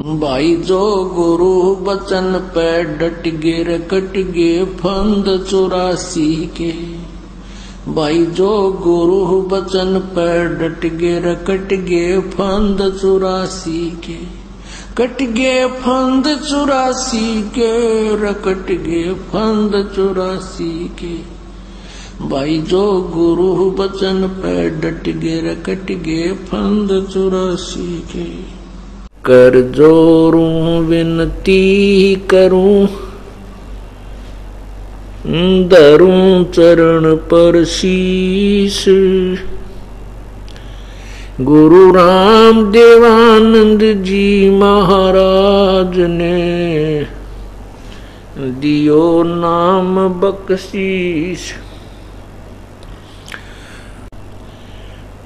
भाई जो गुरु बचन पे डट गे रकट गे फंद 84 के। भाई जो गुरु बचन पे डट गे रकट गे फंद 84 के। कट गे फंद 84 के रकट गे फंद 84 के। भाई जो गुरु बचन पे डट गे रकट गे फंद 84 के। कर जोरूं विनती करूं धरूं चरण पर शीश। गुरु राम देवानंद जी महाराज ने दियो नाम बख्शीश।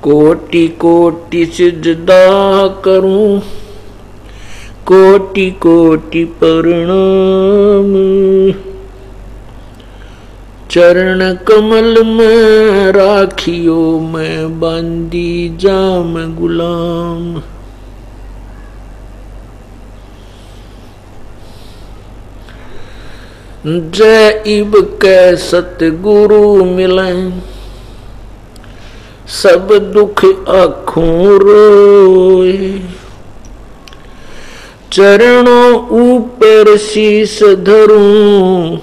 कोटि कोटि सिजदा करूं कोटि कोटि प्रणाम। चरण कमल में राखियो मैं बांदी जाम गुलाम। जय इब के सतगुरु मिले सब दुख आँखों रोए। चरणों ऊपर शीस धरूं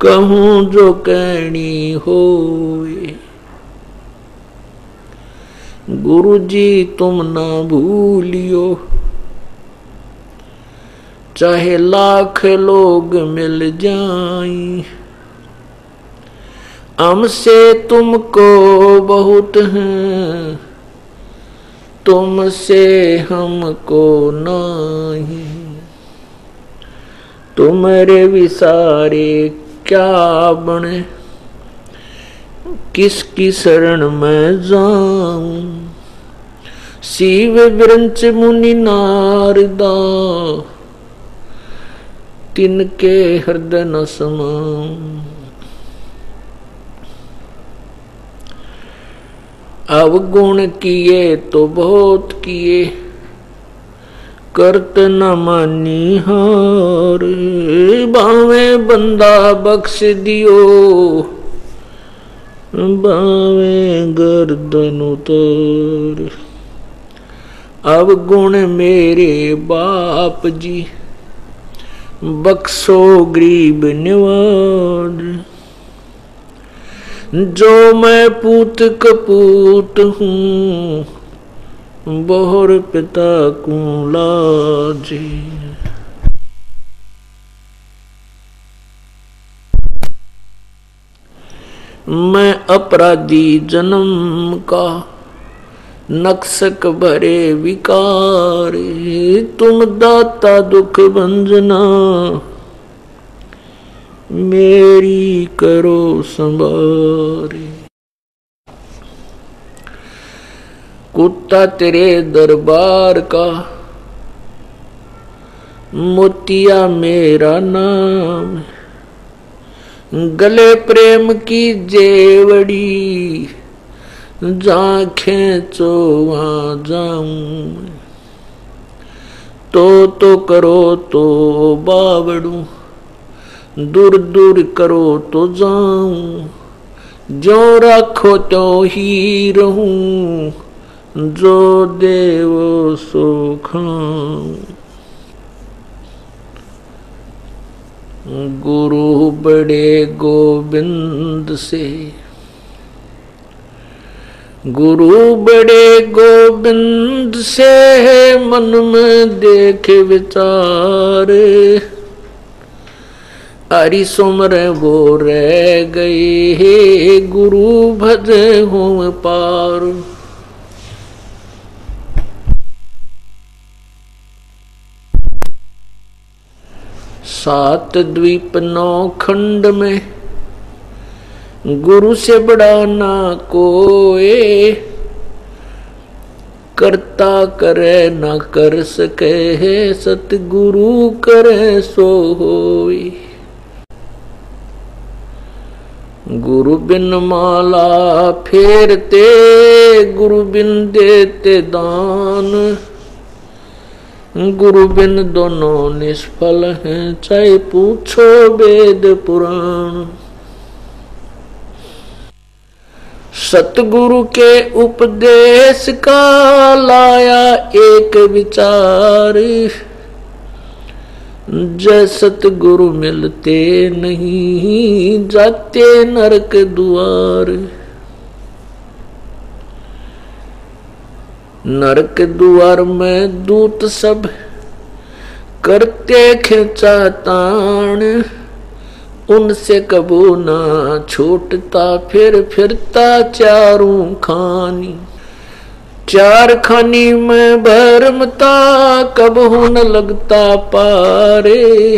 कहूं जो कहनी होए। गुरु जी तुम ना भूलियो चाहे लाख लोग मिल जाएं। हमसे तुमको बहुत हैं तुमसे हमको नहीं। तुम्हारे विसारे क्या बने किसकी शरण में जाऊं। शिव विरंच मुनि नारदा तिनके हृदय न समाऊं। अवगुण किए तो बहुत किए करत न मानी हार। बावे बंदा बख्श दियो बावे गर्दन उतार। अवगुण मेरे बाप जी बख्शो गरीब निवार। जो मैं पूत कपूत हूँ बोहर पिता को लाजी। मैं अपराधी जन्म का नक्सक भरे विकार। तुम दाता दुख भंजना मेरी करो संभारे। कुत्ता तेरे दरबार का मोतिया मेरा नाम। गले प्रेम की जेवड़ी जहाँ खेचो वहाँ जाऊं। तो करो तो बावड़ू दूर दूर करो तो जाऊं। जो रखो तो ही रहूं जो देव सो खाऊं। गुरु बड़े गोविंद से गुरु बड़े गोविंद से मन में देख विचार। हरि सुमर वो रह गए गुरु भजे हों पार। सात द्वीप 9 खंड में गुरु से बड़ा ना कोई। करता करे ना कर सके सतगुरु करे सो होई। गुरु बिन माला फेरते गुरु बिन देते दान। गुरु बिन दोनों निष्फल हैं, चाहे पूछो वेद पुराण। सतगुरु के उपदेश का लाया एक विचार, जय सतगुरु मिलते नहीं जाते नरक द्वार। नरक द्वार में दूत सब करते खिंचा ताण, उनसे कबू ना छूटता फिर फिरता चारों खानी। चार खानी में भरमता कबहू न लगता पारे,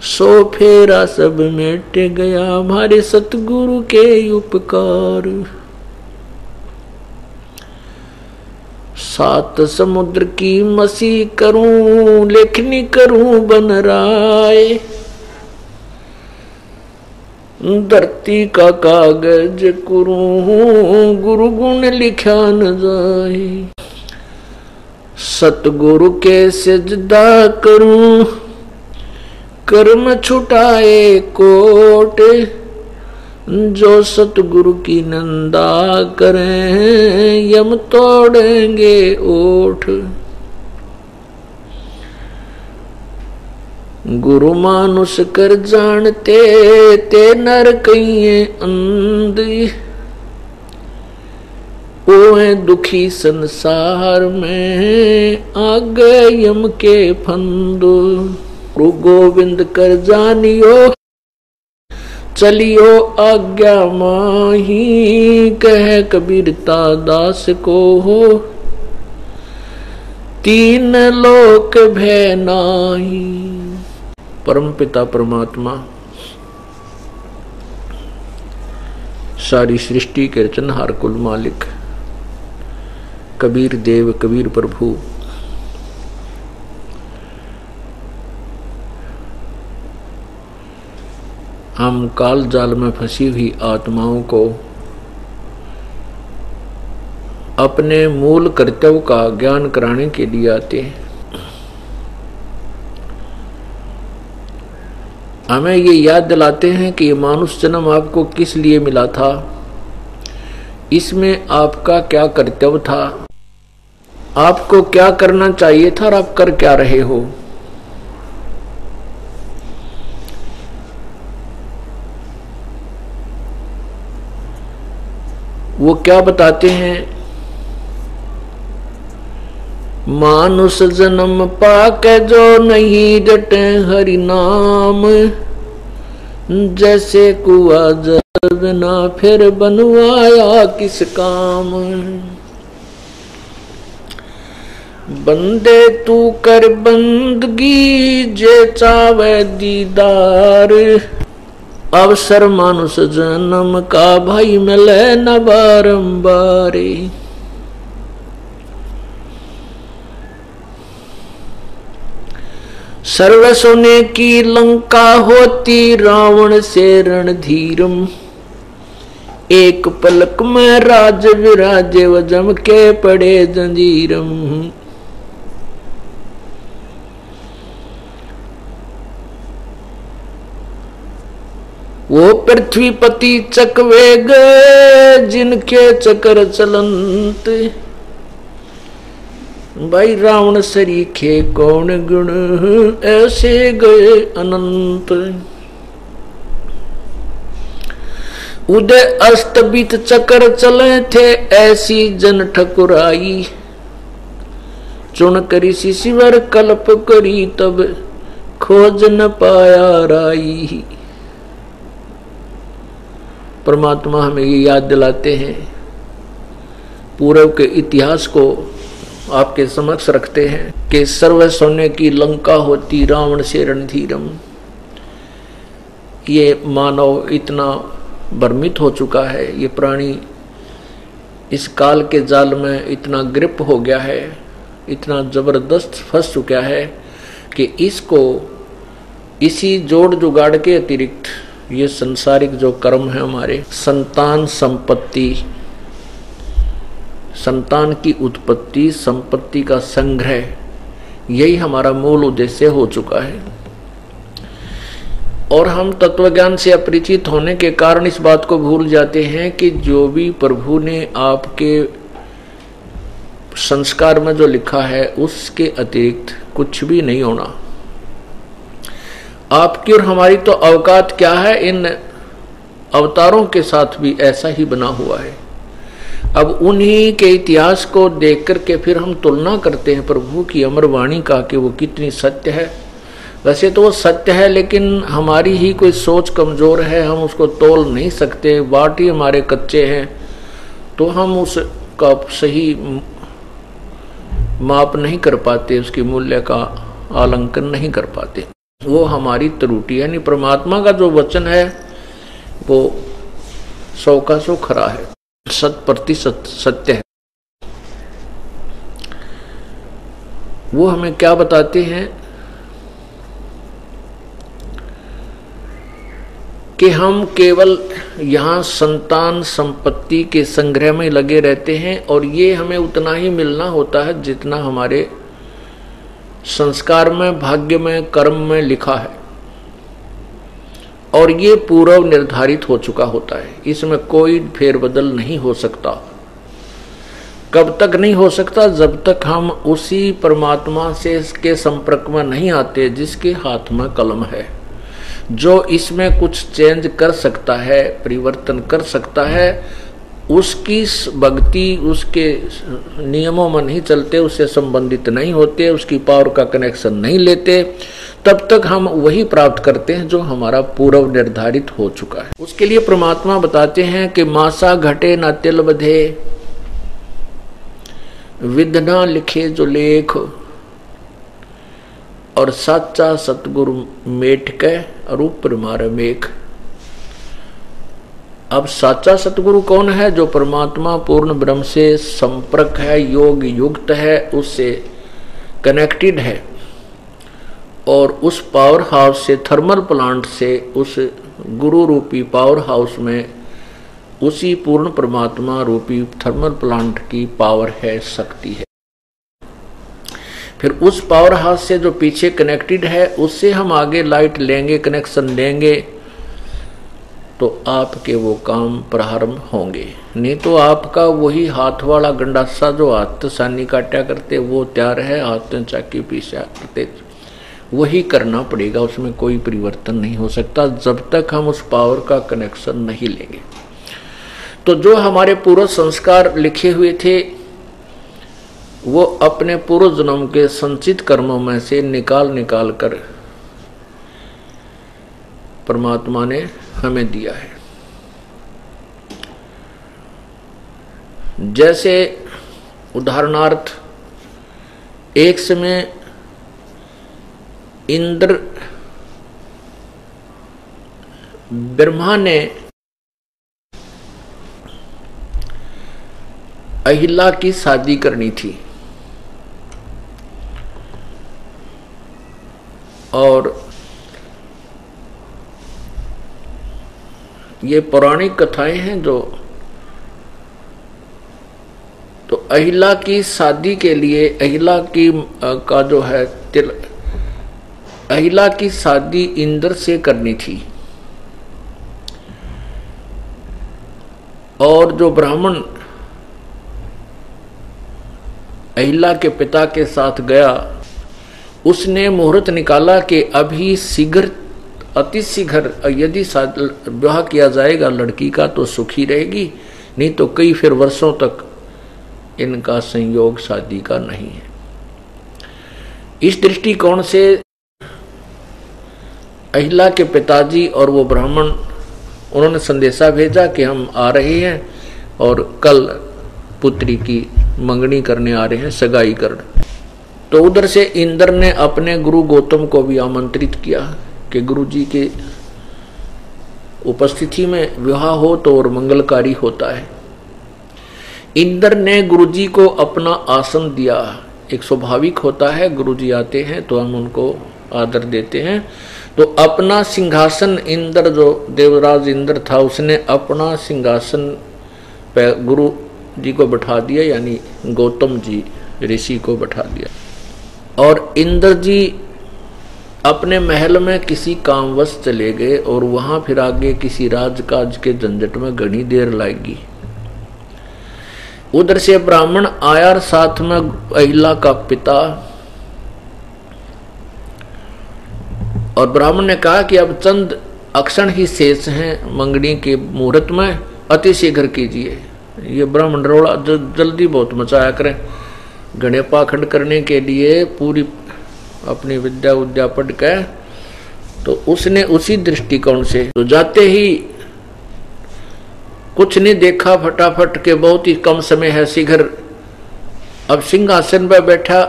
सो फेरा सब मिट गया हमारे सतगुरु के उपकार। सात समुद्र की मसी करूं लेखनी करूं बन राय, धरती का कागज करूं गुरु गुण लिखा न जाए। सतगुरु के सिजदा करूं कर्म छुटाए कोट, जो सतगुरु की निंदा करें यम तोड़ेंगे ओठ। गुरु मानुष कर जानते ते नर कहिए अंधी, ओ है दुखी संसार में आगे यम के फंद। गुरु गोविंद कर जानियो चलियो आज्ञा माही, कह कबीरता दास को हो तीन लोक भय नाही। परमपिता परमात्मा सारी सृष्टि के रचनहार कुल मालिक कबीर देव कबीर प्रभु हम काल जाल में फंसी हुई आत्माओं को अपने मूल कर्तव्य का ज्ञान कराने के लिए आते हैं। हमें ये याद दिलाते हैं कि ये मानुष जन्म आपको किस लिए मिला था, इसमें आपका क्या कर्तव्य था, आपको क्या करना चाहिए था और आप कर क्या रहे हो। वो क्या बताते हैं, मानुष जन्म पाके जो नहीं डटे हरि नाम, जैसे कुआ जब ना फिर बनवाया किस काम। बंदे तू कर बंदगी जे चावे दीदार, अवसर मानुष जन्म का भाई मिले न बारंबार। सर्व सोने की लंका होती रावण से रणधीरम, एक पलक में राज विराजे व जम के पड़े जंजीरम। वो पृथ्वीपति चकवे गए जिनके चक्र चलंत, भाई रावण सरीखे कौन गुण ऐसे गए अनंत। उदय अस्त बीत चक्र चले थे ऐसी जन ठकुराई, चुन करी शिशिवर कल्प करी तब खोज न पाया राई। परमात्मा हमें ये याद दिलाते हैं, पूर्व के इतिहास को आपके समक्ष रखते हैं कि सर्व सोने की लंका होती रावण से रणधीरम। ये मानव इतना भ्रमित हो चुका है, ये प्राणी इस काल के जाल में इतना ग्रिप हो गया है, इतना जबरदस्त फंस चुका है कि इसको इसी जोड़ जुगाड़ के अतिरिक्त ये संसारिक जो कर्म है हमारे, संतान संपत्ति, संतान की उत्पत्ति, संपत्ति का संग्रह, यही हमारा मूल उद्देश्य हो चुका है। और हम तत्वज्ञान से अपरिचित होने के कारण इस बात को भूल जाते हैं कि जो भी प्रभु ने आपके संस्कार में जो लिखा है उसके अतिरिक्त कुछ भी नहीं होना। आपकी और हमारी तो औकात क्या है, इन अवतारों के साथ भी ऐसा ही बना हुआ है। अब उन्हीं के इतिहास को देख करके फिर हम तुलना करते हैं प्रभु की अमर वाणी का कि वो कितनी सत्य है। वैसे तो वो सत्य है, लेकिन हमारी ही कोई सोच कमजोर है, हम उसको तोल नहीं सकते, बाट ही हमारे कच्चे हैं, तो हम उसका सही माप नहीं कर पाते, उसकी मूल्य का आलंकन नहीं कर पाते। वो हमारी त्रुटि है। यानी परमात्मा का जो वचन है वो 100 का 100 खरा है, 100% सत्य है। वो हमें क्या बताते हैं कि हम केवल यहाँ संतान संपत्ति के संग्रह में लगे रहते हैं और ये हमें उतना ही मिलना होता है जितना हमारे संस्कार में, भाग्य में, कर्म में लिखा है, और ये पूर्व निर्धारित हो चुका होता है। इसमें कोई फेरबदल नहीं हो सकता। कब तक नहीं हो सकता? जब तक हम उसी परमात्मा से के संपर्क में नहीं आते जिसके हाथ में कलम है, जो इसमें कुछ चेंज कर सकता है, परिवर्तन कर सकता है। उसकी भक्ति उसके नियमों में नहीं चलते, उससे संबंधित नहीं होते, उसकी पावर का कनेक्शन नहीं लेते, तब तक हम वही प्राप्त करते हैं जो हमारा पूर्व निर्धारित हो चुका है। उसके लिए परमात्मा बताते हैं कि मासा घटे न तिल बधे, विधना लिखे जो लेख, और साचा सतगुरु मेट के रूप मारे मेख। अब साचा सतगुरु कौन है? जो परमात्मा पूर्ण ब्रह्म से संपर्क है, योग युक्त है, उससे कनेक्टेड है, और उस पावर हाउस से, थर्मल प्लांट से, उस गुरु रूपी पावर हाउस में उसी पूर्ण परमात्मा रूपी थर्मल प्लांट की पावर है, शक्ति है। फिर उस पावर हाउस से जो पीछे कनेक्टेड है उससे हम आगे लाइट लेंगे, कनेक्शन लेंगे, तो आपके वो काम प्रारंभ होंगे। नहीं तो आपका वही हाथ वाला गंडासा जो हाथ सानी काटा करते वो तैयार है, हाथ चाकी पीसा करते वही करना पड़ेगा। उसमें कोई परिवर्तन नहीं हो सकता जब तक हम उस पावर का कनेक्शन नहीं लेंगे। तो जो हमारे पूर्व संस्कार लिखे हुए थे वो अपने पूर्व जन्म के संचित कर्मों में से निकाल कर परमात्मा ने हमें दिया है। जैसे उदाहरणार्थ एक समय इंद्र ब्रह्मा ने अहिला की शादी करनी थी, और ये पौराणिक कथाएं हैं जो, तो अहिला की शादी के लिए अहिला की का जो है अहिला की शादी इंद्र से करनी थी, और जो ब्राह्मण अहिला के पिता के साथ गया उसने मुहूर्त निकाला कि अभी शीघ्र, अति शीघ्र यदि विवाह किया जाएगा लड़की का तो सुखी रहेगी, नहीं तो कई फिर वर्षों तक इनका संयोग शादी का नहीं है। इस दृष्टिकोण से अहिला के पिताजी और वो ब्राह्मण उन्होंने संदेशा भेजा कि हम आ रहे हैं और कल पुत्री की मंगनी करने आ रहे हैं, सगाई करने। तो उधर से इंद्र ने अपने गुरु गौतम को भी आमंत्रित किया कि गुरु जी के उपस्थिति में विवाह हो तो और मंगलकारी होता है। इंद्र ने गुरु जी को अपना आसन दिया। एक स्वाभाविक होता है, गुरु जी आते हैं तो हम उनको आदर देते हैं, तो अपना सिंहासन इंद्र, जो देवराज इंद्र था, उसने अपना सिंहासन पे गुरु जी को बैठा दिया, यानी गौतम जी ऋषि को बैठा दिया। और इंद्र जी अपने महल में किसी कामवश चले गए और वहां फिर आगे किसी राजकाज के झंझट में घनी देर लगेगी। उधर से ब्राह्मण आया और साथ में अहिला का पिता, और ब्राह्मण ने कहा कि अब चंद अक्षण ही शेष हैं मंगनी के मुहूर्त में, अति शीघ्र कीजिए। ये ब्राह्मण रोड़ा जल्दी बहुत मचाया करें, घने पाखंड करने के लिए पूरी अपनी विद्या उद्या पढ़ के। तो उसने उसी दृष्टिकोण से तो जाते ही कुछ नहीं देखा, फटाफट के बहुत ही कम समय है, शीघ्र अब सिंहासन पर बैठा।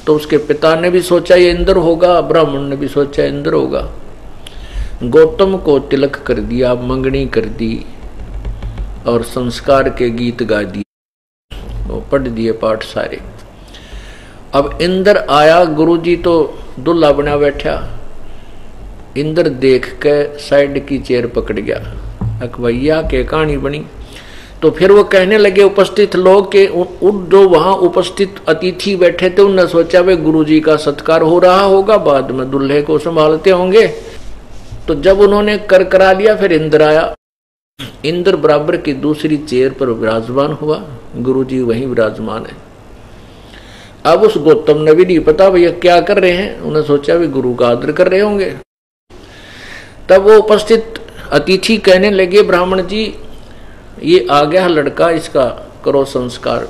तो उसके पिता ने भी सोचा ये इंद्र होगा, ब्राह्मण ने भी सोचा इंद्र होगा। गौतम को तिलक कर दिया, मंगनी कर दी और संस्कार के गीत गा दिए, वो पढ़ दिए पाठ सारे। अब इंद्र आया, गुरुजी तो दुल्हा बना बैठा। इंद्र देख के साइड की चेयर पकड़ गया, अकबैया के कहानी बनी। तो फिर वो कहने लगे उपस्थित लोग के जो वहां उपस्थित अतिथि बैठे थे, उन्होंने सोचा वे गुरुजी का सत्कार हो रहा होगा, बाद में दुल्हे को संभालते होंगे। तो जब उन्होंने कर करा लिया, फिर इंद्र आया। इंद्र बराबर की दूसरी चेयर पर विराजमान हुआ, गुरुजी वहीं विराजमान है। अब उस गौतम ने भी नहीं पता भैया क्या कर रहे हैं, उन्होंने सोचा भी गुरु का आदर कर रहे होंगे। तब वो उपस्थित अतिथि कहने लगे ब्राह्मण जी ये आ गया लड़का, इसका करो संस्कार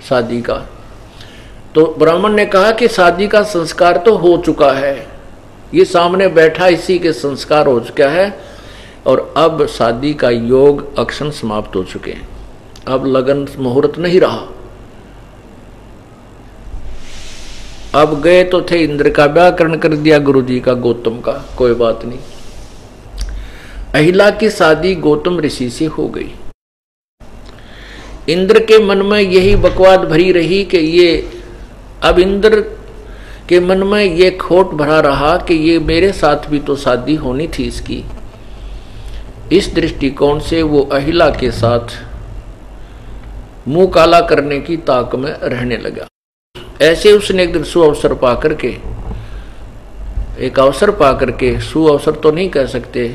शादी का। तो ब्राह्मण ने कहा कि शादी का संस्कार तो हो चुका है, ये सामने बैठा इसी के संस्कार हो चुका है, और अब शादी का योग अक्षण समाप्त हो चुके हैं, अब लगन मुहूर्त नहीं रहा। अब गए तो थे, इंद्र का व्याकरण कर दिया गुरुजी का गौतम का, कोई बात नहीं। अहिला की शादी गौतम ऋषि से हो गई। इंद्र के मन में यही बकवाद भरी रही कि ये, अब इंद्र के मन में ये खोट भरा रहा कि ये मेरे साथ भी तो शादी होनी थी इसकी। इस दृष्टिकोण से वो अहिला के साथ मुंह काला करने की ताक में रहने लगा। ऐसे उसने एक दिन सुअवसर पाकर के, एक अवसर पाकर के, सुअवसर तो नहीं कह सकते,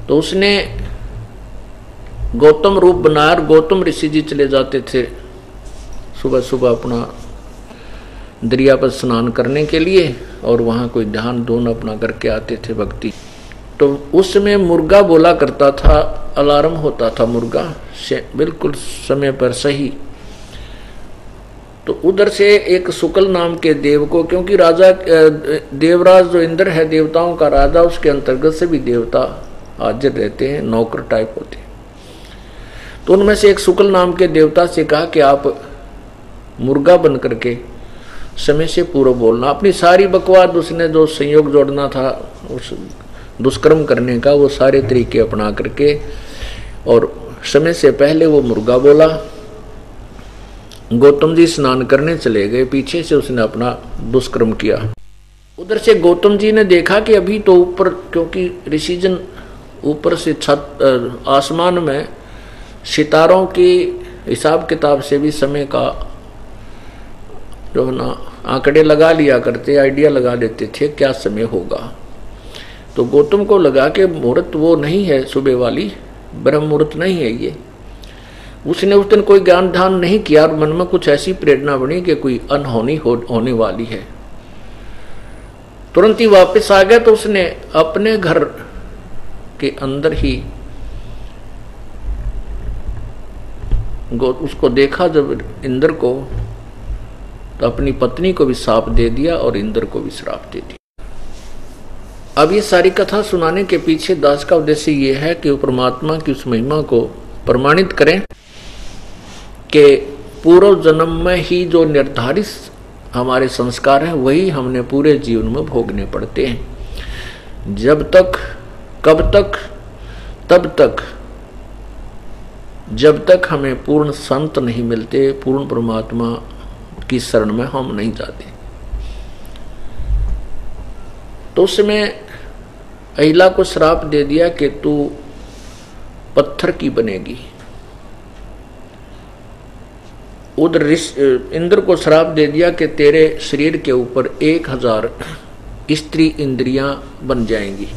तो उसने गौतम रूप बनाया। गौतम ऋषि जी चले जाते थे सुबह सुबह अपना दरिया पर स्नान करने के लिए, और वहाँ कोई ध्यान धून अपना करके आते थे भक्ति। तो उसमें मुर्गा बोला करता था, अलार्म होता था मुर्गा से बिल्कुल समय पर सही। तो उधर से एक शुक्ल नाम के देव को, क्योंकि राजा देवराज जो इंद्र है देवताओं का राजा, उसके अंतर्गत से भी देवता हाजिर रहते हैं, नौकर टाइप होते हैं। तो उनमें से एक शुक्ल नाम के देवता से कहा कि आप मुर्गा बन करके समय से पूर्व बोलना। अपनी सारी बकवाद उसने जो संयोग जोड़ना था उस दुष्कर्म करने का, वो सारे तरीके अपना करके और समय से पहले वो मुर्गा बोला। गौतम जी स्नान करने चले गए, पीछे से उसने अपना दुष्कर्म किया। उधर से गौतम जी ने देखा कि अभी तो ऊपर, क्योंकि ऋषिजन ऊपर से छत आसमान में सितारों की हिसाब किताब से भी समय का जो है ना आंकड़े लगा लिया करते, आइडिया लगा लेते थे क्या समय होगा। तो गौतम को लगा कि मुहूर्त वो नहीं है, सुबह वाली ब्रह्म मुहूर्त नहीं है ये। उसने उस दिन कोई ज्ञान ध्यान नहीं किया और मन में कुछ ऐसी प्रेरणा बनी कि कोई अनहोनी होने वाली है। तुरंत ही वापस आ गया। तो उसने अपने घर के अंदर ही उसको देखा जब इंद्र को, तो अपनी पत्नी को भी श्राप दे दिया और इंद्र को भी श्राप दे दिया। अब ये सारी कथा सुनाने के पीछे दास का उद्देश्य ये है कि वो परमात्मा की उस महिमा को प्रमाणित करें कि पूर्व जन्म में ही जो निर्धारित हमारे संस्कार हैं वही हमने पूरे जीवन में भोगने पड़ते हैं। जब तक, कब तक, तब तक, जब तक हमें पूर्ण संत नहीं मिलते, पूर्ण परमात्मा की शरण में हम नहीं जाते। तो उसमें अहिला को श्राप दे दिया कि तू पत्थर की बनेगी। उधर इंद्र को श्राप दे दिया कि तेरे शरीर के ऊपर 1000 स्त्री इंद्रियां बन जाएंगी।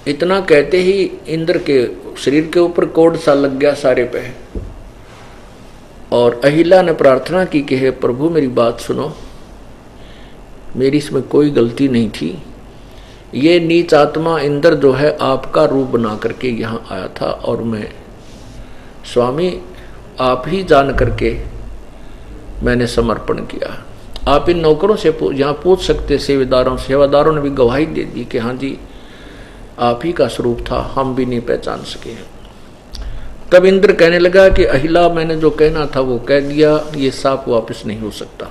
इतना कहते ही इंद्र के शरीर के ऊपर कोड सा लग गया सारे पे। और अहिल्या ने प्रार्थना की कि हे प्रभु मेरी बात सुनो, मेरी इसमें कोई गलती नहीं थी। ये नीच आत्मा इंद्र जो है आपका रूप बना करके यहाँ आया था और मैं स्वामी आप ही जान करके मैंने समर्पण किया। आप इन नौकरों से यहाँ पूछ सकते, सेवादारों ने भी गवाही दे दी कि हाँ जी आप ही का स्वरूप था, हम भी नहीं पहचान सके। तब इंद्र कहने लगा कि अहिला मैंने जो कहना था वो कह दिया, ये सांप वापस नहीं हो सकता।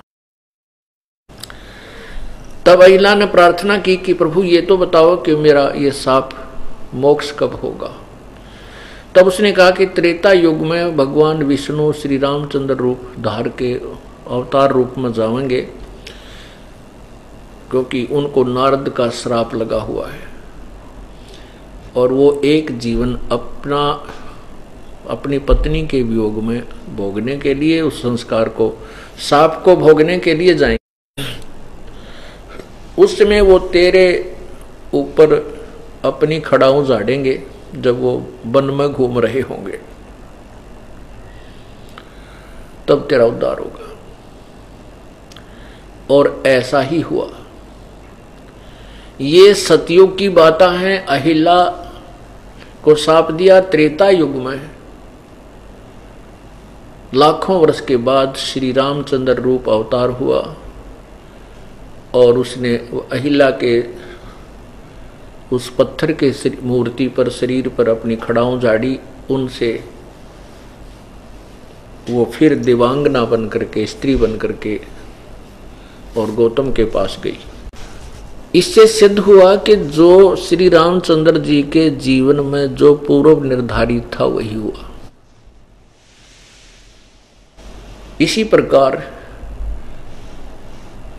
तब अहिला ने प्रार्थना की कि प्रभु ये तो बताओ कि मेरा ये सांप मोक्ष कब होगा। तब उसने कहा कि त्रेता युग में भगवान विष्णु श्री रामचंद्र रूप धार के अवतार रूप में जाएंगे, क्योंकि उनको नारद का श्राप लगा हुआ है और वो एक जीवन अपनी पत्नी के वियोग में भोगने के लिए, उस संस्कार को सांप को भोगने के लिए जाएंगे। उस समय वो तेरे ऊपर अपनी खड़ाऊ झाड़ेंगे जब वो वन में घूम रहे होंगे, तब तेरा उद्धार होगा। और ऐसा ही हुआ। ये सतयुग की बातें हैं। अहिल्या को शाप दिया त्रेता युग में, लाखों वर्ष के बाद श्री रामचंद्र रूप अवतार हुआ और उसने अहिल्या के उस पत्थर के मूर्ति पर, शरीर पर अपनी खड़ाऊ झाड़ी। उनसे वो फिर देवांगना बन करके, स्त्री बन करके और गौतम के पास गई। इससे सिद्ध हुआ कि जो श्री रामचंद्र जी के जीवन में जो पूर्व निर्धारित था वही हुआ। इसी प्रकार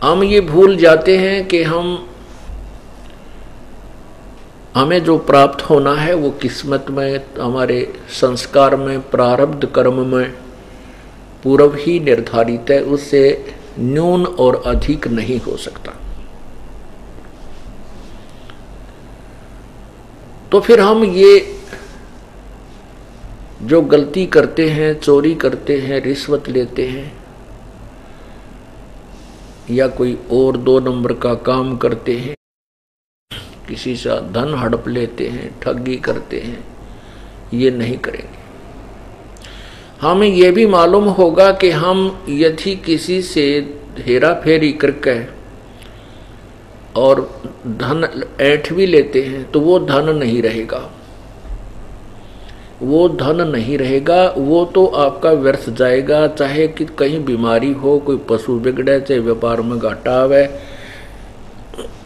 हम ये भूल जाते हैं कि हमें जो प्राप्त होना है वो किस्मत में, हमारे संस्कार में, प्रारब्ध कर्म में पूर्व ही निर्धारित है, उससे न्यून और अधिक नहीं हो सकता। तो फिर हम ये जो गलती करते हैं, चोरी करते हैं, रिश्वत लेते हैं या कोई और 2 नंबर का काम करते हैं, किसी से धन हड़प लेते हैं, ठगी करते हैं, ये नहीं करेंगे। हमें यह भी मालूम होगा कि हम यदि किसी से हेरा फेरी करके और धन ऐंठ भी लेते हैं तो वो धन नहीं रहेगा, वो धन नहीं रहेगा, वो तो आपका व्यर्थ जाएगा। चाहे कि कहीं बीमारी हो, कोई पशु बिगड़े, चाहे व्यापार में घाटा आवे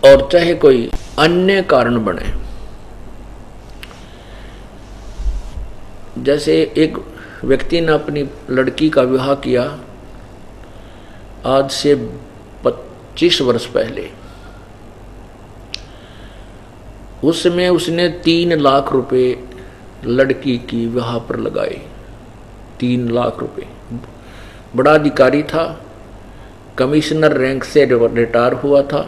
और चाहे कोई अन्य कारण बने। जैसे एक व्यक्ति ने अपनी लड़की का विवाह किया आज से 25 वर्ष पहले। उस समय उसने 3 लाख रुपए लड़की की विवाह पर लगाए। 3 लाख रुपए। बड़ा अधिकारी था, कमिश्नर रैंक से रिटायर हुआ था,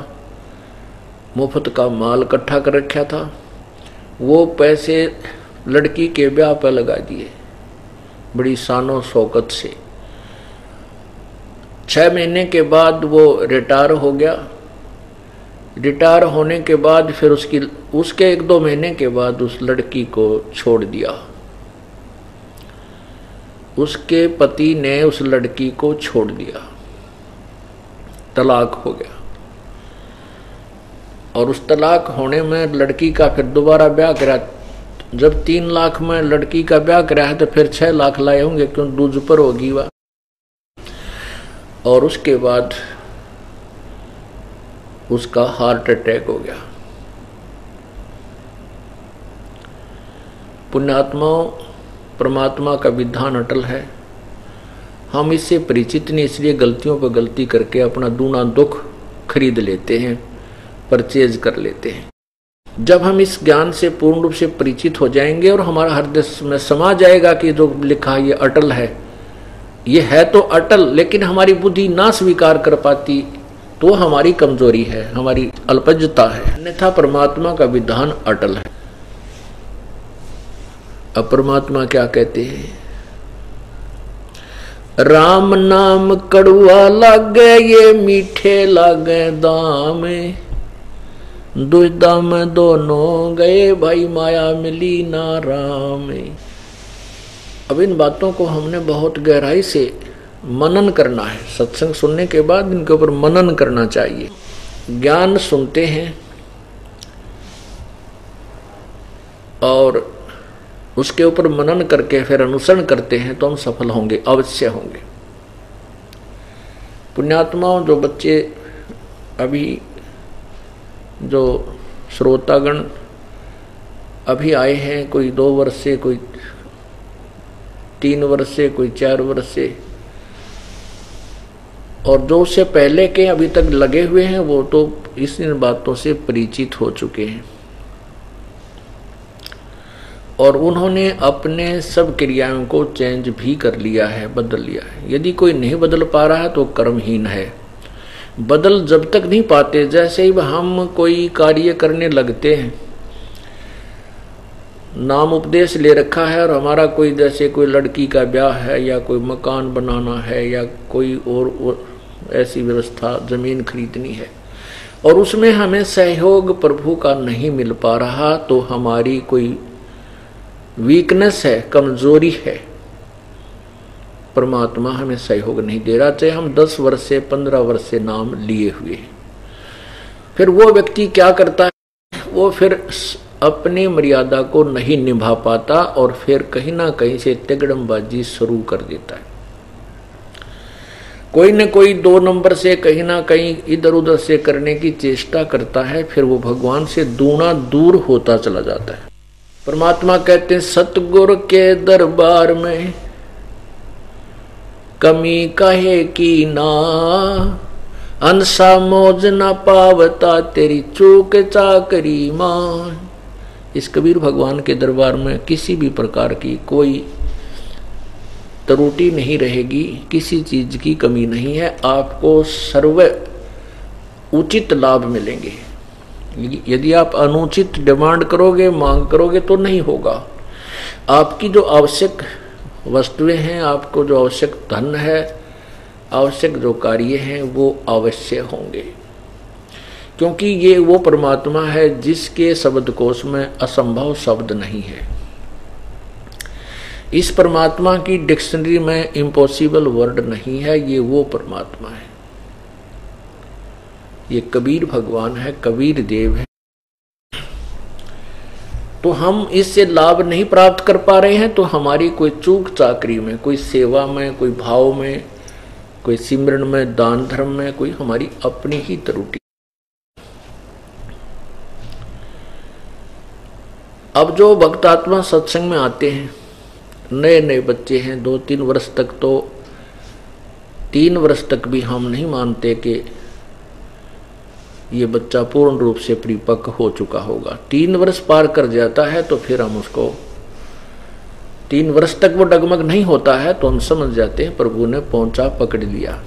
मुफ्त का माल इकट्ठा कर रखा था। वो पैसे लड़की के ब्याह पर लगा दिए बड़ी शानो शौकत से। 6 महीने के बाद वो रिटायर हो गया। रिटायर होने के बाद फिर उसके 1-2 महीने के बाद उस लड़की को छोड़ दिया। उसके पति ने उस लड़की को छोड़ दिया, तलाक हो गया। और उस तलाक होने में लड़की का फिर दोबारा ब्याह करा। जब 3 लाख में लड़की का ब्याह करा है तो फिर 6 लाख लाए होंगे, क्यों दूज पर होगी वह। और उसके बाद उसका हार्ट अटैक हो गया। पुण्यात्माओं, परमात्मा का विधान अटल है। हम इससे परिचित नहीं, इसलिए गलतियों पर गलती करके अपना दूना दुख खरीद लेते हैं, परचेज कर लेते हैं। जब हम इस ज्ञान से पूर्ण रूप से परिचित हो जाएंगे और हमारा हृदय में समा जाएगा कि जो लिखा ये अटल है, ये है तो अटल, लेकिन हमारी बुद्धि ना स्वीकार कर पाती तो हमारी कमजोरी है, हमारी अल्पज्यता है। अन्यथा परमात्मा का विधान अटल है। अब परमात्मा क्या कहते हैं? राम नाम कड़ुआ लागे ये मीठे लागे दाम, दुविधा में दोनों गए भाई माया मिली ना राम। अब इन बातों को हमने बहुत गहराई से मनन करना है। सत्संग सुनने के बाद इनके ऊपर मनन करना चाहिए। ज्ञान सुनते हैं और उसके ऊपर मनन करके फिर अनुसरण करते हैं तो हम सफल होंगे, अवश्य होंगे। पुण्यात्माओं, जो बच्चे अभी जो श्रोतागण अभी आए हैं, कोई 2 वर्ष से, कोई 3 वर्ष से, कोई 4 वर्ष से, और जो उससे पहले के अभी तक लगे हुए हैं वो तो इन बातों से परिचित हो चुके हैं और उन्होंने अपने सब क्रियाओं को चेंज भी कर लिया है, बदल लिया है। यदि कोई नहीं बदल पा रहा है तो कर्महीन है। बदल जब तक नहीं पाते, जैसे ही हम कोई कार्य करने लगते हैं, नाम उपदेश ले रखा है और हमारा कोई, जैसे कोई लड़की का ब्याह है या कोई मकान बनाना है या कोई और ऐसी व्यवस्था, जमीन खरीदनी है, और उसमें हमें सहयोग प्रभु का नहीं मिल पा रहा तो हमारी कोई वीकनेस है, कमजोरी है। परमात्मा हमें सहयोग नहीं दे रहा, चाहे हम 10 वर्ष से 15 वर्ष से नाम लिए हुए हैं। फिर वो व्यक्ति क्या करता है? वो फिर अपनी मर्यादा को नहीं निभा पाता और फिर कहीं ना कहीं से तिगड़मबाजी शुरू कर देता है। कोई न कोई 2 नंबर से कहीं ना कहीं इधर उधर से करने की चेष्टा करता है, फिर वो भगवान से दूना दूर होता चला जाता है। परमात्मा कहते हैं, सतगुरु के दरबार में कमी कहे की ना, अंसा मौज न पावता तेरी चूक चाकरी मां। इस कबीर भगवान के दरबार में किसी भी प्रकार की कोई त्रुटि नहीं रहेगी, किसी चीज की कमी नहीं है। आपको सर्व उचित लाभ मिलेंगे। यदि आप अनुचित डिमांड करोगे, मांग करोगे तो नहीं होगा। आपकी जो आवश्यक वस्तुएं हैं, आपको जो आवश्यक धन है, आवश्यक जो कार्य हैं, वो अवश्य होंगे, क्योंकि ये वो परमात्मा है जिसके शब्दकोश में असंभव शब्द नहीं है। इस परमात्मा की डिक्शनरी में इम्पॉसिबल वर्ड नहीं है। ये वो परमात्मा है, ये कबीर भगवान है, कबीर देव है। तो हम इससे लाभ नहीं प्राप्त कर पा रहे हैं तो हमारी कोई चूक चाकरी में, कोई सेवा में, कोई भाव में, कोई सिमरन में, दान धर्म में, कोई हमारी अपनी ही त्रुटि। अब जो भक्तात्मा सत्संग में आते हैं, नए नए बच्चे हैं, 2-3 वर्ष तक, तो 3 वर्ष तक भी हम नहीं मानते कि ये बच्चा पूर्ण रूप से परिपक्व हो चुका होगा। 3 वर्ष पार कर जाता है तो फिर हम उसको, 3 वर्ष तक वो डगमग नहीं होता है तो हम समझ जाते हैं प्रभु ने पहुंचा पकड़ लिया।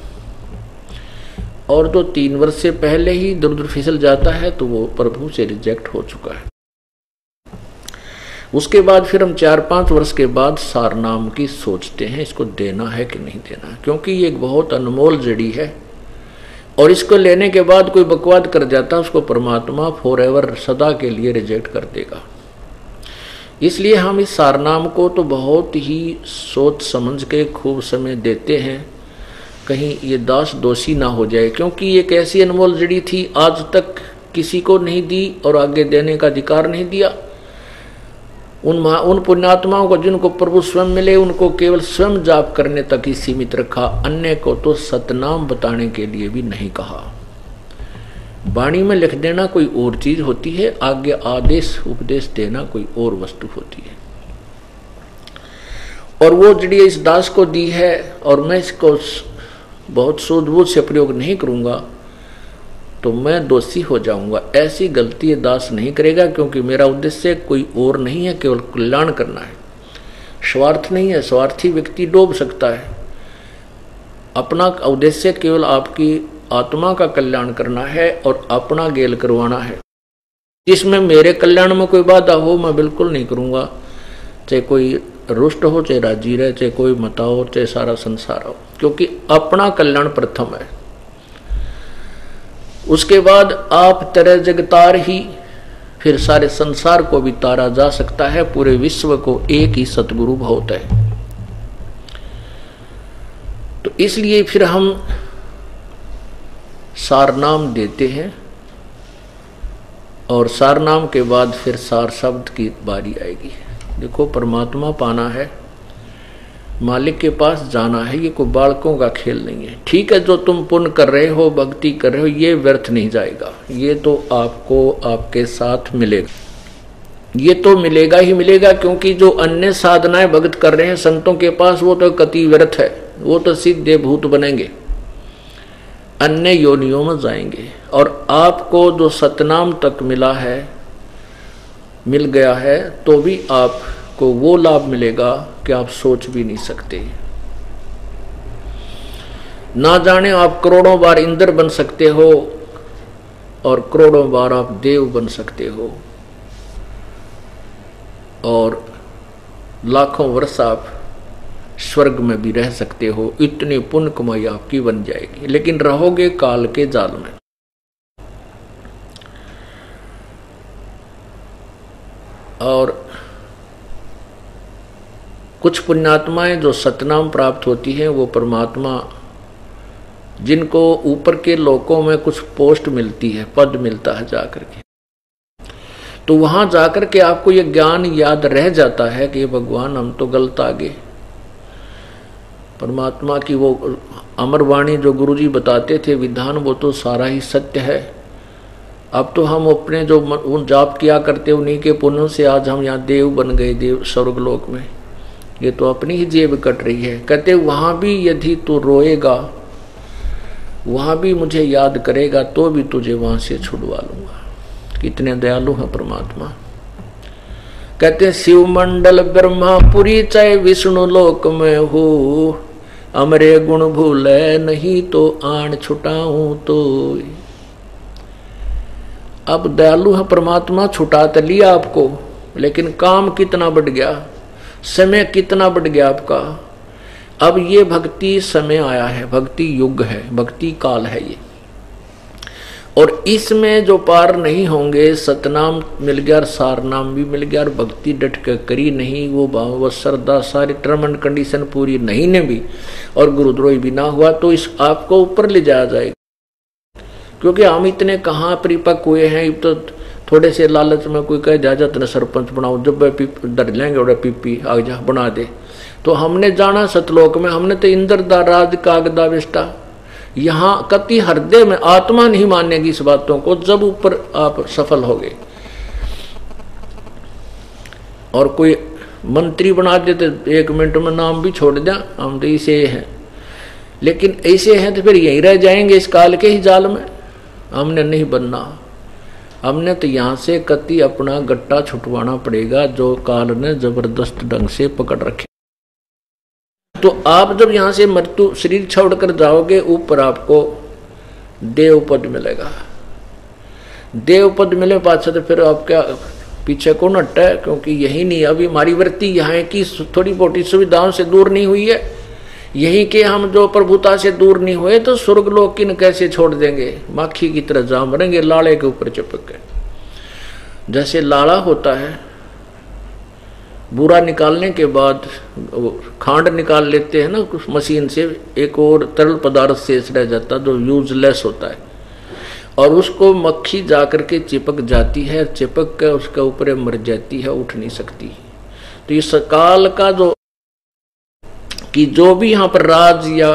और जो 3 वर्ष से पहले ही दूर दूर फिसल जाता है तो वो प्रभु से रिजेक्ट हो चुका है। उसके बाद फिर हम 4-5 वर्ष के बाद सारनाम की सोचते हैं, इसको देना है कि नहीं देना, क्योंकि ये एक बहुत अनमोल जड़ी है और इसको लेने के बाद कोई बकवाद कर जाता है, उसको परमात्मा फॉरएवर, सदा के लिए रिजेक्ट कर देगा। इसलिए हम इस सारनाम को तो बहुत ही सोच समझ के खूब समय देते हैं, कहीं ये दास दोषी ना हो जाए, क्योंकि एक ऐसी अनमोल जड़ी थी, आज तक किसी को नहीं दी और आगे देने का अधिकार नहीं दिया। उन पुण्यात्माओं को जिनको प्रभु स्वयं मिले, उनको केवल स्वयं जाप करने तक ही सीमित रखा, अन्य को तो सतनाम बताने के लिए भी नहीं कहा। वाणी में लिख देना कोई और चीज होती है, आगे आदेश उपदेश देना कोई और वस्तु होती है। और वो जड़ी इस दास को दी है और मैं इसको बहुत सूझबूझ से प्रयोग नहीं करूंगा तो मैं दोषी हो जाऊंगा। ऐसी गलती दास नहीं करेगा, क्योंकि मेरा उद्देश्य कोई और नहीं है, केवल कल्याण करना है, स्वार्थ नहीं है। स्वार्थी व्यक्ति डूब सकता है, अपना उद्देश्य केवल आपकी आत्मा का कल्याण करना है और अपना गेल करवाना है। जिसमें मेरे कल्याण में कोई बाधा हो मैं बिल्कुल नहीं करूँगा, चाहे कोई रुष्ट हो, चाहे राजी रहे, चाहे कोई मता हो, चाहे सारा संसार हो, क्योंकि अपना कल्याण प्रथम है। उसके बाद आप तरह जगतार ही, फिर सारे संसार को भी तारा जा सकता है। पूरे विश्व को एक ही सतगुरु बहुत है। तो इसलिए फिर हम सार नाम देते हैं और सार नाम के बाद फिर सार शब्द की बारी आएगी। देखो, परमात्मा पाना है, मालिक के पास जाना है, ये कोई बालकों का खेल नहीं है। ठीक है, जो तुम पुण्य कर रहे हो, भक्ति कर रहे हो, ये व्यर्थ नहीं जाएगा, ये तो आपको आपके साथ मिलेगा, ये तो मिलेगा ही मिलेगा। क्योंकि जो अन्य साधनाएं भक्त कर रहे हैं संतों के पास, वो तो कति व्यर्थ है, वो तो सीधे भूत बनेंगे, अन्य योनियों में जाएंगे। और आपको जो सतनाम तक मिला है, मिल गया है, तो भी आपको वो लाभ मिलेगा कि आप सोच भी नहीं सकते। ना जाने आप करोड़ों बार इंद्र बन सकते हो और करोड़ों बार आप देव बन सकते हो और लाखों वर्ष आप स्वर्ग में भी रह सकते हो। इतनी पुण्य कमाई आपकी बन जाएगी, लेकिन रहोगे काल के जाल में। और कुछ पुण्यात्माएं जो सतनाम प्राप्त होती हैं, वो परमात्मा जिनको ऊपर के लोकों में कुछ पोस्ट मिलती है, पद मिलता है जाकर के, तो वहां जाकर के आपको ये ज्ञान याद रह जाता है कि भगवान हम तो गलत आ गए। परमात्मा की वो अमर वाणी जो गुरुजी बताते थे विधान, वो तो सारा ही सत्य है। अब तो हम अपने जो जाप किया करते उन्हीं के पुण्यों से आज हम यहाँ देव बन गए, देव स्वर्गलोक में। ये तो अपनी ही जेब कट रही है। कहते वहां भी यदि तू रोएगा, वहां भी मुझे याद करेगा, तो भी तुझे वहां से छुड़वा लूंगा। कितने दयालु है परमात्मा। कहते शिव मंडल ब्रह्मापुरी चाहे विष्णु लोक में हो, अमरे गुण भूले नहीं तो आन छुटाऊं तो। अब दयालु है परमात्मा, छुटा तो लिया आपको, लेकिन काम कितना बढ़ गया, समय कितना बढ़ गया आपका। अब ये भक्ति समय आया है, भक्ति युग है, भक्ति काल है ये। और इसमें जो पार नहीं होंगे, सतनाम मिल गया, सार नाम भी मिल गया और भक्ति डट कर करी नहीं, वो भाव वो श्रद्धा सारी टर्म एंड कंडीशन पूरी नहीं ने भी और गुरुद्रोही भी ना हुआ, तो इस आपको ऊपर ले जाया जाएगा। क्योंकि हम इतने कहाँ परिपक्व हुए हैं। तो थोड़े से लालच में कोई कहे जा तेने सरपंच बनाओ, जब डर लेंगे और पीपी आ जा बना दे। तो हमने जाना सतलोक में, हमने तो इंद्र दा राज कागदा विष्टा। यहाँ कति हृदय में आत्मा नहीं मानेगी इस बातों को, जब ऊपर आप सफल हो गए। और कोई मंत्री बना दे तो 1 मिनट में नाम भी छोड़ दिया, हम तो ऐसे हैं। लेकिन ऐसे हैं तो फिर यहीं रह जाएंगे इस काल के ही जाल में। हमने नहीं बनना, हमने तो यहाँ से कति अपना गट्टा छुटवाना पड़ेगा जो काल ने जबरदस्त ढंग से पकड़ रखे। तो आप जब यहाँ से मृत्यु शरीर छोड़कर जाओगे, ऊपर आपको देव पद मिलेगा। देव पद मिले पाछा तो फिर आप क्या पीछे कौन हटता है, क्योंकि यही नहीं। अभी हमारी वृत्ति यहाँ की थोड़ी मोटी सुविधाओं से दूर नहीं हुई है, यही के हम जो प्रभुता से दूर नहीं हुए, तो स्वर्ग लोक किन कैसे छोड़ देंगे। माखी की तरह जा मरेंगे लाड़े के ऊपर चिपक के। जैसे लाड़ा होता है, बूरा निकालने के बाद खांड निकाल लेते हैं ना कुछ मशीन से, एक और तरल पदार्थ शेष रह जाता जो यूजलेस होता है, और उसको मक्खी जाकर के चिपक जाती है, चिपक के उसके ऊपर मर जाती है, उठ नहीं सकती। तो इस काल का कि जो भी यहाँ पर राज या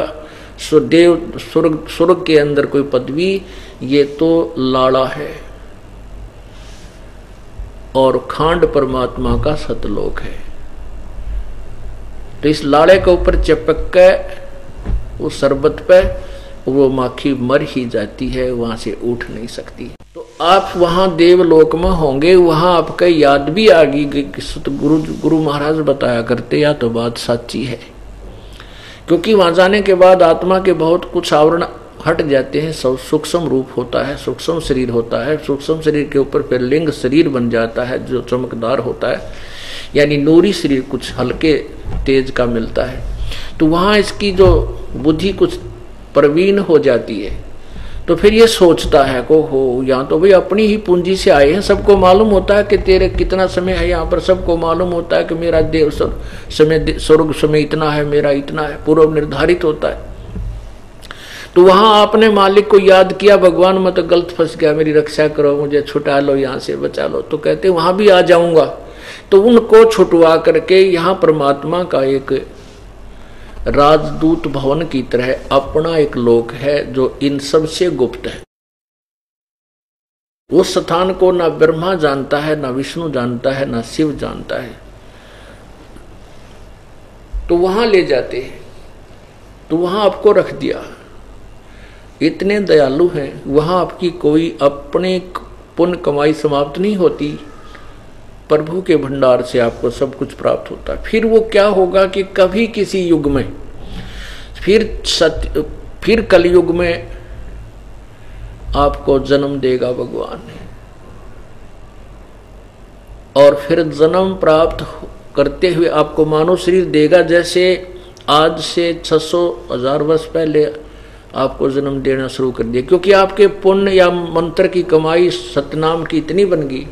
देव स्वर्ग के अंदर कोई पदवी, ये तो लाड़ा है और खांड परमात्मा का सतलोक है। तो इस लाड़े के ऊपर चिपक के उस शरबत पे वो माखी मर ही जाती है, वहां से उठ नहीं सकती। तो आप वहां देवलोक में होंगे, वहां आपका याद भी आ गई कि गुरु महाराज बताया करते, या तो बात सच्ची है क्योंकि वहां जाने के बाद आत्मा के बहुत कुछ आवरण हट जाते हैं, सूक्ष्म रूप होता है, सूक्ष्म शरीर होता है, सूक्ष्म शरीर के ऊपर फिर लिंग शरीर बन जाता है जो चमकदार होता है, यानी नूरी शरीर कुछ हल्के तेज का मिलता है। तो वहां इसकी जो बुद्धि कुछ प्रवीण हो जाती है, तो फिर ये सोचता है को हो यहाँ तो भाई अपनी ही पूंजी से आए हैं, सबको मालूम होता है कि तेरे कितना समय है यहाँ पर, सबको मालूम होता है कि मेरा देव समय स्वर्ग समय इतना है, मेरा इतना है, पूर्व निर्धारित होता है। तो वहां आपने मालिक को याद किया, भगवान मैं तो गलत फंस गया, मेरी रक्षा करो, मुझे छुटा लो, यहाँ से बचा लो। तो कहते वहां भी आ जाऊंगा। तो उनको छुटवा करके यहाँ परमात्मा का एक राजदूत भवन की तरह अपना एक लोक है जो इन सबसे गुप्त है। उस स्थान को ना ब्रह्मा जानता है, ना विष्णु जानता है, ना शिव जानता है। तो वहां ले जाते हैं, तो वहां आपको रख दिया। इतने दयालु हैं, वहां आपकी कोई अपने पुण्य कमाई समाप्त नहीं होती, प्रभु के भंडार से आपको सब कुछ प्राप्त होता है। फिर वो क्या होगा कि कभी किसी युग में फिर कलयुग में आपको जन्म देगा भगवान, और फिर जन्म प्राप्त करते हुए आपको मानव शरीर देगा। जैसे आज से 600,000 वर्ष पहले आपको जन्म देना शुरू कर दिया, क्योंकि आपके पुण्य या मंत्र की कमाई सतनाम की इतनी बन गई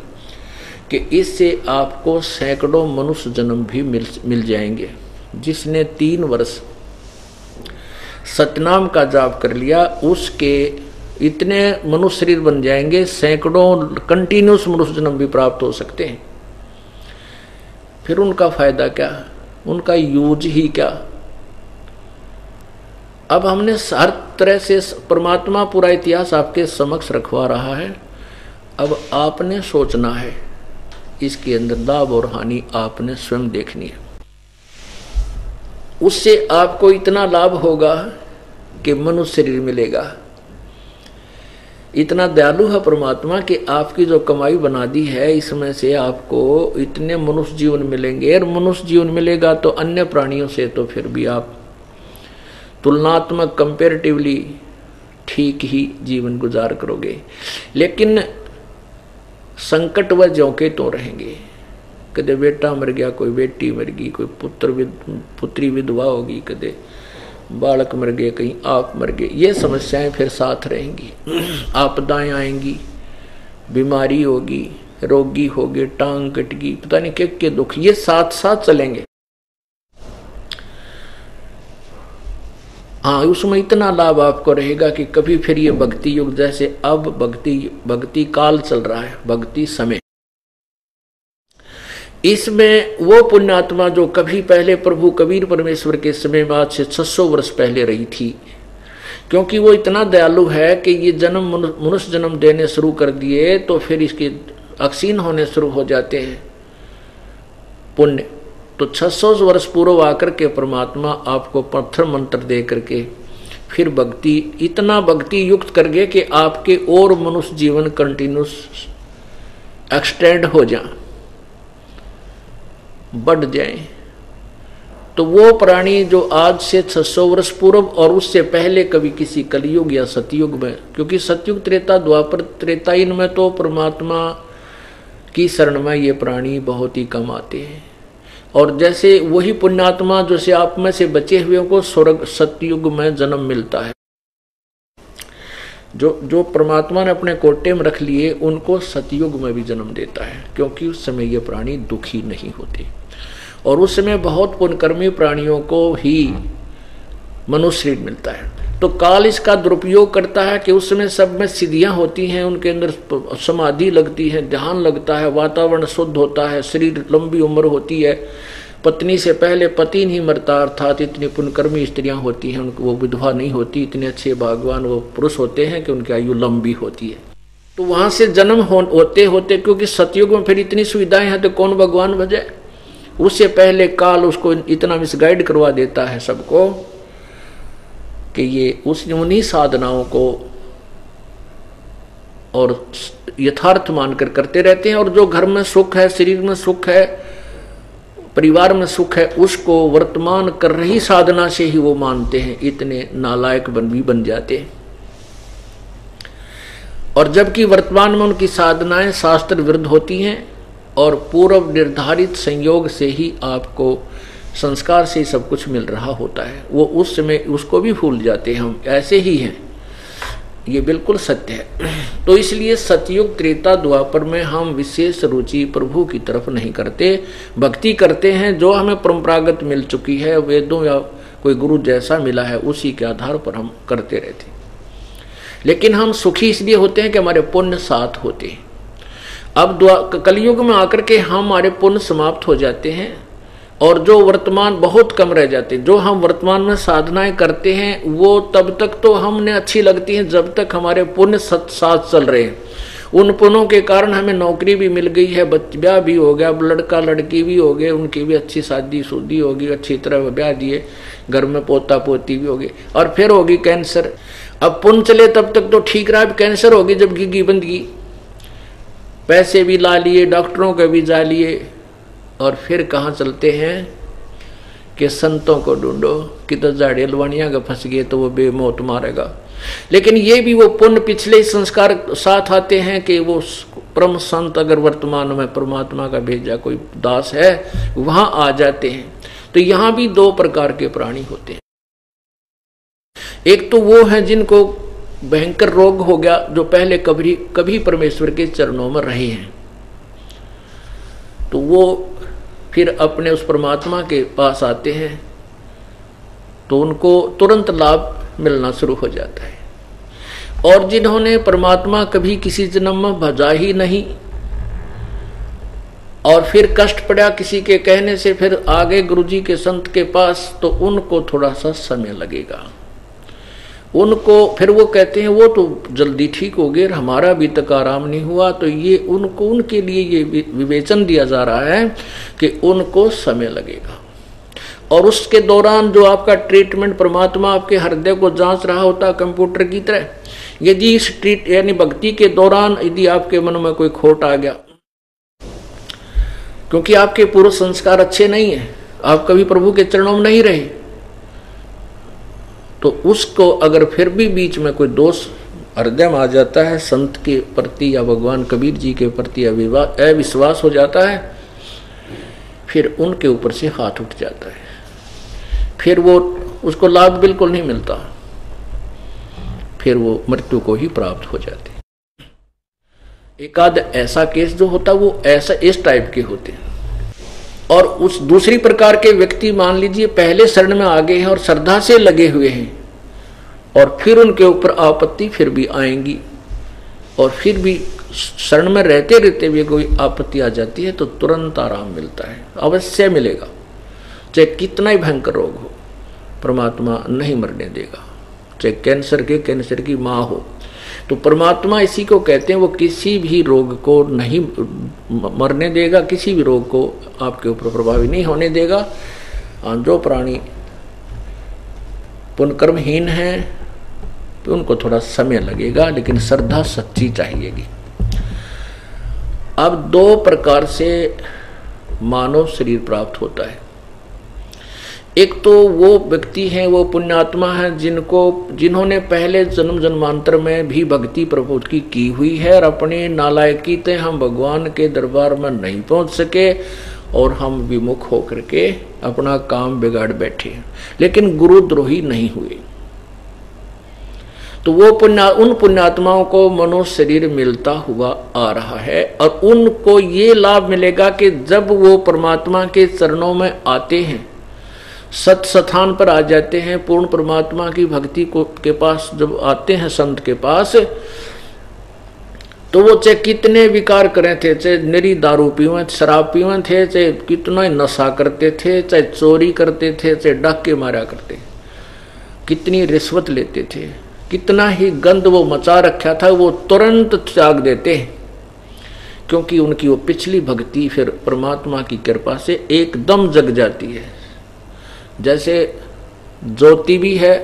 कि इससे आपको सैकड़ों मनुष्य जन्म भी मिल जाएंगे। जिसने 3 वर्ष सतनाम का जाप कर लिया उसके इतने मनुष्य शरीर बन जाएंगे, सैकड़ों कंटिन्यूस मनुष्य जन्म भी प्राप्त हो सकते हैं। फिर उनका फायदा क्या, उनका यूज ही क्या। अब हमने हर तरह से परमात्मा पूरा इतिहास आपके समक्ष रखवा रहा है। अब आपने सोचना है, इसके अंदर लाभ और हानि आपने स्वयं देखनी है। उससे आपको इतना लाभ होगा कि मनुष्य शरीर मिलेगा। इतना दयालु है परमात्मा कि आपकी जो कमाई बना दी है इसमें से आपको इतने मनुष्य जीवन मिलेंगे, और मनुष्य जीवन मिलेगा तो अन्य प्राणियों से तो फिर भी आप तुलनात्मक कंपेरेटिवली ठीक ही जीवन गुजार करोगे। लेकिन संकट व झोंके तो रहेंगे, कदे बेटा मर गया, कोई बेटी मर गई, कोई पुत्री विधवा होगी, कदे बालक मर गए, कहीं आप मर गए, ये समस्याएं फिर साथ रहेंगी। आपदाएं आएंगी, बीमारी होगी, रोगी होगे, टांग कटगी, पता नहीं क्या दुख, ये साथ साथ चलेंगे। हाँ, उसमें इतना लाभ आपको रहेगा कि कभी फिर ये भक्ति युग, जैसे अब भक्ति काल चल रहा है, भक्ति समय, इसमें वो पुण्यात्मा जो कभी पहले प्रभु कबीर परमेश्वर के समय में आज से 600 वर्ष पहले रही थी, क्योंकि वो इतना दयालु है कि ये जन्म मनुष्य जन्म देने शुरू कर दिए तो फिर इसके अक्षीण होने शुरू हो जाते हैं पुण्य। तो 600 वर्ष पूर्व आकर के परमात्मा आपको पत्थर मंत्र दे करके फिर भक्ति, इतना भक्ति युक्त कर गए कि आपके और मनुष्य जीवन कंटिन्यूस एक्सटेंड हो जाए, बढ़ जाए। तो वो प्राणी जो आज से 600 वर्ष पूर्व और उससे पहले कभी किसी कलयुग या सतयुग में, क्योंकि सतयुग त्रेता द्वापर त्रेता इनमें तो परमात्मा की शरण में ये प्राणी बहुत ही कम आते हैं, और जैसे वही पुण्यात्मा जैसे आप में से बचे हुए को स्वर्ग सतयुग में जन्म मिलता है। जो परमात्मा ने अपने कोटे में रख लिए उनको सतयुग में भी जन्म देता है, क्योंकि उस समय ये प्राणी दुखी नहीं होते, और उस समय बहुत पुण्यकर्मी प्राणियों को ही मनुष्य शरीर मिलता है। तो काल इसका दुरुपयोग करता है कि उस समय सब में सिद्धियां होती हैं, उनके अंदर समाधि लगती है, ध्यान लगता है, वातावरण शुद्ध होता है, शरीर लंबी उम्र होती है, पत्नी से पहले पति नहीं मरता, अर्थात इतनी पुण्यकर्मी स्त्रियां होती हैं, उनको वो विधवा नहीं होती, इतने अच्छे भगवान वो पुरुष होते हैं कि उनकी आयु लंबी होती है। तो वहां से जन्म होते होते, क्योंकि सतयुग में फिर इतनी सुविधाएं हैं तो कौन भगवान भजे, उससे पहले काल उसको इतना मिसगाइड करवा देता है सबको कि ये उन्हीं साधनाओं को और यथार्थ मानकर करते रहते हैं, और जो घर में सुख है, शरीर में सुख है, परिवार में सुख है उसको वर्तमान कर रही साधना से ही वो मानते हैं, इतने नालायक बन जाते हैं। और जबकि वर्तमान में उनकी साधनाएं शास्त्र विरुद्ध होती हैं और पूर्व निर्धारित संयोग से ही आपको संस्कार से सब कुछ मिल रहा होता है, वो उस समय उसको भी भूल जाते हैं। हम ऐसे ही हैं, ये बिल्कुल सत्य है। तो इसलिए सतयुग त्रेता द्वापर में हम विशेष रुचि प्रभु की तरफ नहीं करते, भक्ति करते हैं जो हमें परंपरागत मिल चुकी है, वेदों या कोई गुरु जैसा मिला है उसी के आधार पर हम करते रहते हैं। लेकिन हम सुखी इसलिए होते हैं कि हमारे पुण्य साथ होते हैं। अब कलयुग में आकर के हमारे पुण्य समाप्त हो जाते हैं और जो वर्तमान बहुत कम रह जाते हैं। जो हम वर्तमान में साधनाएं करते हैं वो तब तक तो हमने अच्छी लगती हैं जब तक हमारे पुण्य साथ चल रहे हैं। उन पुण्यों के कारण हमें नौकरी भी मिल गई है, ब्याह भी हो गया, लड़का लड़की भी हो गए, उनकी भी अच्छी शादी शुदी होगी, अच्छी तरह ब्याह दिए, घर में पोता पोती भी होगी, और फिर होगी कैंसर। अब पुण्य चले तब तक तो ठीक रहा, कैंसर होगी जब गिगी बंदगी, पैसे भी ला लिए, डॉक्टरों के भी जा लिए, और फिर कहाँ चलते हैं कि संतों को ढूंढो कि तो जाड़े लवानिया का फंस गए तो वो बेमौत मारेगा। लेकिन ये भी वो पुण्य पिछले संस्कार साथ आते हैं कि वो परम संत अगर वर्तमान में परमात्मा का भेजा कोई दास है वहां आ जाते हैं। तो यहाँ भी दो प्रकार के प्राणी होते हैं। एक तो वो है जिनको भयंकर रोग हो गया, जो पहले कभी परमेश्वर के चरणों में रहे हैं, तो वो फिर अपने उस परमात्मा के पास आते हैं तो उनको तुरंत लाभ मिलना शुरू हो जाता है। और जिन्होंने परमात्मा कभी किसी जन्म में भजा ही नहीं और फिर कष्ट पड़ा किसी के कहने से, फिर आगे गुरुजी के संत के पास, तो उनको थोड़ा सा समय लगेगा। उनको फिर वो कहते हैं वो तो जल्दी ठीक हो गए, हमारा अभी तक आराम नहीं हुआ। तो ये उनको उनके लिए ये विवेचन दिया जा रहा है कि उनको समय लगेगा। और उसके दौरान जो आपका ट्रीटमेंट परमात्मा आपके हृदय को जांच रहा होता है कंप्यूटर की तरह, यदि इस यानी भक्ति के दौरान यदि आपके मन में कोई खोट आ गया, क्योंकि आपके पूर्व संस्कार अच्छे नहीं है, आप कभी प्रभु के चरणों में नहीं रहे, तो उसको अगर फिर भी बीच में कोई दोष हृदय में आ जाता है, संत के प्रति या भगवान कबीर जी के प्रति अविश्वास हो जाता है, फिर उनके ऊपर से हाथ उठ जाता है, फिर वो उसको लाभ बिल्कुल नहीं मिलता, फिर वो मृत्यु को ही प्राप्त हो जाती है। एक आध ऐसा केस जो होता वो ऐसा इस टाइप के होते हैं। और उस दूसरी प्रकार के व्यक्ति मान लीजिए पहले शरण में आ गए हैं और श्रद्धा से लगे हुए हैं, और फिर उनके ऊपर आपत्ति फिर भी आएंगी, और फिर भी शरण में रहते रहते भी कोई आपत्ति आ जाती है तो तुरंत आराम मिलता है, अवश्य मिलेगा। चाहे कितना ही भयंकर रोग हो, परमात्मा नहीं मरने देगा। चाहे कैंसर की माँ हो, तो परमात्मा इसी को कहते हैं, वो किसी भी रोग को नहीं मरने देगा, किसी भी रोग को आपके ऊपर प्रभावी नहीं होने देगा। जो प्राणी पुण्यकर्महीन है तो उनको थोड़ा समय लगेगा, लेकिन श्रद्धा सच्ची चाहिएगी। अब दो प्रकार से मानव शरीर प्राप्त होता है। एक तो वो व्यक्ति हैं, वो पुण्यात्मा हैं जिन्होंने पहले जन्म जन्मांतर में भी भक्ति प्रभु की हुई है, और अपने नालायकी से हम भगवान के दरबार में नहीं पहुंच सके और हम विमुख होकर के अपना काम बिगाड़ बैठे, लेकिन गुरुद्रोही नहीं हुए। तो वो उन पुण्यात्माओं को मनुष्य शरीर मिलता हुआ आ रहा है, और उनको ये लाभ मिलेगा कि जब वो परमात्मा के चरणों में आते हैं, सत स्थान पर आ जाते हैं, पूर्ण परमात्मा की भक्ति के पास जब आते हैं संत के पास, तो वो चाहे कितने विकार करें थे, चाहे निरी दारू पीवे, शराब पीवे थे, चाहे कितना ही नशा करते थे, चाहे चोरी करते थे, चाहे डाके मारा करते, कितनी रिश्वत लेते थे, कितना ही गंद वो मचा रखा था, वो तुरंत त्याग देते हैं, क्योंकि उनकी वो पिछली भक्ति फिर परमात्मा की कृपा से एकदम जग जाती है। जैसे ज्योति भी है,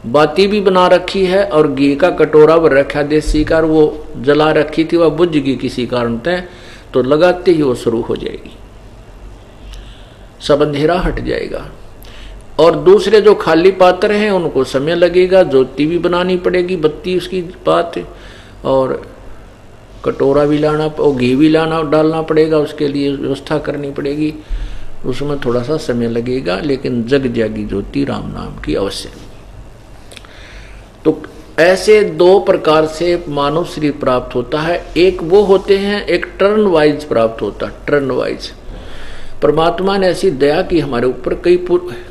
बाती भी बना रखी है, और घी का कटोरा भर रखा देसी का, वो जला रखी थी, वह बुझ गई किसी कारण से, तो लगाते ही वो शुरू हो जाएगी। सब अंधेरा हट जाएगा। और दूसरे जो खाली पात्र हैं उनको समय लगेगा, ज्योति भी बनानी पड़ेगी, बत्ती उसकी बात, और कटोरा भी लाना और घी भी डालना पड़ेगा, उसके लिए व्यवस्था करनी पड़ेगी, उसमें थोड़ा सा समय लगेगा, लेकिन जग जाएगी ज्योति राम नाम की अवश्य। तो ऐसे दो प्रकार से मानव शरीर प्राप्त होता है। एक वो होते हैं, एक टर्न वाइज प्राप्त होता है, टर्न वाइज। परमात्मा ने ऐसी दया की हमारे ऊपर,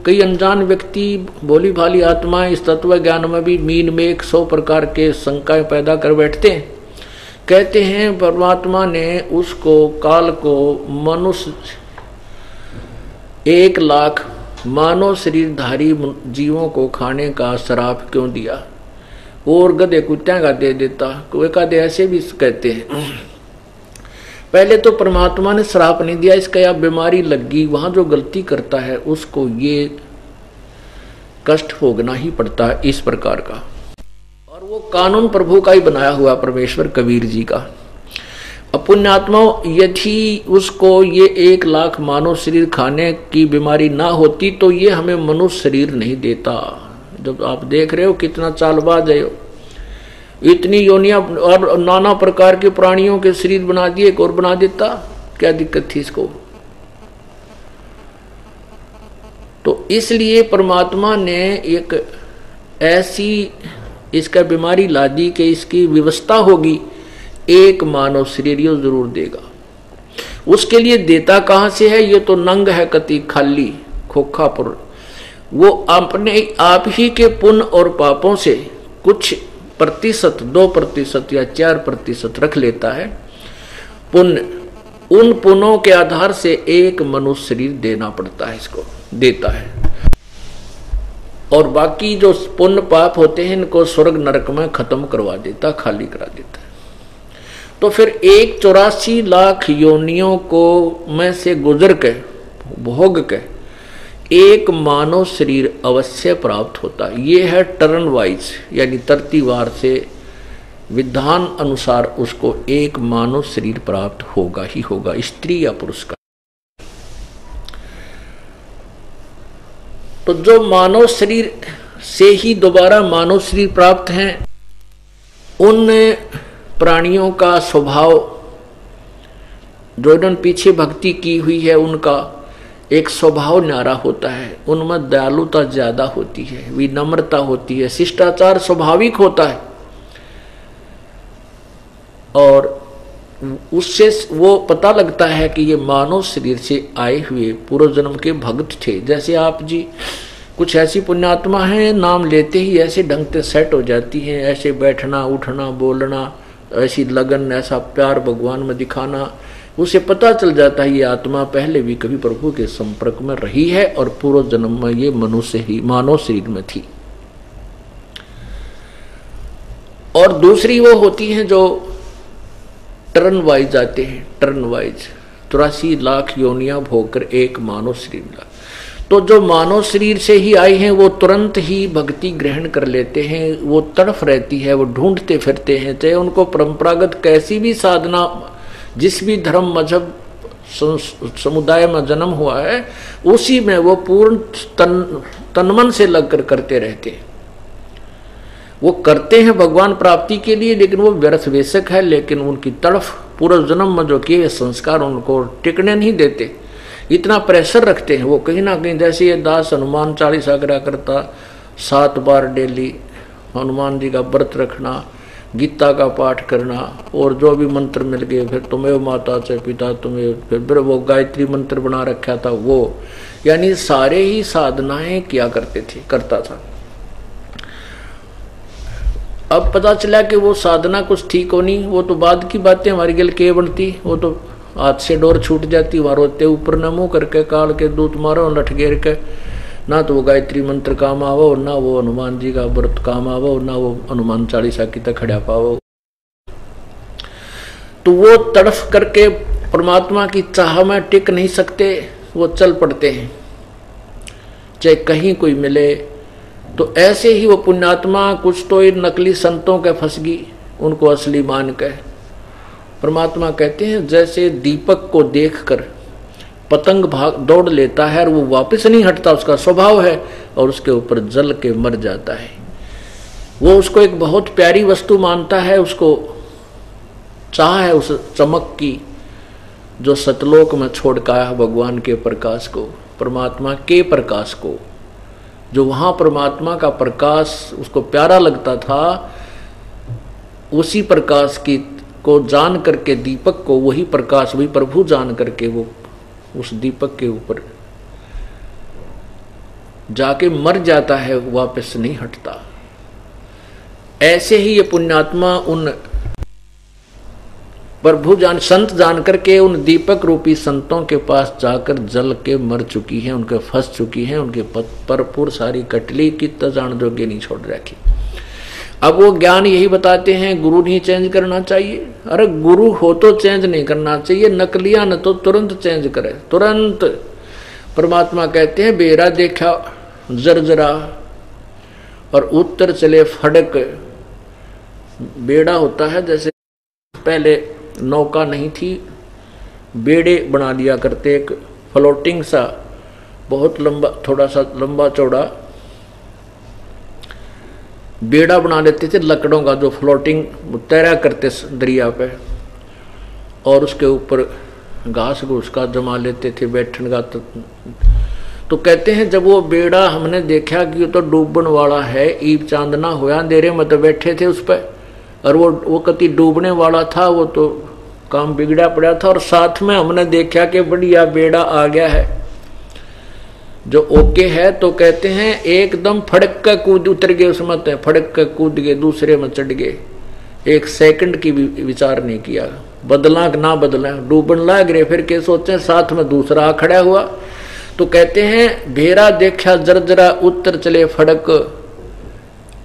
कई अनजान व्यक्ति भोली भाली आत्माएं इस तत्व ज्ञान में भी मीन में 100 प्रकार के शंकाएं पैदा कर बैठते हैं। कहते हैं परमात्मा ने उसको काल को मनुष्य 1 लाख मानव शरीरधारी जीवों को खाने का श्राप क्यों दिया, और गधे कुत्तियां का दे देता, कोई कहते ऐसे भी कहते हैं। पहले तो परमात्मा ने श्राप नहीं दिया, इसका या बीमारी लगी, वहां जो गलती करता है उसको ये कष्ट भोगना ही पड़ता है इस प्रकार का। और वो कानून प्रभु का ही बनाया हुआ परमेश्वर कबीर जी का। पुण्यात्मा यदि उसको ये 1 लाख मानव शरीर खाने की बीमारी ना होती तो ये हमें मनुष्य शरीर नहीं देता। जब आप देख रहे हो कितना चालबाज है, इतनी योनियां और नाना प्रकार के प्राणियों के शरीर बना दिए, एक और बना देता, क्या दिक्कत थी इसको। तो इसलिए परमात्मा ने एक ऐसी इसका बीमारी ला दी कि इसकी व्यवस्था होगी, 1 मानव शरीर ये जरूर देगा। उसके लिए देता कहां से है, ये तो नंग है कति खाली खोखापुर। वो अपने आप ही के पुण्य और पापों से कुछ प्रतिशत, 2% या 4% रख लेता है पुण्य। उन पुण्यों के आधार से 1 मनुष्य शरीर देना पड़ता है, इसको देता है। और बाकी जो पुण्य पाप होते हैं इनको स्वर्ग नरक में खत्म करवा देता, खाली करा देता है। तो फिर 84 लाख योनियों को में से गुजर के भोग के 1 मानव शरीर अवश्य प्राप्त होता है। ये है टर्न वाइज, यानी तरतीवार से विधान अनुसार उसको 1 मानव शरीर प्राप्त होगा ही होगा, स्त्री या पुरुष का। तो जो मानव शरीर से ही दोबारा मानव शरीर प्राप्त हैं, उन प्राणियों का स्वभाव जो इन्होंने पीछे भक्ति की हुई है उनका एक स्वभाव न्यारा होता है। उनमें दयालुता ज्यादा होती है, विनम्रता होती है, शिष्टाचार स्वाभाविक होता है। और उससे वो पता लगता है कि ये मानव शरीर से आए हुए पूर्व जन्म के भक्त थे। जैसे आप जी कुछ ऐसी पुण्यात्मा हैं, नाम लेते ही ऐसे ढंग से सेट हो जाती हैं, ऐसे बैठना उठना बोलना, ऐसी लगन, ऐसा प्यार भगवान में दिखाना, उसे पता चल जाता है ये आत्मा पहले भी कभी प्रभु के संपर्क में रही है और पूर्व जन्म में ये मनुष्य ही मानव शरीर में थी। और दूसरी वो होती हैं जो टर्न वाइज आते हैं, टर्न वाइज 84 लाख योनियां भोगकर 1 मानव शरीर मिला। तो जो मानव शरीर से ही आए हैं वो तुरंत ही भक्ति ग्रहण कर लेते हैं, वो तड़फ रहती है, वो ढूंढते फिरते हैं, चाहे उनको परंपरागत कैसी भी साधना, जिस भी धर्म मजहब समुदाय में जन्म हुआ है उसी में वो पूर्ण तनमन से लगकर करते रहते हैं। वो करते हैं भगवान प्राप्ति के लिए, लेकिन वो व्यर्थ वेशक है। लेकिन उनकी तड़फ पूर्व जन्म में जो किए संस्कार उनको टिकने नहीं देते, इतना प्रेशर रखते हैं वो कहीं ना कहीं। जैसे ये दास हनुमान चालीसा करा करता, 7 बार डेली हनुमान जी का व्रत रखना, गीता का पाठ करना, और जो भी मंत्र मिल गए, फिर तुम्हें माता से पिता तुम्हें, फिर वो गायत्री मंत्र बना रखा था वो, यानी सारे ही साधनाएं किया करता था। अब पता चला कि वो साधना कुछ ठीक होनी, वो तो बाद की बातें हमारी गल के बनती, वो तो हाथ से डोर छूट जाती, वहां रोते ऊपर न मुंह करके काल के दूत मारो लठ घेर के, ना तो वो गायत्री मंत्र काम आवो, ना वो हनुमान जी का व्रत काम आवो, ना वो हनुमान चालीसा की तक खड़ा पावो। तो वो तड़फ करके परमात्मा की चाह में टिक नहीं सकते, वो चल पड़ते हैं चाहे कहीं कोई मिले। तो ऐसे ही वो पुण्यात्मा कुछ तो इन नकली संतों के फंस गई, उनको असली मान के। परमात्मा कहते हैं जैसे दीपक को देखकर पतंग भाग दौड़ लेता है और वो वापस नहीं हटता, उसका स्वभाव है, और उसके ऊपर जल के मर जाता है। वो उसको एक बहुत प्यारी वस्तु मानता है, उसको चाह है उस चमक की जो सतलोक में छोड़ का है भगवान के प्रकाश को, परमात्मा के प्रकाश को। जो वहां परमात्मा का प्रकाश उसको प्यारा लगता था, उसी प्रकाश की को जान करके दीपक को, वही प्रकाश वही प्रभु जान करके वो उस दीपक के ऊपर जाके मर जाता है, वापस नहीं हटता। ऐसे ही ये पुण्यात्मा उन प्रभु जान संत जान करके उन दीपक रूपी संतों के पास जाकर जल के मर चुकी है, उनके फंस चुकी है, उनके परपुर सारी कटली की जान जोगे नहीं छोड़ रखी। अब वो ज्ञान यही बताते हैं गुरु नहीं चेंज करना चाहिए। अरे गुरु हो तो चेंज नहीं करना चाहिए, नकलिया न तो तुरंत चेंज करे, तुरंत। परमात्मा कहते हैं बेरा देखा जरजरा और उत्तर चले फड़क। बेड़ा होता है, जैसे पहले नौका नहीं थी, बेड़े बना लिया करते, एक फ्लोटिंग सा बहुत लंबा, थोड़ा सा लंबा चौड़ा बेड़ा बना लेते थे लकड़ों का, जो फ्लोटिंग तैरा करते दरिया पे, और उसके ऊपर घास घूस का जमा लेते थे बैठने का। तो कहते हैं जब वो बेड़ा हमने देखा कि तो डूबन वाला है, ईब चांदना होया, अंधेरे में तो बैठे थे उस पर, और वो कति डूबने वाला था, वो तो काम बिगड़ा पड़ा था। और साथ में हमने देखा कि बढ़िया बेड़ा आ गया है जो ओके है, तो कहते हैं एकदम फड़क का कूद उतर गए उसमें, फड़क का कूद गए, दूसरे में चढ़ गए, एक सेकंड की भी विचार नहीं किया, बदला ना बदला, डूबन लाग रहे, फिर के सोचे साथ में दूसरा आ खड़ा हुआ। तो कहते हैं भेरा देखा जरजरा उत्तर चले फड़क।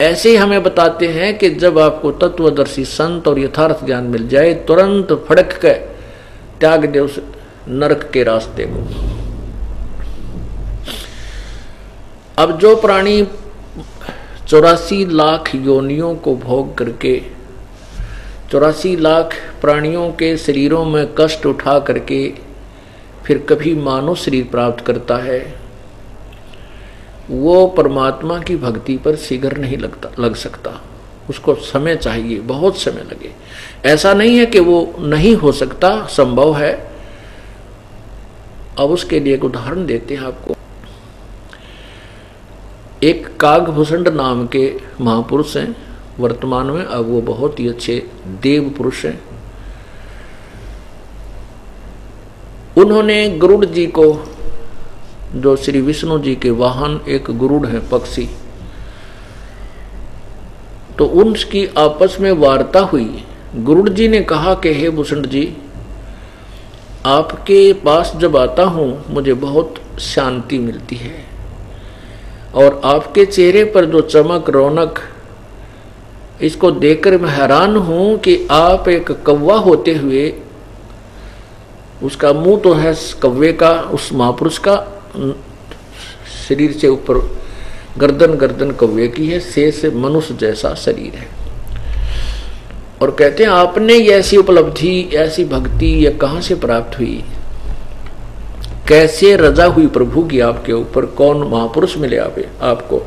ऐसे ही हमें बताते हैं कि जब आपको तत्वदर्शी संत और यथार्थ ज्ञान मिल जाए, तुरंत फड़क के त्याग दे उस नरक के रास्ते को। अब जो प्राणी 84 लाख योनियों को भोग करके 84 लाख प्राणियों के शरीरों में कष्ट उठा करके फिर कभी मानव शरीर प्राप्त करता है, वो परमात्मा की भक्ति पर शीघ्र नहीं लग सकता। उसको समय चाहिए, बहुत समय लगे। ऐसा नहीं है कि वो नहीं हो सकता, संभव है। अब उसके लिए एक उदाहरण देते हैं आपको। एक कागभूषण नाम के महापुरुष हैं वर्तमान में, अब वो बहुत ही अच्छे देव पुरुष हैं। उन्होंने गरुड़ जी को, जो श्री विष्णु जी के वाहन एक गरुड़ है पक्षी, तो उनकी आपस में वार्ता हुई। गरुड़ जी ने कहा कि हे भूषण जी, आपके पास जब आता हूं मुझे बहुत शांति मिलती है, और आपके चेहरे पर जो चमक रौनक, इसको देखकर मैं हैरान हूं कि आप एक कौवा होते हुए, उसका मुंह तो है कौवे का, उस महापुरुष का शरीर से ऊपर गर्दन कौवे की है, शेष मनुष्य जैसा शरीर है। और कहते हैं आपने ये ऐसी उपलब्धि, ऐसी भक्ति ये कहां से प्राप्त हुई, कैसे रजा हुई प्रभु की आपके ऊपर, कौन महापुरुष मिले आपको।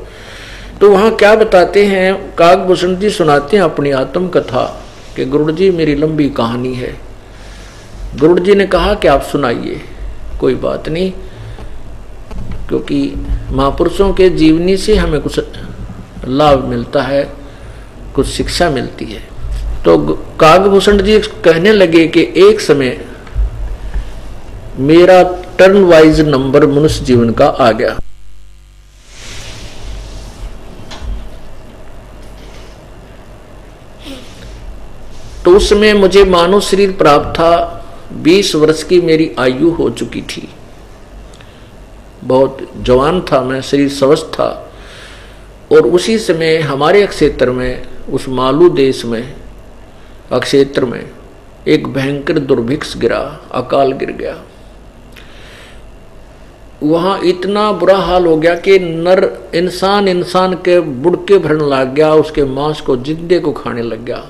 तो वहां क्या बताते हैं, कागभूषण जी सुनाते हैं अपनी आत्म कथा कि गरुड़ जी मेरी लंबी कहानी है। गरुड़ जी ने कहा कि आप सुनाइए। कोई बात नहीं, क्योंकि महापुरुषों के जीवनी से हमें कुछ लाभ मिलता है, कुछ शिक्षा मिलती है। तो कागभूषण जी कहने लगे कि एक समय मेरा टर्न वाइज नंबर मनुष्य जीवन का आ गया। तो उस समय मुझे मानव शरीर प्राप्त था, 20 वर्ष की मेरी आयु हो चुकी थी, बहुत जवान था मैं, शरीर स्वस्थ था। और उसी समय हमारे क्षेत्र में, उस मालू देश में क्षेत्र में एक भयंकर दुर्भिक्ष गिरा, अकाल गिर गया। वहां इतना बुरा हाल हो गया कि नर इंसान के बुड़के भरने लग गया, उसके मांस को जिंदे को खाने लग गया,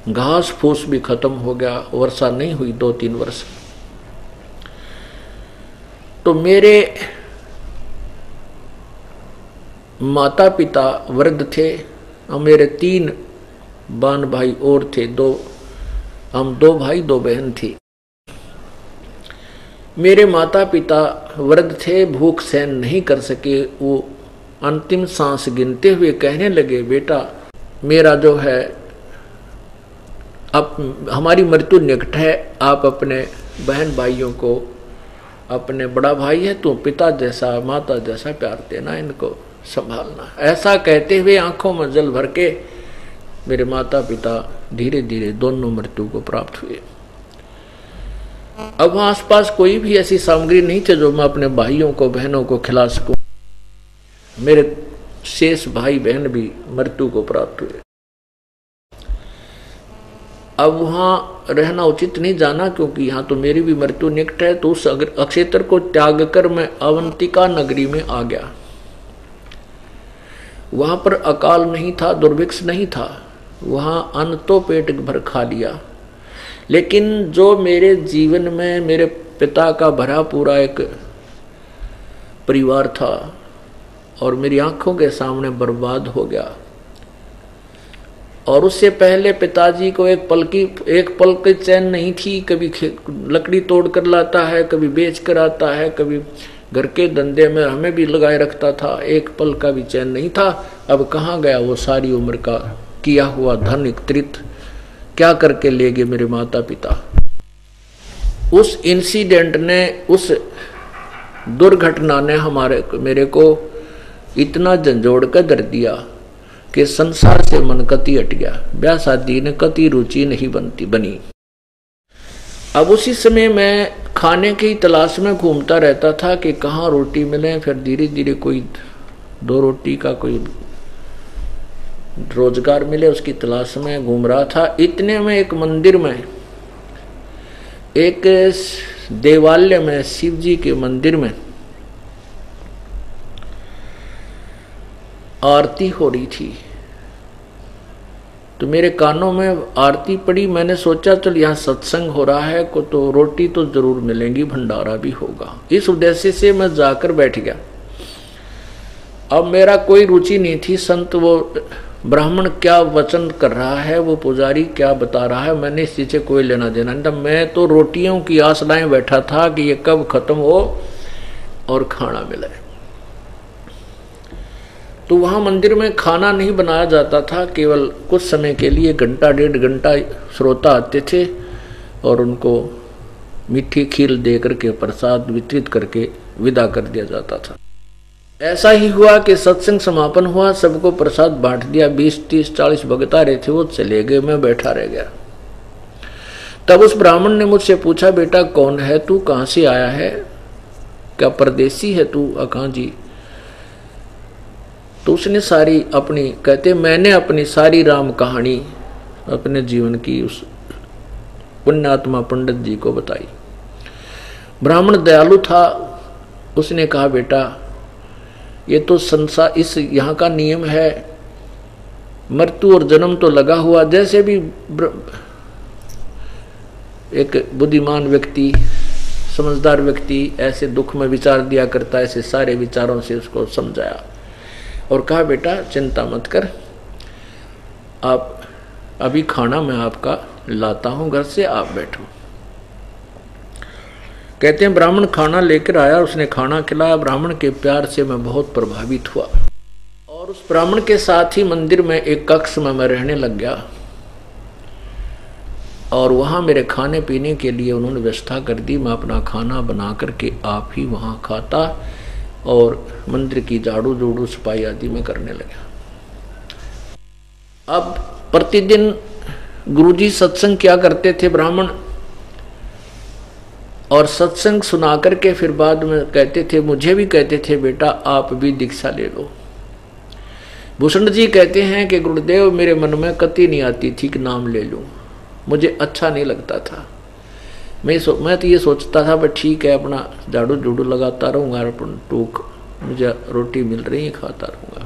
घास फूस भी खत्म हो गया, वर्षा नहीं हुई 2-3 वर्ष। तो मेरे माता पिता वृद्ध थे और मेरे 3 बान भाई और थे, हम 2 भाई 2 बहन थी। मेरे माता पिता वृद्ध थे, भूख सहन नहीं कर सके। वो अंतिम सांस गिनते हुए कहने लगे, बेटा मेरा जो है अब हमारी मृत्यु निकट है, आप अपने बहन भाइयों को, अपने बड़ा भाई है तो पिता जैसा माता जैसा प्यार देना, इनको संभालना। ऐसा कहते हुए आंखों में जल भर के मेरे माता पिता धीरे धीरे दोनों मृत्यु को प्राप्त हुए। अब आसपास कोई भी ऐसी सामग्री नहीं थी जो मैं अपने भाइयों को बहनों को खिला सकूं। मेरे शेष भाई बहन भी मृत्यु को प्राप्त हुए। अब वहां रहना उचित नहीं जाना, क्योंकि यहाँ तो मेरी भी मृत्यु निकट है। तो उस अक्षेत्र को त्याग कर मैं अवंतिका नगरी में आ गया। वहां पर अकाल नहीं था, दुर्भिक्ष नहीं था, वहां अन्न तो पेट भर खा लिया। लेकिन जो मेरे जीवन में मेरे पिता का भरा पूरा एक परिवार था और मेरी आंखों के सामने बर्बाद हो गया। और उससे पहले पिताजी को एक पल की चैन नहीं थी। कभी लकड़ी तोड़ कर लाता है, कभी बेच कर आता है, कभी घर के धंधे में हमें भी लगाए रखता था। एक पल का भी चैन नहीं था। अब कहाँ गया वो सारी उम्र का किया हुआ धन एकत्रित, क्या करके ले गए मेरे माता पिता। उस इंसिडेंट ने, उस दुर्घटना ने मेरे को इतना झंझोड़ कर धर दिया कि संसार से मन कति हट गया। ब्याह शादी ने कति रुचि नहीं बनी। अब उसी समय मैं खाने की तलाश में घूमता रहता था कि कहाँ रोटी मिले। फिर धीरे धीरे कोई 2 रोटी का कोई रोजगार मिले, उसकी तलाश में घूम रहा था। इतने में एक मंदिर में, एक देवालय में, शिव जी के मंदिर में आरती हो रही थी। तो मेरे कानों में आरती पड़ी। मैंने सोचा चल यहाँ सत्संग हो रहा है को तो रोटी तो जरूर मिलेंगी, भंडारा भी होगा। इस उद्देश्य से मैं जाकर बैठ गया। अब मेरा कोई रुचि नहीं थी। संत वो ब्राह्मण क्या वचन कर रहा है, वो पुजारी क्या बता रहा है, मैंने इस चीज से कोई लेना देना नहीं था। मैं तो रोटियों की आस लाए बैठा था कि ये कब खत्म हो और खाना मिले। तो वहां मंदिर में खाना नहीं बनाया जाता था, केवल कुछ समय के लिए 1-1.5 घंटा श्रोता आते थे और उनको मीठी खीर दे करके प्रसाद वितरित करके विदा कर दिया जाता था। ऐसा ही हुआ कि सत्संग समापन हुआ, सबको प्रसाद बांट दिया। 20, 30, 40 भगत आ रहे थे, वो चले गए, मैं बैठा रह गया। तब उस ब्राह्मण ने मुझसे पूछा, बेटा कौन है तू, कहाँ से आया है, क्या परदेसी है तू? कहाँ जी। तो उसने सारी अपनी, कहते मैंने अपनी सारी राम कहानी अपने जीवन की उस पुण्यात्मा पंडित जी को बताई। ब्राह्मण दयालु था। उसने कहा, बेटा ये तो संसार, इस यहाँ का नियम है, मृत्यु और जन्म तो लगा हुआ। जैसे भी एक बुद्धिमान व्यक्ति, समझदार व्यक्ति ऐसे दुख में विचार दिया करता है, ऐसे सारे विचारों से उसको समझाया और कहा, बेटा चिंता मत कर, आप अभी खाना मैं आपका लाता हूं घर से, आप बैठो। कहते हैं ब्राह्मण खाना लेकर आया, उसने खाना खिलाया। ब्राह्मण के प्यार से मैं बहुत प्रभावित हुआ और उस ब्राह्मण के साथ ही मंदिर में एक कक्ष में मैं रहने लग गया। और वहां मेरे खाने पीने के लिए उन्होंने व्यवस्था कर दी। मैं अपना खाना बना करके आप ही वहां खाता और मंदिर की झाड़ू जोड़ू सफाई आदि में करने लगा। अब प्रतिदिन गुरुजी सत्संग क्या करते थे ब्राह्मण, और सत्संग सुना करके फिर बाद में कहते थे, मुझे भी कहते थे, बेटा आप भी दीक्षा ले लो। भूषण जी कहते हैं कि गुरुदेव मेरे मन में कति नहीं आती थी कि नाम ले लूं, मुझे अच्छा नहीं लगता था। मैं तो ये सोचता था भाई ठीक है, अपना झाड़ू झूड़ू लगाता रहूँगा, अपन टूक मुझे रोटी मिल रही है खाता रहूँगा,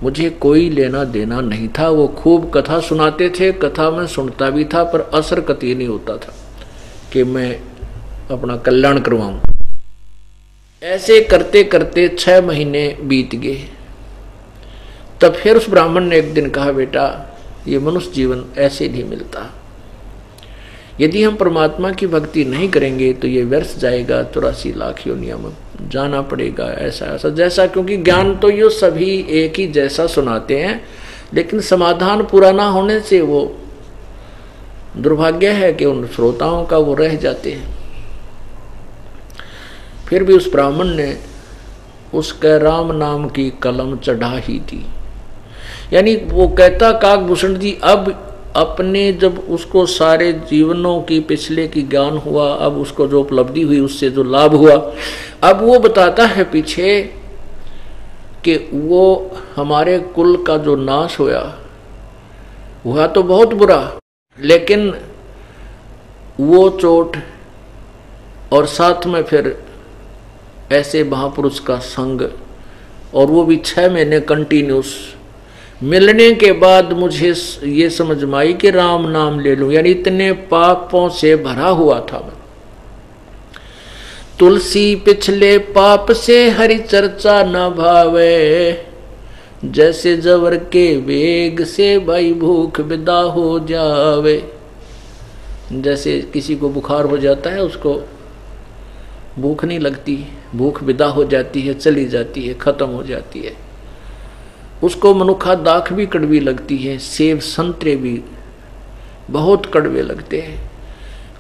मुझे कोई लेना देना नहीं था। वो खूब कथा सुनाते थे, कथा में सुनता भी था, पर असर कति नहीं होता था कि मैं अपना कल्याण करवाऊं। ऐसे करते करते 6 महीने बीत गए। तब फिर उस ब्राह्मण ने एक दिन कहा, बेटा ये मनुष्य जीवन ऐसे नहीं मिलता, यदि हम परमात्मा की भक्ति नहीं करेंगे तो ये व्यर्थ जाएगा, 84 लाख योनियों में जाना पड़ेगा, ऐसा ऐसा जैसा। क्योंकि ज्ञान तो ये सभी एक ही जैसा सुनाते हैं, लेकिन समाधान पूरा ना होने से वो दुर्भाग्य है कि उन श्रोताओं का वो रह जाते हैं। फिर भी उस ब्राह्मण ने उसके राम नाम की कलम चढ़ा ही थी। यानी वो कहता काकभूषण जी, अब अपने जब उसको सारे जीवनों की पिछले की ज्ञान हुआ, अब उसको जो उपलब्धि हुई, उससे जो लाभ हुआ, अब वो बताता है पीछे कि वो हमारे कुल का जो नाश हुआ तो बहुत बुरा, लेकिन वो चोट और साथ में फिर ऐसे महापुरुष का संग, और वो भी 6 महीने कंटिन्यूस मिलने के बाद मुझे ये समझ में आई कि राम नाम ले लूं। यानी इतने पापों से भरा हुआ था मैं। तुलसी पिछले पाप से हरि चर्चा न भावे, जैसे जवर के वेग से भाई भूख विदा हो जावे। जैसे किसी को बुखार हो जाता है, उसको भूख नहीं लगती, भूख विदा हो जाती है, चली जाती है, खत्म हो जाती है। उसको मनुखा दाख भी कड़वी लगती है, सेब संतरे भी बहुत कड़वे लगते हैं,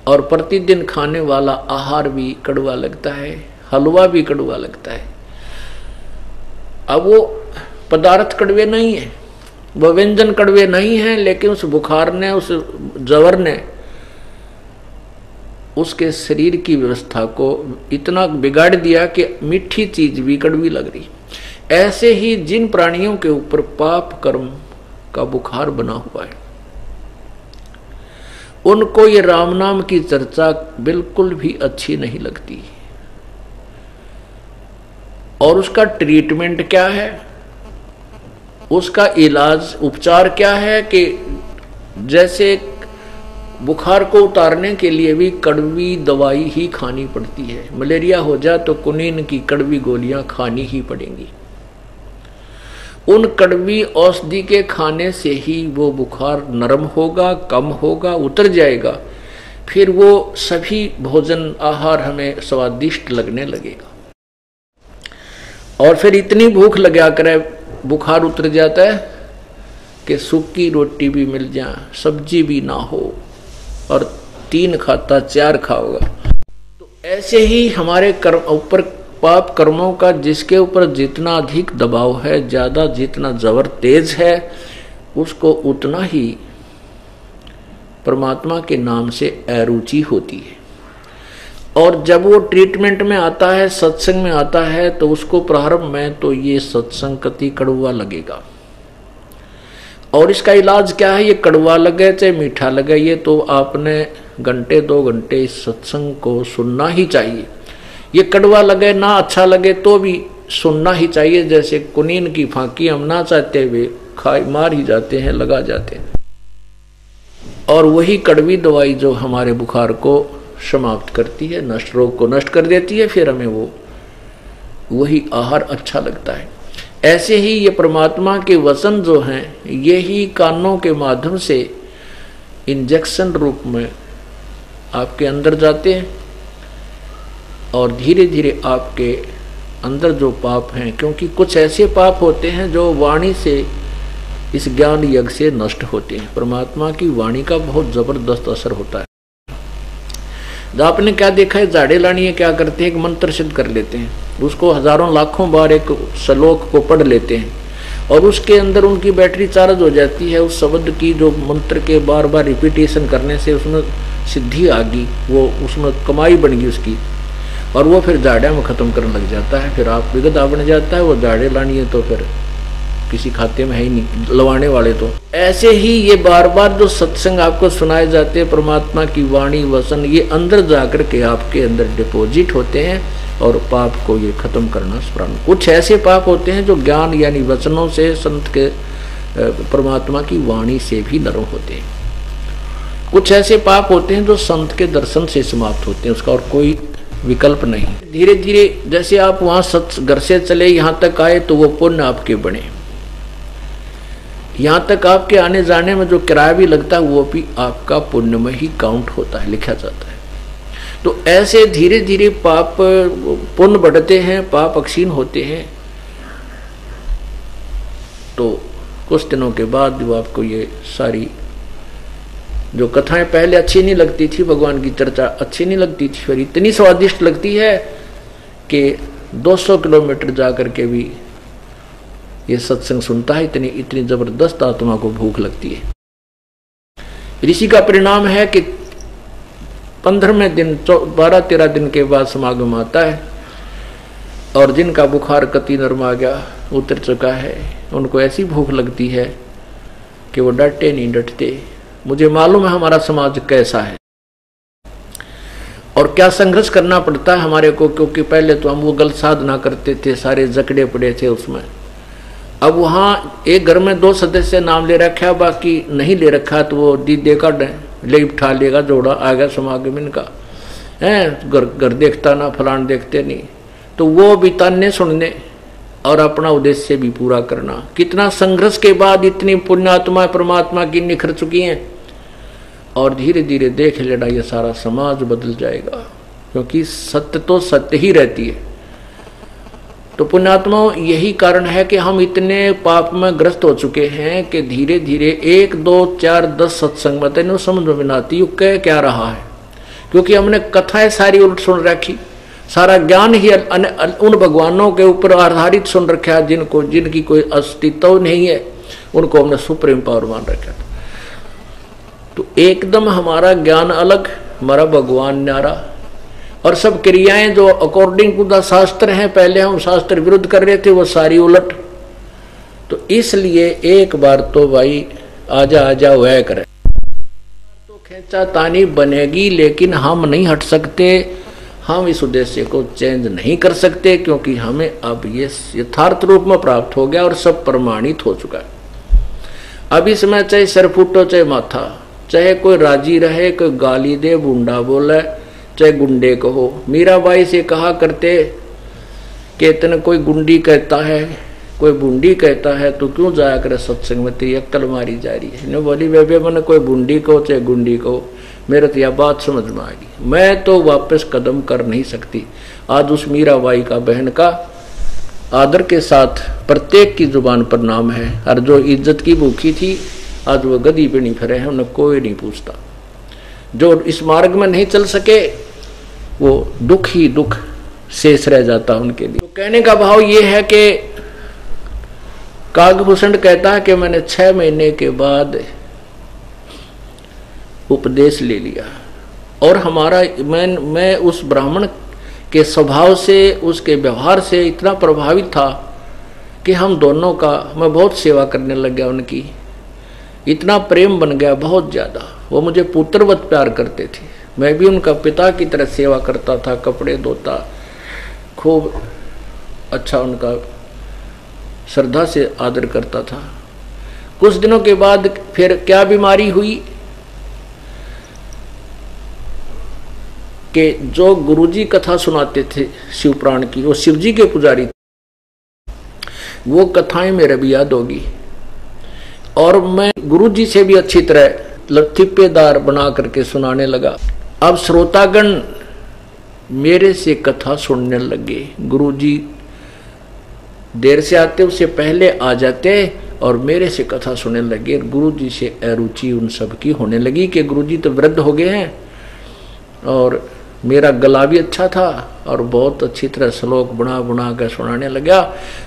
और प्रतिदिन खाने वाला आहार भी कड़वा लगता है, हलवा भी कड़वा लगता है। अब वो पदार्थ कड़वे नहीं है, वो व्यंजन कड़वे नहीं है, लेकिन उस बुखार ने, उस जवर ने उसके शरीर की व्यवस्था को इतना बिगाड़ दिया कि मीठी चीज भी कड़वी लग रही। ऐसे ही जिन प्राणियों के ऊपर पाप कर्म का बुखार बना हुआ है, उनको ये राम नाम की चर्चा बिल्कुल भी अच्छी नहीं लगती। और उसका ट्रीटमेंट क्या है, उसका इलाज उपचार क्या है कि जैसे बुखार को उतारने के लिए भी कड़वी दवाई ही खानी पड़ती है। मलेरिया हो जाए तो कुनीन की कड़वी गोलियां खानी ही पड़ेंगी। उन कड़वी औषधि के खाने से ही वो बुखार नरम होगा, कम होगा, उतर जाएगा। फिर वो सभी भोजन आहार हमें स्वादिष्ट लगने लगेगा, और फिर इतनी भूख लगा करे बुखार उतर जाता है कि सूखी रोटी भी मिल जाए, सब्जी भी ना हो, और 3 खाता 4 खाओगा। तो ऐसे ही हमारे कर्म ऊपर, पाप कर्मों का जिसके ऊपर जितना अधिक दबाव है, ज्यादा जितना जबर तेज है, उसको उतना ही परमात्मा के नाम से अरुचि होती है। और जब वो ट्रीटमेंट में आता है, सत्संग में आता है, तो उसको प्रारंभ में तो ये सत्संग कति कड़वा लगेगा। और इसका इलाज क्या है, ये कड़वा लगे चाहे मीठा लगे, ये तो आपने घंटे 2 घंटे इस सत्संग को सुनना ही चाहिए। ये कड़वा लगे ना अच्छा लगे तो भी सुनना ही चाहिए। जैसे कुनीन की फांकी हम ना चाहते हुए मार ही जाते हैं, लगा जाते हैं, और वही कड़वी दवाई जो हमारे बुखार को समाप्त करती है, नष्ट रोग को नष्ट कर देती है, फिर हमें वही आहार अच्छा लगता है। ऐसे ही ये परमात्मा के वचन जो हैं, ये ही कानों के माध्यम से इंजेक्शन रूप में आपके अंदर जाते हैं, और धीरे धीरे आपके अंदर जो पाप हैं, क्योंकि कुछ ऐसे पाप होते हैं जो वाणी से, इस ज्ञान यज्ञ से नष्ट होते हैं। परमात्मा की वाणी का बहुत जबरदस्त असर होता है। आपने क्या देखा है, झाड़े लानिए क्या करते हैं, एक मंत्र सिद्ध कर लेते हैं, उसको हजारों लाखों बार एक श्लोक को पढ़ लेते हैं, और उसके अंदर उनकी बैटरी चार्ज हो जाती है। उस शब्द की जो मंत्र के बार बार रिपीटेशन करने से उसमें सिद्धि आ गई, वो उसमें कमाई बन गई उसकी, और वो फिर झाड़िया में खत्म करने लग जाता है। फिर आप विगदा बन जाता है, वो झाड़े लानी है तो फिर किसी खाते में है ही नहीं, लवाने वाले तो। ऐसे ही ये बार बार जो सत्संग आपको सुनाए जाते हैं, परमात्मा की वाणी वचन, ये अंदर जाकर के आपके अंदर डिपॉजिट होते हैं, और पाप को ये खत्म करना प्रारंभ। कुछ ऐसे पाप होते हैं जो ज्ञान यानी वचनों से, संत के परमात्मा की वाणी से भी नरम होते हैं। कुछ ऐसे पाप होते हैं जो संत के दर्शन से समाप्त होते हैं, उसका और कोई विकल्प नहीं। धीरे धीरे जैसे आप वहां घर से चले यहाँ तक आए तो वो पुण्य आपके बने। यहाँ तक आपके आने जाने में जो किराया भी लगता है वो भी आपका पुण्य में ही काउंट होता है, लिखा जाता है। तो ऐसे धीरे धीरे पाप पुण्य बढ़ते हैं, पाप अक्षीण होते हैं। तो कुछ दिनों के बाद वो आपको ये सारी जो कथाएं पहले अच्छी नहीं लगती थी, भगवान की चर्चा अच्छी नहीं लगती थी, फिर इतनी स्वादिष्ट लगती है कि 200 किलोमीटर जाकर के भी ये सत्संग सुनता है। इतनी इतनी जबरदस्त आत्मा को भूख लगती है। ऋषि का परिणाम है कि 15वें दिन 12-13 दिन के बाद समागम आता है और जिनका बुखार कति नरमा गया उतर चुका है, उनको ऐसी भूख लगती है कि वो डटे नहीं डटते। मुझे मालूम है हमारा समाज कैसा है और क्या संघर्ष करना पड़ता है हमारे को, क्योंकि पहले तो हम वो गलत साधना करते थे, सारे जकड़े पड़े थे उसमें। अब वहाँ एक घर में 2 सदस्य नाम ले रखा, बाकी नहीं ले रखा, तो वो दीदे का ले उठा लेगा, जोड़ा आ गया समागम इनका है, घर देखता ना, फलान देखते नहीं। तो वो भी ताने सुनने और अपना उद्देश्य भी पूरा करना। कितना संघर्ष के बाद इतनी पुण्यात्मा परमात्मा की निखर चुकी हैं और धीरे धीरे देख लेना ये सारा समाज बदल जाएगा, क्योंकि सत्य तो सत्य ही रहती है। तो पुण्यात्मा यही कारण है कि हम इतने पाप में ग्रस्त हो चुके हैं कि धीरे धीरे 1, 2, 4, 10 सत्संग में तेन समझ में ना आती कह क्या रहा है, क्योंकि हमने कथाएं सारी उल्ट सुन रखी, सारा ज्ञान ही उन भगवानों के ऊपर आधारित सुन रखा है जिनकी कोई अस्तित्व नहीं है, उनको हमने सुप्रीम पावर मान रखा। तो एकदम हमारा ज्ञान अलग, हमारा भगवान न्यारा, और सब क्रियाएं जो अकॉर्डिंग टू द शास्त्र हैं, पहले हम शास्त्र विरुद्ध कर रहे थे, वो सारी उलट। तो इसलिए एक बार तो भाई आजा आजा वह करे, तो खेचा तानी बनेगी, लेकिन हम नहीं हट सकते, हम इस उद्देश्य को चेंज नहीं कर सकते, क्योंकि हमें अब ये यथार्थ रूप में प्राप्त हो गया और सब प्रमाणित हो चुका है। अब इसमें चाहे सर फूटो चाहे माथा, चाहे कोई राजी रहे, कोई गाली दे, बूंडा बोले, चाहे गुंडे कहो। मीराबाई से कहा करते कि इतने कोई गुंडी कहता है, कोई बूंदी कहता है, तो क्यों जाया करे सत्संग में, तेरी अक्कल मारी जा रही है। इन्हें बोली बेबे मैंने कोई बूंदी कहो चाहे गुंडी कहो, मेरे तो यह बात समझ में आ गई, मैं तो वापस कदम कर नहीं सकती। आज उस मीराबाई का बहन का आदर के साथ प्रत्येक की जुबान पर नाम है, और जो इज्जत की भूखी थी आज वो गदी पे नहीं फिरे हैं, उन्हें कोई नहीं पूछता। जो इस मार्ग में नहीं चल सके वो दुख ही दुख शेष रह जाता उनके लिए। तो कहने का भाव ये है कि कागभूषण कहता है कि मैंने 6 महीने के बाद उपदेश ले लिया, और हमारा मैं उस ब्राह्मण के स्वभाव से, उसके व्यवहार से इतना प्रभावित था कि हम दोनों का, मैं बहुत सेवा करने लग गया उनकी, इतना प्रेम बन गया बहुत ज़्यादा। वो मुझे पुत्रवत प्यार करते थे, मैं भी उनका पिता की तरह सेवा करता था, कपड़े धोता, खूब अच्छा उनका श्रद्धा से आदर करता था। कुछ दिनों के बाद फिर क्या बीमारी हुई कि जो गुरुजी कथा सुनाते थे शिवपुराण की, वो शिवजी के पुजारी, वो कथाएं मेरे भी याद होगी, और मैं गुरुजी से भी अच्छी तरह लतीफेदार बना करके सुनाने लगा। अब श्रोतागण मेरे से कथा सुनने लगे, गुरुजी देर से आते उससे पहले आ जाते और मेरे से कथा सुनने लगे। गुरुजी से अरुचि उन सब की होने लगी कि गुरुजी तो वृद्ध हो गए हैं, और मेरा गला भी अच्छा था और बहुत अच्छी तरह श्लोक बुना बुना कर सुनाने लगा,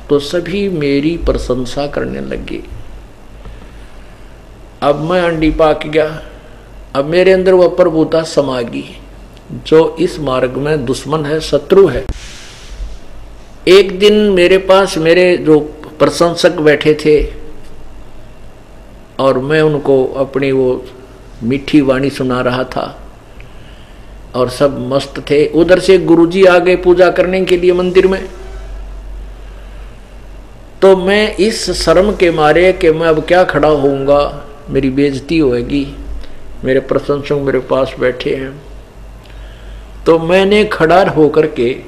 तो सभी मेरी प्रशंसा करने लगे। अब मैं अंडी पाक गया, अब मेरे अंदर वह प्रभुता समा गई जो इस मार्ग में दुश्मन है, शत्रु है। एक दिन मेरे पास मेरे जो प्रशंसक बैठे थे और मैं उनको अपनी वो मीठी वाणी सुना रहा था और सब मस्त थे। उधर से गुरुजी आ गए पूजा करने के लिए मंदिर में। तो मैं इस शर्म के मारे कि मैं अब क्या खड़ा होऊंगा, मेरी बेइज्जती होएगी, मेरे प्रशंसक मेरे पास बैठे हैं, तो मैंने खड़ा होकर के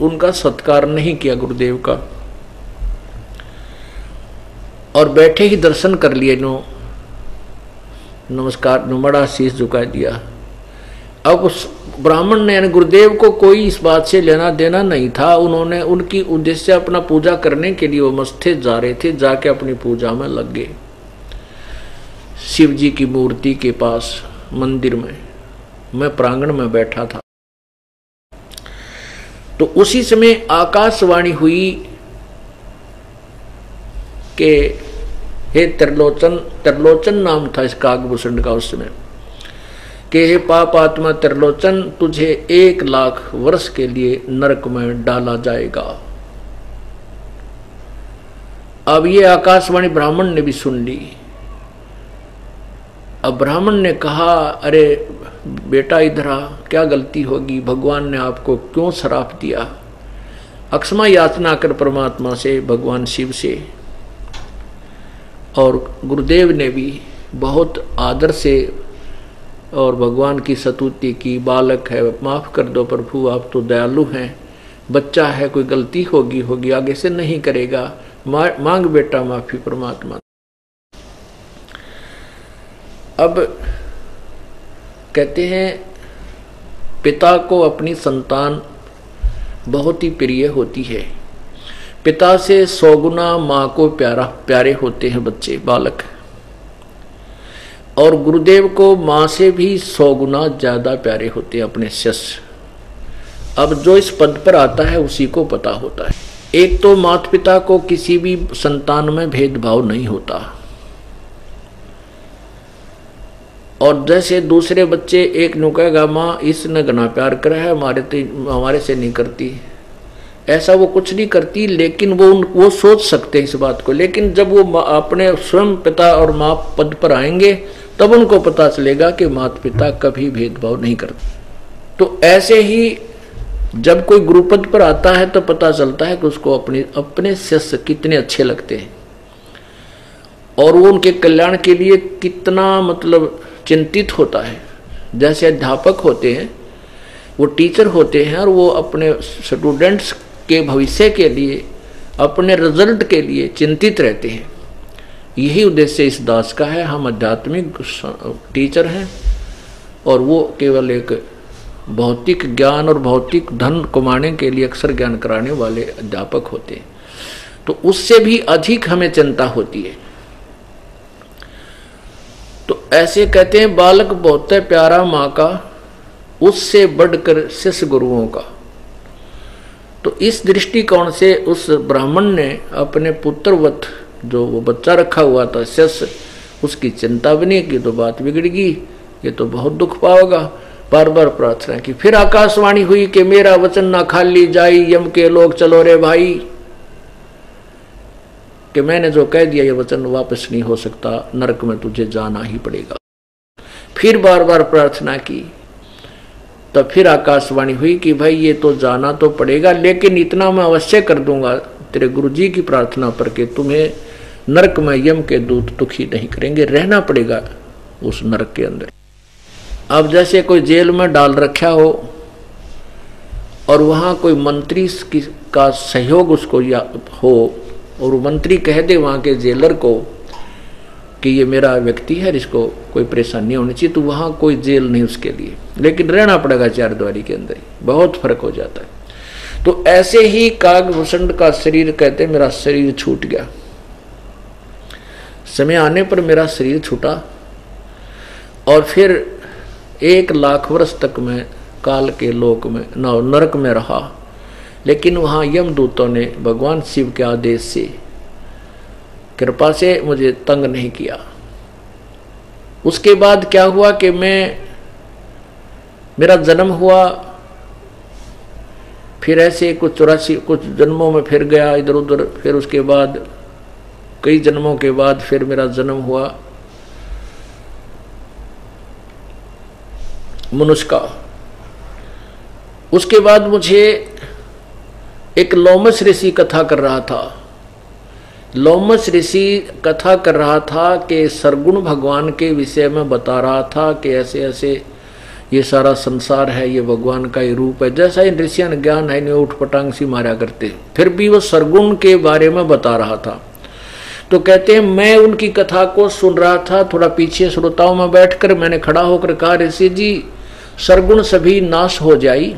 उनका सत्कार नहीं किया गुरुदेव का, और बैठे ही दर्शन कर लिए, नो नमस्कार नुमड़ा शीश झुका दिया। अब उस ब्राह्मण ने यानी गुरुदेव को कोई इस बात से लेना देना नहीं था। उन्होंने उनकी उद्देश्य अपना पूजा करने के लिए वो मस्थे जा रहे थे, जाके अपनी पूजा में लग गए शिव जी की मूर्ति के पास मंदिर में। मैं प्रांगण में बैठा था। तो उसी समय आकाशवाणी हुई कि हे त्रिलोचन, त्रिलोचन नाम था इस काकभूषण का उस समय, कि हे पाप आत्मा त्रिलोचन, तुझे 1,00,000 वर्ष के लिए नरक में डाला जाएगा। अब ये आकाशवाणी ब्राह्मण ने भी सुन ली। अब ब्राह्मण ने कहा, अरे बेटा इधर आ, क्या गलती होगी, भगवान ने आपको क्यों श्राप दिया? अक्षमा याचना कर परमात्मा से, भगवान शिव से। और गुरुदेव ने भी बहुत आदर से और भगवान की स्तुति की, बालक है माफ कर दो प्रभु, आप तो दयालु हैं, बच्चा है कोई गलती होगी आगे से नहीं करेगा, मांग बेटा माफी परमात्मा। अब कहते हैं पिता को अपनी संतान बहुत ही प्रिय होती है। पिता से 100 गुना माँ को प्यारे होते हैं बच्चे, बालक। और गुरुदेव को माँ से भी 100 गुना ज्यादा प्यारे होते हैं अपने शिष्य। अब जो इस पद पर आता है उसी को पता होता है। एक तो माता पिता को किसी भी संतान में भेदभाव नहीं होता, और जैसे दूसरे बच्चे एक नु कहेगा माँ इसने घना प्यार करा है, हमारे से नहीं करती, ऐसा वो कुछ नहीं करती, लेकिन वो सोच सकते हैं इस बात को। लेकिन जब वो अपने स्वयं पिता और माँ पद पर आएंगे तब उनको पता चलेगा कि माता पिता कभी भेदभाव नहीं करते। तो ऐसे ही जब कोई गुरुपद पर आता है तो पता चलता है कि उसको अपने शिष्य कितने अच्छे लगते हैं, और वो उनके कल्याण के लिए कितना मतलब चिंतित होता है। जैसे अध्यापक होते हैं, वो टीचर होते हैं, और वो अपने स्टूडेंट्स के भविष्य के लिए, अपने रिजल्ट के लिए चिंतित रहते हैं। यही उद्देश्य इस दास का है। हम आध्यात्मिक टीचर हैं और वो केवल एक भौतिक ज्ञान और भौतिक धन कमाने के लिए अक्षर ज्ञान कराने वाले अध्यापक होते हैं। तो उससे भी अधिक हमें चिंता होती है। तो ऐसे कहते हैं बालक बहुत है प्यारा माँ का, उससे बढ़कर शिष्य गुरुओं का। तो इस दृष्टिकोण से उस ब्राह्मण ने अपने पुत्रवत जो वो बच्चा रखा हुआ था शिष्य, उसकी चिंता भी नहीं की तो बात बिगड़ गई, ये तो बहुत दुख पाओगा। बार बार प्रार्थना की। फिर आकाशवाणी हुई कि मेरा वचन ना खाली जाई, यम के लोग चलो रे भाई, कि मैंने जो कह दिया ये वचन वापस नहीं हो सकता, नरक में तुझे जाना ही पड़ेगा। फिर बार बार प्रार्थना की, तब फिर आकाशवाणी हुई कि भाई ये तो जाना तो पड़ेगा, लेकिन इतना मैं अवश्य कर दूंगा तेरे गुरुजी की प्रार्थना पर कि तुम्हें नरक में यम के दूत दुखी नहीं करेंगे, रहना पड़ेगा उस नरक के अंदर। अब जैसे कोई जेल में डाल रखा हो और वहां कोई मंत्री का सहयोग उसको हो, और मंत्री कह दे वहां के जेलर को कि ये मेरा व्यक्ति है, इसको कोई परेशानी होनी चाहिए, तो वहां कोई जेल नहीं उसके लिए, लेकिन रहना पड़ेगा चारद्वारी के अंदर ही। बहुत फर्क हो जाता है। तो ऐसे ही काकभूषण का शरीर, कहते मेरा शरीर छूट गया। समय आने पर मेरा शरीर छूटा और फिर 1,00,000 वर्ष तक मैं काल के लोक में नरक में रहा, लेकिन वहां यमदूतों ने भगवान शिव के आदेश से, कृपा से मुझे तंग नहीं किया। उसके बाद क्या हुआ कि मेरा जन्म हुआ, फिर ऐसे कुछ 84 कुछ जन्मों में फिर गया इधर उधर, फिर उसके बाद कई जन्मों के बाद फिर मेरा जन्म हुआ मनुष्य का। उसके बाद मुझे एक लोमस ऋषि कथा कर रहा था। लोमस ऋषि कथा कर रहा था कि सरगुण भगवान के विषय में बता रहा था कि ऐसे ऐसे ये सारा संसार है, ये भगवान का ही रूप है, जैसा इन ऋषियों ने ज्ञान है नहीं उठ पटांग सी मारा करते। फिर भी वो सरगुण के बारे में बता रहा था। तो कहते हैं मैं उनकी कथा को सुन रहा था, थोड़ा पीछे श्रोताओं में बैठकर मैंने खड़ा होकर कहा, ऋषि जी सरगुण सभी नाश हो जाई,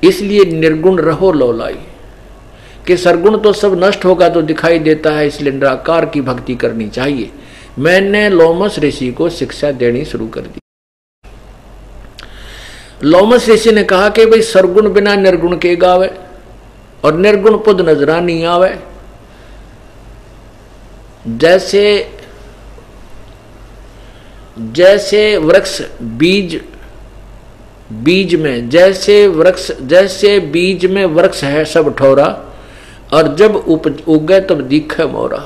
इसलिए निर्गुण रहो लौलाई। कि सरगुण तो सब नष्ट होगा तो दिखाई देता है, इसलिए निराकार की भक्ति करनी चाहिए। मैंने लोमस ऋषि को शिक्षा देनी शुरू कर दी। लोमस ऋषि ने कहा कि भाई सरगुण बिना निर्गुण के गावे और निर्गुण पद नजरा नहीं आवे। जैसे वृक्ष बीज में, जैसे बीज में वृक्ष है सब ठोरा, और जब उगे तब दिखे मोरा।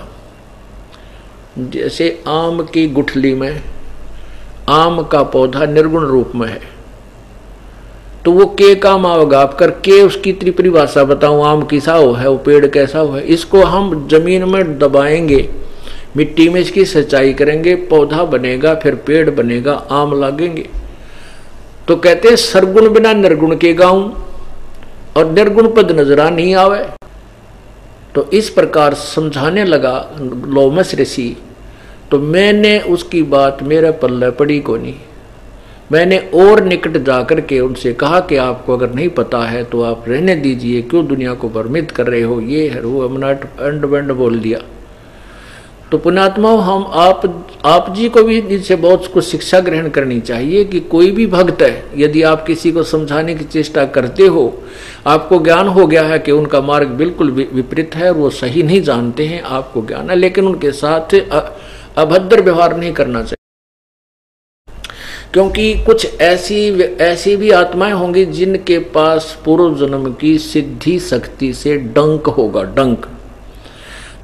जैसे आम की गुठली में आम का पौधा निर्गुण रूप में है, तो वो के काम आवेगा आप कर के उसकी त्रिपरिभाषा बताऊं, आम किसा हो है, वो पेड़ कैसा हो है। इसको हम जमीन में दबाएंगे, मिट्टी में इसकी सिंचाई करेंगे, पौधा बनेगा, फिर पेड़ बनेगा, आम लगेंगे। तो कहते हैं सरगुण बिना निर्गुण के गाऊं और निर्गुण पद नजरा नहीं आवे। तो इस प्रकार समझाने लगा लोमस ऋषि। तो मैंने उसकी बात मेरे पल्ले पड़ी को नहीं। मैंने और निकट जाकर के उनसे कहा कि आपको अगर नहीं पता है तो आप रहने दीजिए, क्यों दुनिया को भ्रमित कर रहे हो, ये है वो अंड बंड बोल दिया। तो पुण्यात्माओं, हम आप जी को भी इनसे बहुत कुछ शिक्षा ग्रहण करनी चाहिए कि कोई भी भक्त है, यदि आप किसी को समझाने की चेष्टा करते हो, आपको ज्ञान हो गया है कि उनका मार्ग बिल्कुल विपरीत है और वो सही नहीं जानते हैं, आपको ज्ञान है, लेकिन उनके साथ अभद्र व्यवहार नहीं करना चाहिए। क्योंकि कुछ ऐसी भी आत्माएं होंगी जिनके पास पूर्व जन्म की सिद्धि शक्ति से डंक होगा, डंक।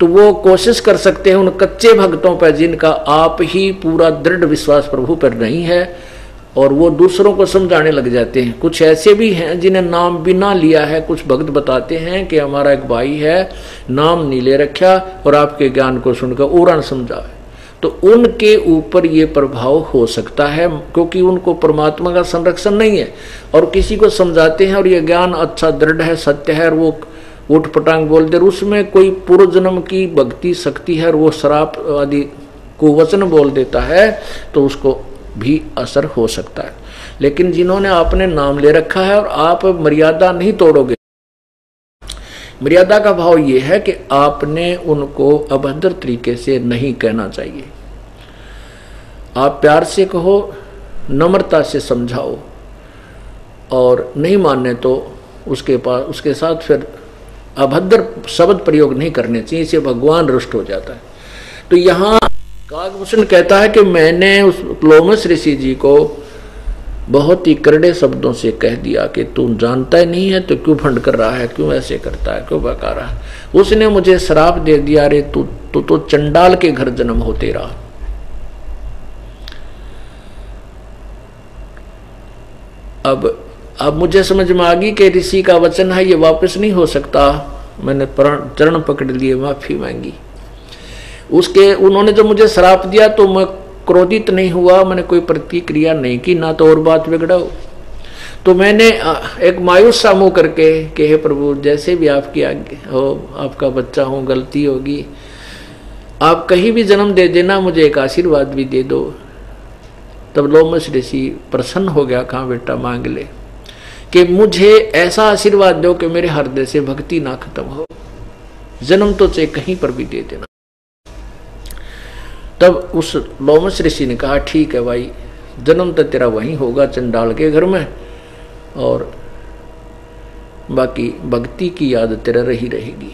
तो वो कोशिश कर सकते हैं उन कच्चे भक्तों पर जिनका आप ही पूरा दृढ़ विश्वास प्रभु पर नहीं है, और वो दूसरों को समझाने लग जाते हैं। कुछ ऐसे भी हैं जिन्हें नाम बिना लिया है, कुछ भक्त बताते हैं कि हमारा एक भाई है, नाम नहीं ले रखा और आपके ज्ञान को सुनकर उड़ान समझाए, तो उनके ऊपर ये प्रभाव हो सकता है, क्योंकि उनको परमात्मा का संरक्षण नहीं है। और किसी को समझाते हैं और ये ज्ञान अच्छा दृढ़ है, सत्य है, और वो उठ पटांग बोल दे, उसमें कोई पूर्व जन्म की भक्ति शक्ति है और वो शराब आदि को वचन बोल देता है, तो उसको भी असर हो सकता है। लेकिन जिन्होंने आपने नाम ले रखा है और आप मर्यादा नहीं तोड़ोगे, मर्यादा का भाव ये है कि आपने उनको अभद्र तरीके से नहीं कहना चाहिए। आप प्यार से कहो, नम्रता से समझाओ, और नहीं मानने तो उसके साथ फिर अभद्र शब्द प्रयोग नहीं करने चाहिए, इसे भगवान रुष्ट हो जाता है। तो यहाँ काकभूषण कहता है कि मैंने उस लोमस ऋषि जी को बहुत ही करड़े शब्दों से कह दिया कि तू जानता ही नहीं है तो क्यों फंड कर रहा है, क्यों ऐसे करता है, क्यों बका रहा है। उसने मुझे श्राप दे दिया, रे तू तो चंडाल के घर जन्म हो तेरा। अब मुझे समझ में आ गई कि ऋषि का वचन है, ये वापस नहीं हो सकता। मैंने चरण पकड़ लिए, माफी मांगी। उन्होंने जब मुझे श्राप दिया तो मैं क्रोधित नहीं हुआ, मैंने कोई प्रतिक्रिया नहीं की, ना तो और बात बिगड़ाओ। तो मैंने एक मायूस सा मुंह करके कि हे प्रभु, जैसे भी आपकी आज्ञा हो, आपका बच्चा हूँ, गलती होगी, आप कहीं भी जन्म दे देना, मुझे एक आशीर्वाद भी दे दो। तब लोमस ऋषि प्रसन्न हो गया, कहाँ बेटा मांग ले, कि मुझे ऐसा आशीर्वाद दो कि मेरे हृदय से भक्ति ना खत्म हो, जन्म तो चाहे कहीं पर भी दे देना। तब उस लोमस ऋषि ने कहा ठीक है भाई, जन्म तो तेरा वहीं होगा चंडाल के घर में, और बाकी भक्ति की याद तेरा रही रहेगी।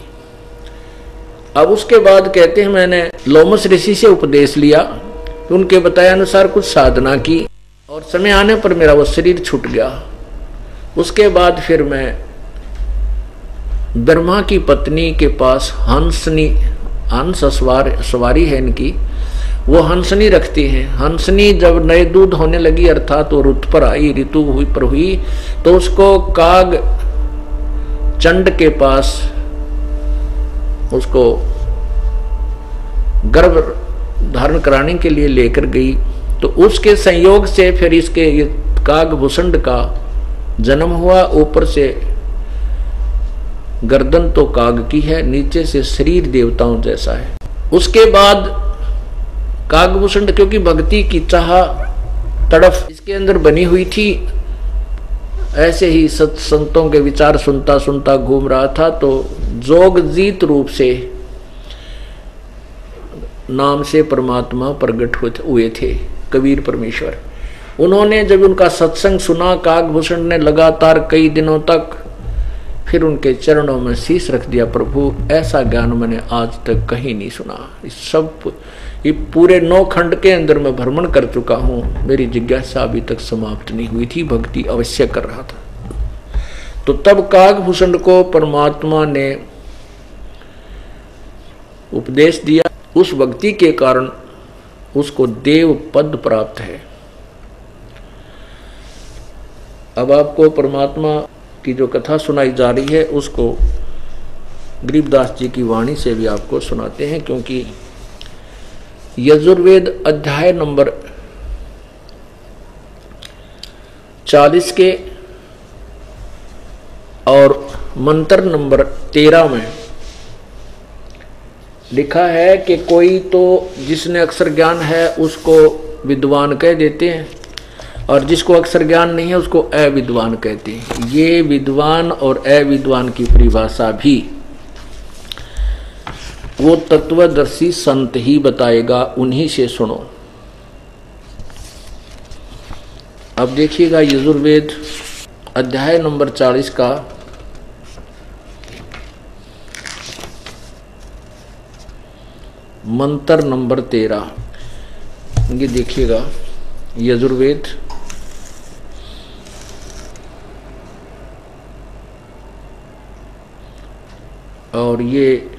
अब उसके बाद कहते हैं मैंने लोमस ऋषि से उपदेश लिया, उनके बताए अनुसार कुछ साधना की, और समय आने पर मेरा वो शरीर छूट गया। उसके बाद फिर मैं ब्रह्मा की पत्नी के पास हंस सवारी है इनकी, वो हंसनी रखती हैं। हंसनी जब नए दूध होने लगी, अर्थात वो ऋतु पर आई, ऋतु हुई, तो उसको काग चंड के पास उसको गर्भ धारण कराने के लिए लेकर गई। तो उसके संयोग से फिर इसके ये कागभूषण का जन्म हुआ। ऊपर से गर्दन तो काग की है, नीचे से शरीर देवताओं जैसा है। उसके बाद कागभूषण क्योंकि भक्ति की चाह तड़फ इसके अंदर बनी हुई थी, ऐसे ही संतों के विचार सुनता सुनता घूम रहा था, तो जोगजीत रूप से नाम से परमात्मा प्रकट हुए थे कबीर परमेश्वर। उन्होंने जब उनका सत्संग सुना कागभूषण ने लगातार कई दिनों तक, फिर उनके चरणों में शीश रख दिया, प्रभु ऐसा ज्ञान मैंने आज तक कहीं नहीं सुना। इस सब ये पूरे 9 खंड के अंदर मैं भ्रमण कर चुका हूँ, मेरी जिज्ञासा अभी तक समाप्त नहीं हुई थी, भक्ति अवश्य कर रहा था। तो तब कागभूषण को परमात्मा ने उपदेश दिया, उस भक्ति के कारण उसको देव पद प्राप्त है। अब आपको परमात्मा की जो कथा सुनाई जा रही है उसको गरीबदास जी की वाणी से भी आपको सुनाते हैं, क्योंकि यजुर्वेद अध्याय नंबर 40 के और मंत्र नंबर 13 में लिखा है कि कोई तो जिसने अक्षर ज्ञान है उसको विद्वान कह देते हैं, और जिसको अक्षर ज्ञान नहीं है उसको अविद्वान कहते हैं। ये विद्वान और अविद्वान की परिभाषा भी वो तत्वदर्शी संत ही बताएगा, उन्हीं से सुनो। अब देखिएगा यजुर्वेद अध्याय नंबर 40 का मंत्र नंबर 13, ये देखिएगा यजुर्वेद और ये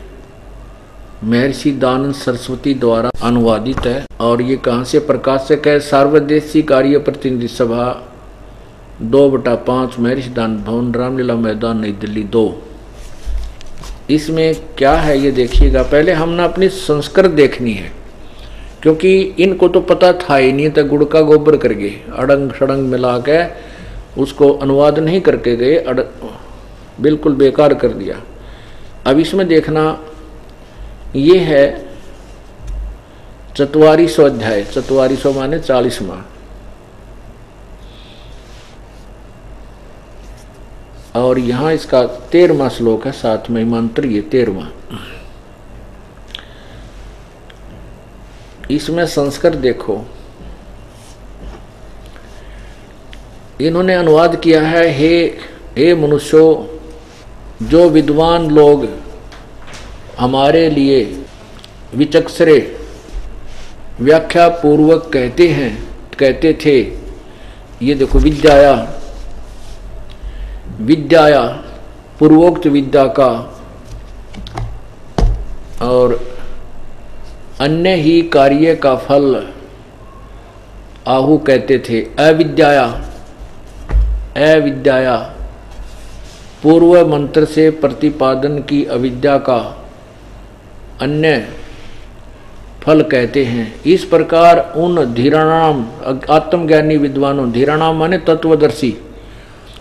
महर्षि दानंद सरस्वती द्वारा अनुवादित है। और ये कहाँ से प्रकाशक है? सार्वदेशी कार्य प्रतिनिधि सभा 2/5 महर्षि दानंद भवन, रामलीला मैदान, नई दिल्ली 2। इसमें क्या है ये देखिएगा। पहले हमने अपनी संस्कृत देखनी है, क्योंकि इनको तो पता था ही नहीं, तो गुड़ का गोबर कर गए, अड़ंग सड़ंग मिला के उसको अनुवाद नहीं करके गए, बिल्कुल बेकार कर दिया। अब इसमें देखना, ये है 44वां अध्याय, 44वां माने 40वां, और यहां इसका 13वां श्लोक है, 7वां मंत्र, ये 13वां। इसमें संस्कृत देखो, इन्होंने अनुवाद किया है, हे मनुष्यों, जो विद्वान लोग हमारे लिए विचक्षरे व्याख्या पूर्वक कहते थे, ये देखो, विद्याया पूर्वोक्त विद्या का और अन्य ही कार्य का फल आहु कहते थे। अविद्याया पूर्व मंत्र से प्रतिपादन की अविद्या का अन्य फल कहते हैं। इस प्रकार उन धीराणाम आत्मज्ञानी विद्वानों, धीराणाम माने तत्वदर्शी,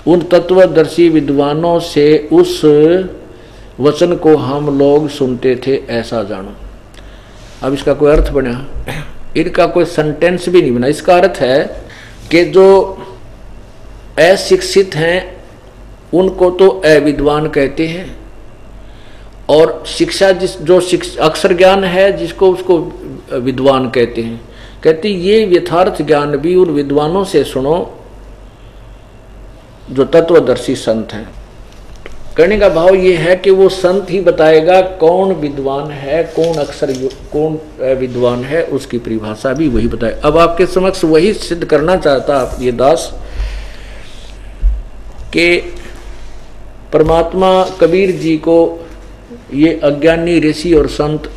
उन तत्वदर्शी विद्वानों से उस वचन को हम लोग सुनते थे, ऐसा जानो। अब इसका कोई अर्थ बना? इनका कोई सेंटेंस भी नहीं बना। इसका अर्थ है कि जो अशिक्षित हैं उनको तो अविद्वान कहते हैं, और शिक्षा अक्षर ज्ञान है जिसको उसको विद्वान कहते हैं। कहते ये यथार्थ ज्ञान भी उन विद्वानों से सुनो जो तत्वदर्शी संत हैं। कहने का भाव ये है कि वो संत ही बताएगा कौन विद्वान है, कौन विद्वान है, उसकी परिभाषा भी वही बताए। अब आपके समक्ष वही सिद्ध करना चाहता ये दास कि परमात्मा कबीर जी को ये अज्ञानी ऋषि और संत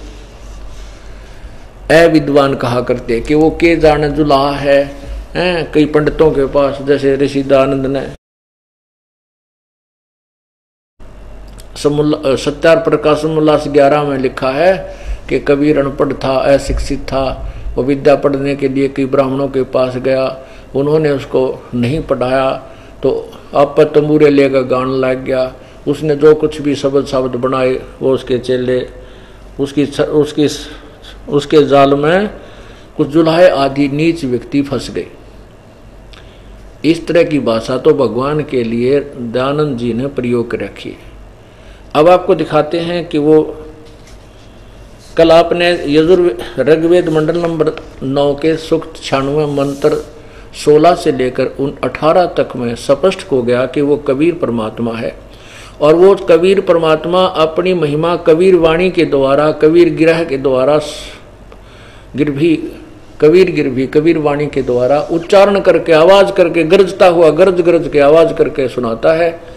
अविद्वान कहा करते कि वो के जाने जुलाहा है। कई पंडितों के पास, जैसे ऋषि दानंद ने सत्यार प्रकाश उल्लास 11 में लिखा है कि कबीर अनपढ़ था, अशिक्षित था, वो विद्या पढ़ने के लिए कई ब्राह्मणों के पास गया, उन्होंने उसको नहीं पढ़ाया तो आप तंबूरे लेकर गाने लग गया। उसने जो कुछ भी शब्द बनाए वो उसके चेले उसके जाल में कुछ जुलाहे आदि नीच व्यक्ति फंस गए। इस तरह की भाषा तो भगवान के लिए दयानंद जी ने प्रयोग कर रखी है। अब आपको दिखाते हैं कि वो कल आपने ऋग्वेद मंडल नंबर 9 के सूक्त 96 मंत्र 16 से लेकर 18 तक में स्पष्ट हो गया कि वो कबीर परमात्मा है। और वो कबीर परमात्मा अपनी महिमा कबीर वाणी के द्वारा, कबीर गिरह के द्वारा, कबीर वाणी के द्वारा उच्चारण करके, आवाज करके, गरजता हुआ गरज के आवाज करके सुनाता है।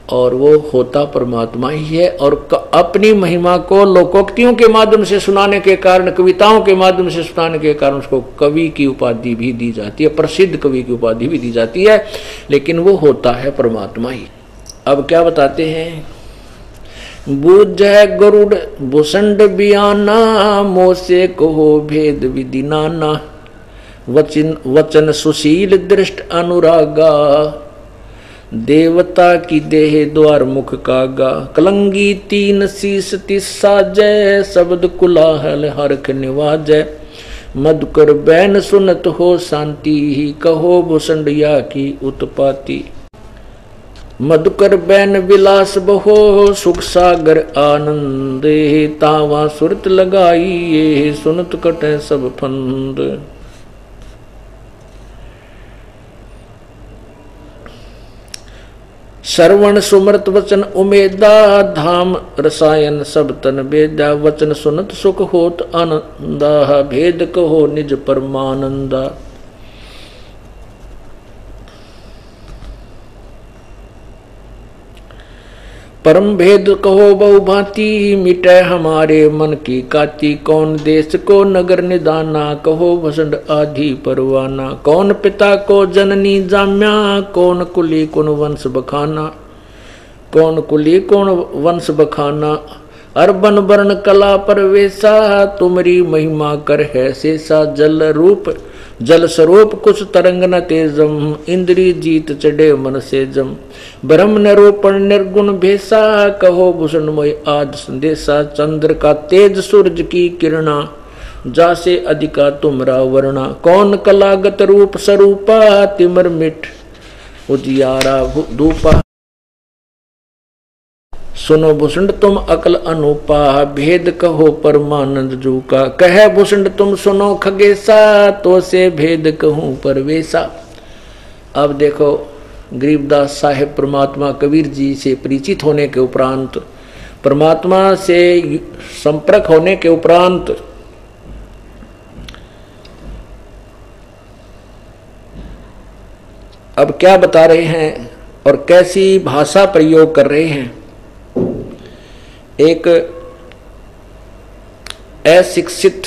और वो होता परमात्मा ही है। और अपनी महिमा को लोकोक्तियों के माध्यम से सुनाने के कारण, कविताओं के माध्यम से सुनाने के कारण उसको कवि की उपाधि भी दी जाती है, प्रसिद्ध कवि की उपाधि भी दी जाती है, लेकिन वो होता है परमात्मा ही। अब क्या बताते हैं? बूझ गरुड़ भूषण बियाना, मोसे कहो भेद विधि नाना, वचन सुशील दृष्ट अनुरागा, देवता की देह द्वार मुख कागा, कलंगी 3 शीस 30 साजय, शब्द कुलाहल हरख निवाजय, मधुकर बैन सुनत हो शांति, कहो भूषणिया की उत्पाती, मधुकर बैन विलास बहो, सुख सागर आनंद, तावा सुरत लगाई ये, सुनत कटे सब फंद। श्रवण सुमृत वचन उमेदा, धाम रसायन सब तन बेदा, वचन सुनत सुख होत आनंदा, भेद कहो निज परमानंदा। परम भेद कहो बहु भांति, मिटे हमारे मन की काती, कौन देश को नगर निदाना, कहो भसंड आधी परवाना, कौन पिता को जननी जाम्या, कौन कुली कौन वंश बखाना, कौन कुली कौन वंश बखाना, अरबन वर्ण कला परवेशा, तुमरी महिमा कर है शेषा, जल स्वरूप कुछ तरंग न तेजम, इंद्री जीत चढ़े मन से जम, ब्रह्म निरूपण निर्गुण भेसा, कहो भूषणमय आज संदेशा, चंद्र का तेज सूरज की किरणा, जासे अधिका तुमरा वर्णा, कौन कलागत रूप स्वरूपा, तिमर मिठ उजियारा धूपा, सुनो भूषण तुम अकल अनुपा, भेद कहो परमानंद जू का, कहे भूषण तुम सुनो खगेसा, तो से भेद कहूं परवेशा। अब देखो गरीबदास साहेब परमात्मा कबीर जी से परिचित होने के उपरांत, परमात्मा से संपर्क होने के उपरांत अब क्या बता रहे हैं और कैसी भाषा प्रयोग कर रहे हैं। एक अशिक्षित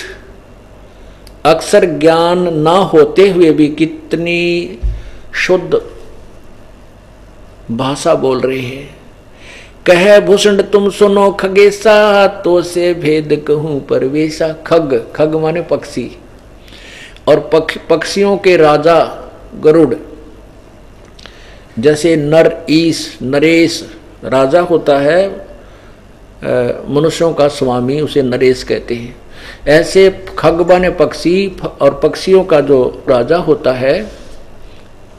अक्षर ज्ञान ना होते हुए भी कितनी शुद्ध भाषा बोल रहे हैं। कहे भूषण तुम सुनो खगेसा, तो से भेद कहूं परवेशा। खग माने पक्षी, और पक्षियों के राजा गरुड़, जैसे नरेश राजा होता है, मनुष्यों का स्वामी, उसे नरेश कहते हैं। ऐसे खग माने पक्षी, और पक्षियों का जो राजा होता है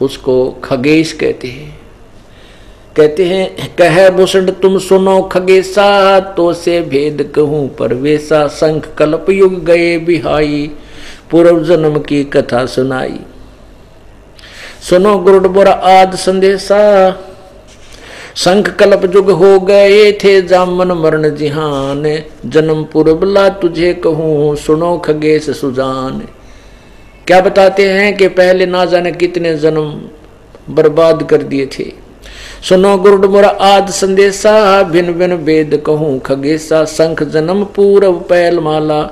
उसको खगेश कहते हैं। कहे भूषण तुम सुनो खगेसा, तो से भेद कहूं परवेशा। शंख कल्प युग गए बिहाई, पूर्व जन्म की कथा सुनाई। सुनो गुरुड़ बोरा आद संदेशा, शंख कल्प जुग हो गए थे जामन मरण जिहान। जन्म पूर्वला तुझे कहूं सुनो खगेश सुजान। क्या बताते हैं कि पहले ना जाने कितने जन्म बर्बाद कर दिए थे। सुनो गुरुड़ मोरा आद संदेशा, भिन्न भिन्न वेद कहूं खगेशा। शंख जन्म पूर्व पैल माला,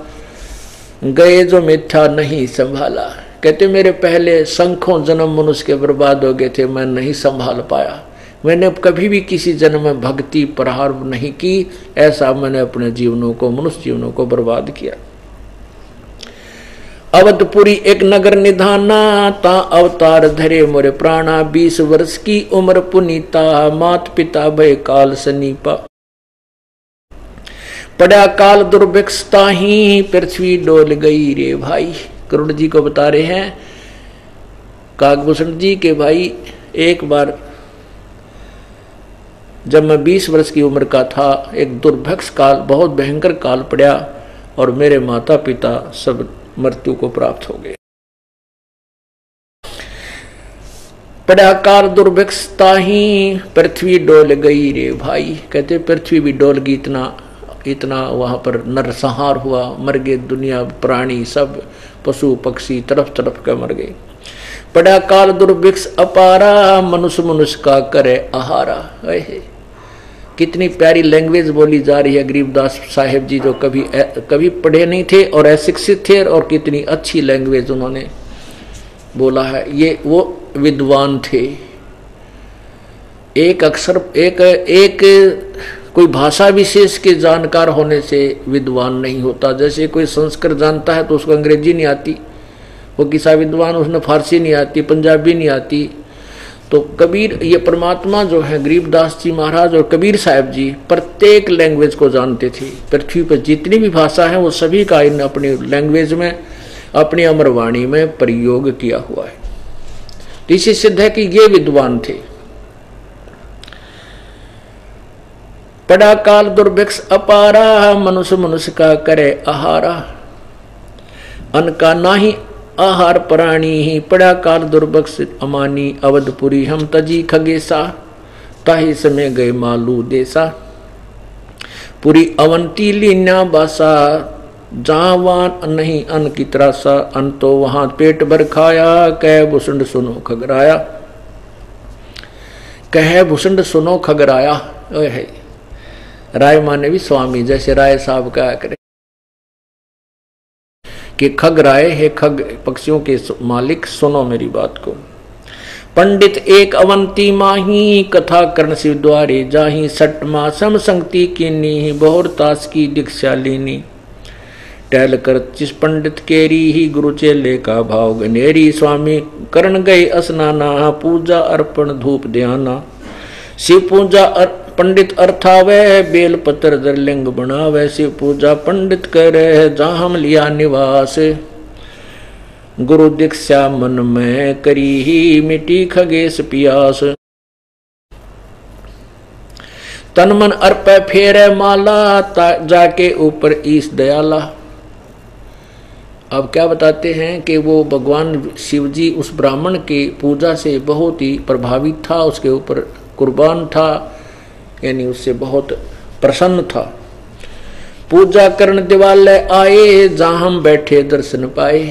गए जो मिथ्या नहीं संभाला। कहते मेरे पहले शंखों जन्म मनुष्य के बर्बाद हो गए थे, मैं नहीं संभाल पाया। मैंने कभी भी किसी जन्म में भक्ति प्रहार नहीं की, ऐसा मैंने अपने जीवनों को, मनुष्य जीवनों को बर्बाद किया। अवधपुरी एक नगर निधाना, ता अवतार धरे मोरे प्राणा। 20 वर्ष की उम्र पुनीता, मात पिता भय काल सनीपा। पड़ा काल दुर्भिक्ष ताही, पृथ्वी डोल गई रे भाई। करुण जी को बता रहे हैं काकभूषण जी के भाई, एक बार जब मैं 20 वर्ष की उम्र का था, एक दुर्भिक्ष काल, बहुत भयंकर काल पड़ा और मेरे माता पिता सब मृत्यु को प्राप्त हो गए। पड़ा काल दुर्भिक्ष ताही, पृथ्वी डोल गई रे भाई। कहते पृथ्वी भी डोल गई, इतना वहां पर नरसंहार हुआ, मर गए दुनिया प्राणी सब, पशु पक्षी तरफ तरफ के मर गए। पड़ा काल दुर्भिक्ष अपारा, मनुष्य मनुष्य का करे आहारा। कितनी प्यारी लैंग्वेज बोली जा रही है गरीबदास साहेब जी, जो कभी पढ़े नहीं थे और अशिक्षित थे, और कितनी अच्छी लैंग्वेज उन्होंने बोला है। ये वो विद्वान थे। एक अक्षर एक कोई भाषा विशेष के जानकार होने से विद्वान नहीं होता। जैसे कोई संस्कृत जानता है तो उसको अंग्रेजी नहीं आती, वो किसा विद्वान, उसने फारसी नहीं आती, पंजाबी नहीं आती। तो कबीर, ये परमात्मा जो है गरीबदास जी महाराज और कबीर साहब जी प्रत्येक लैंग्वेज को जानते थे। पृथ्वी पर जितनी भी भाषा है वो सभी का इन अपनी लैंग्वेज में, अपनी अमरवाणी में प्रयोग किया हुआ है। तो इसी सिद्ध है कि ये विद्वान थे। पड़ा काल दुर्भिक्ष अपारा, मनुष्य मनुष्य का करे आहारा। अन्न का नाही आहार प्राणी ही, पड़ा काल दुर्भिक्ष अमानी। अवधपुरी हम तजी खगेसा, ताही समय गए मालू देसा। पूरी अवंती लीन्या बासा, जहां वहां नहीं अन्न की त्रासा। अन्न तो वहां पेट भर खाया, कह भूषण सुनो खगराया। कह भूषण सुनो खगराया। राय माने भी स्वामी, जैसे राय साहब कहा करे कि खग राय है, खग पक्षियों के मालिक, सुनो मेरी बात को। पंडित एक अवंती माही, कथा कर्ण शिव द्वारे जाही। सट माँ सम संगति कीनी, बहुर तास की दीक्षा लीनी। टहल कर जिस पंडित केरी ही, गुरु चेले का भाव गनेरी। स्वामी कर्ण गए स्नाना, पूजा अर्पण धूप ध्याना। शिव पूजा पंडित अर्थावे, बेल पत्र दरलिंग बनावे। शिव पूजा पंडित करे, जहाँ हम लिया निवास। गुरु दीक्षा मन में करी ही, मिटी खगेश पियास। तन मन अर्पे फेरे माला, जाके ऊपर ईश दयाला। अब क्या बताते हैं कि वो भगवान शिव जी उस ब्राह्मण की पूजा से बहुत ही प्रभावित था, उसके ऊपर कुर्बान था, यानी उससे बहुत प्रसन्न था। पूजा करण दिवालय आए, जहां हम बैठे दर्शन पाए।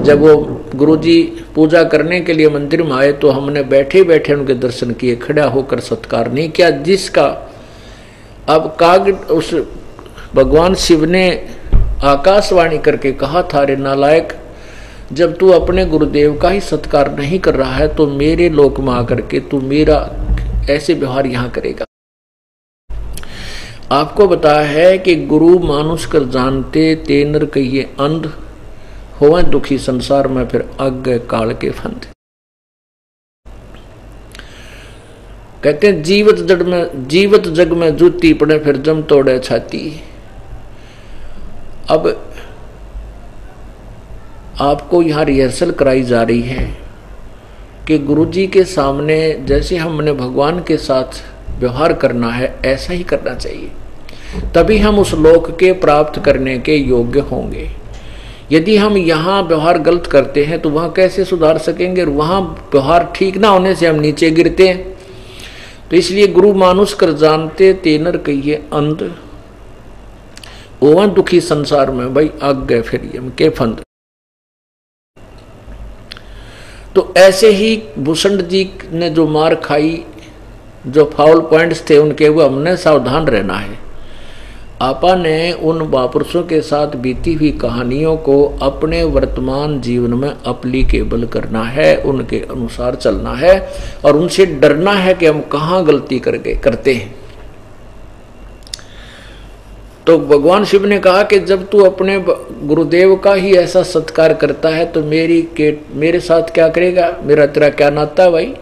जब वो गुरुजी पूजा करने के लिए मंदिर में आए तो हमने बैठे बैठे उनके दर्शन किए, खड़ा होकर सत्कार नहीं किया। जिसका अब काग उस भगवान शिव ने आकाशवाणी करके कहा था, रे नालायक, जब तू अपने गुरुदेव का ही सत्कार नहीं कर रहा है तो मेरे लोक में आकर के तू मेरा ऐसे व्यवहार यहां करेगा। आपको बताया है कि गुरु मानुष कर जानते, तेनर कहिए अंध। होवे दुखी संसार में फिर आगे काल के फंद। कहते हैं जीवत जग में जूती पड़े, फिर जम तोड़े छाती। अब आपको यहाँ रिहर्सल कराई जा रही है कि गुरुजी के सामने जैसे हमने भगवान के साथ व्यवहार करना है ऐसा ही करना चाहिए, तभी हम उस लोक के प्राप्त करने के योग्य होंगे। यदि हम यहाँ व्यवहार गलत करते हैं तो वहाँ कैसे सुधार सकेंगे, और वहाँ व्यवहार ठीक ना होने से हम नीचे गिरते हैं। तो इसलिए गुरु मानुष कर जानते, तेनर कहिए अंध। ओवन दुखी संसार में भाई आग गए फिर हम के फंद। तो ऐसे ही भूषण जी ने जो मार खाई, जो फाउल पॉइंट्स थे उनके, वो हमने सावधान रहना है। आपा ने उन महापुरुषों के साथ बीती हुई कहानियों को अपने वर्तमान जीवन में एप्लीकेबल करना है, उनके अनुसार चलना है और उनसे डरना है कि हम कहाँ गलती करते हैं। तो भगवान शिव ने कहा कि जब तू अपने गुरुदेव का ही ऐसा सत्कार करता है तो मेरे साथ क्या करेगा, मेरा तेरा क्या नाता है भाई।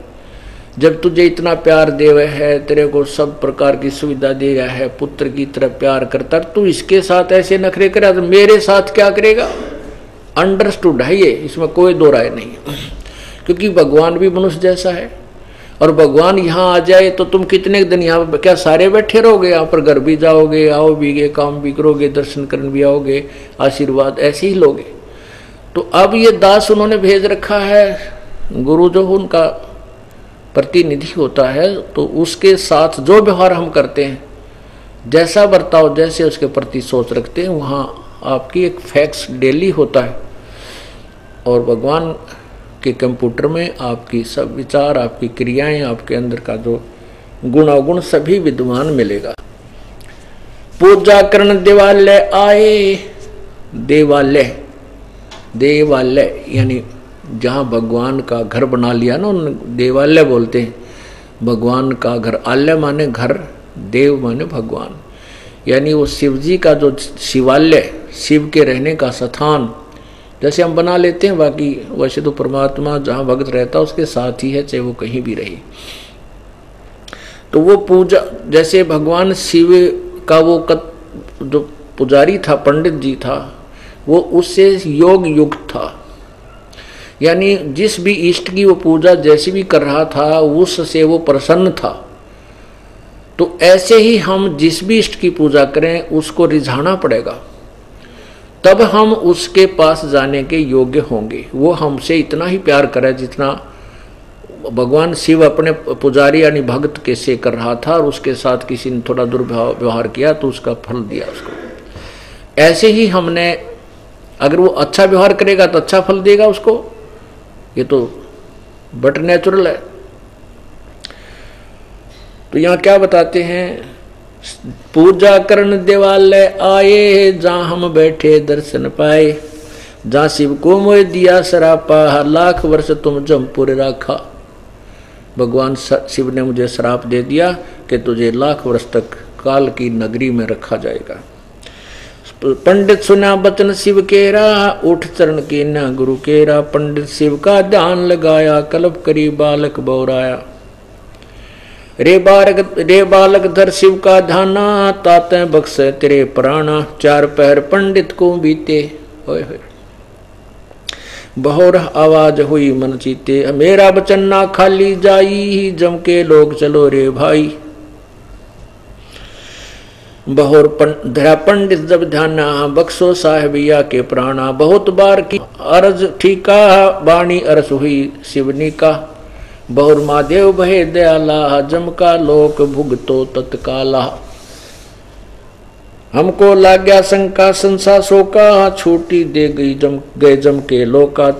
जब तुझे इतना प्यार दे है, तेरे को सब प्रकार की सुविधा दे रहा है, पुत्र की तरह प्यार करता, तू इसके साथ ऐसे नखरे करा तो मेरे साथ क्या करेगा। अंडरस्टूड है ये, इसमें कोई दो राय नहीं, क्योंकि भगवान भी मनुष्य जैसा है। और भगवान यहाँ आ जाए तो तुम कितने दिन यहाँ क्या सारे बैठे रहोगे, यहाँ पर घर भी जाओगे, आओ भी गए, काम भी करोगे, दर्शन करने भी आओगे, आशीर्वाद ऐसे ही लोगे। तो अब ये दास उन्होंने भेज रखा है, गुरु जो उनका प्रतिनिधि होता है, तो उसके साथ जो व्यवहार हम करते हैं, जैसा बर्ताव, जैसे उसके प्रति सोच रखते हैं, वहाँ आपकी एक फैक्स डेली होता है। और भगवान के कंप्यूटर में आपकी सब विचार, आपकी क्रियाएं, आपके अंदर का जो गुण अवगुण सभी विद्वान मिलेगा। पूजा करण देवालय आए, देवालय देवालय यानी जहाँ भगवान का घर बना लिया ना, उन देवालय बोलते हैं। भगवान का घर, आलय माने घर, देव माने भगवान, यानी वो शिव जी का जो शिवालय, शिव के रहने का स्थान जैसे हम बना लेते हैं। बाकी वैसे तो परमात्मा जहाँ भक्त रहता है उसके साथ ही है, चाहे वो कहीं भी रहे। तो वो पूजा, जैसे भगवान शिव का वो जो पुजारी था, पंडित जी था, वो उससे योग युक्त था, यानी जिस भी इष्ट की वो पूजा जैसी भी कर रहा था उससे वो प्रसन्न था। तो ऐसे ही हम जिस भी इष्ट की पूजा करें उसको रिझाना पड़ेगा, तब हम उसके पास जाने के योग्य होंगे। वो हमसे इतना ही प्यार करे जितना भगवान शिव अपने पुजारी यानी भक्त के से कर रहा था, और उसके साथ किसी ने थोड़ा दुर्व्यवहार किया तो उसका फल दिया उसको। ऐसे ही हमने, अगर वो अच्छा व्यवहार करेगा तो अच्छा फल देगा उसको, ये तो बट नेचुरल है। तो यहाँ क्या बताते हैं, पूजा करण देवालय आए, जहाँ हम बैठे दर्शन पाए, जहाँ शिव को मोह दिया सरापा, लाख वर्ष तुम जमपुर राखा। भगवान शिव ने मुझे श्राप दे दिया कि तुझे लाख वर्ष तक काल की नगरी में रखा जाएगा। पंडित सुना बचन शिव केरा, उठ चरण की न गुरु केरा। पंडित शिव का ध्यान लगाया, कल्प करी बालक बौराया। रे बालक धर शिव का ध्याना, ताते बख्श तेरे प्राणा। चार पहर पंडित को बीते, बहुर आवाज हुई मन चीते। मेरा बचन ना खाली जाई, जम के लोग चलो रे भाई। बहुर धरा पंडित जब ध्याना, बख्शो साहेबिया के प्राणा। बहुत बार की अर्ज ठीका, बाणी अरस हुई शिवनी का। बहुर महादेव भय दयाला, जम का लोक भुगतो तत्काला। हमको लाग गया शंका संसा शोका, छूटी दे गई जम के लोका।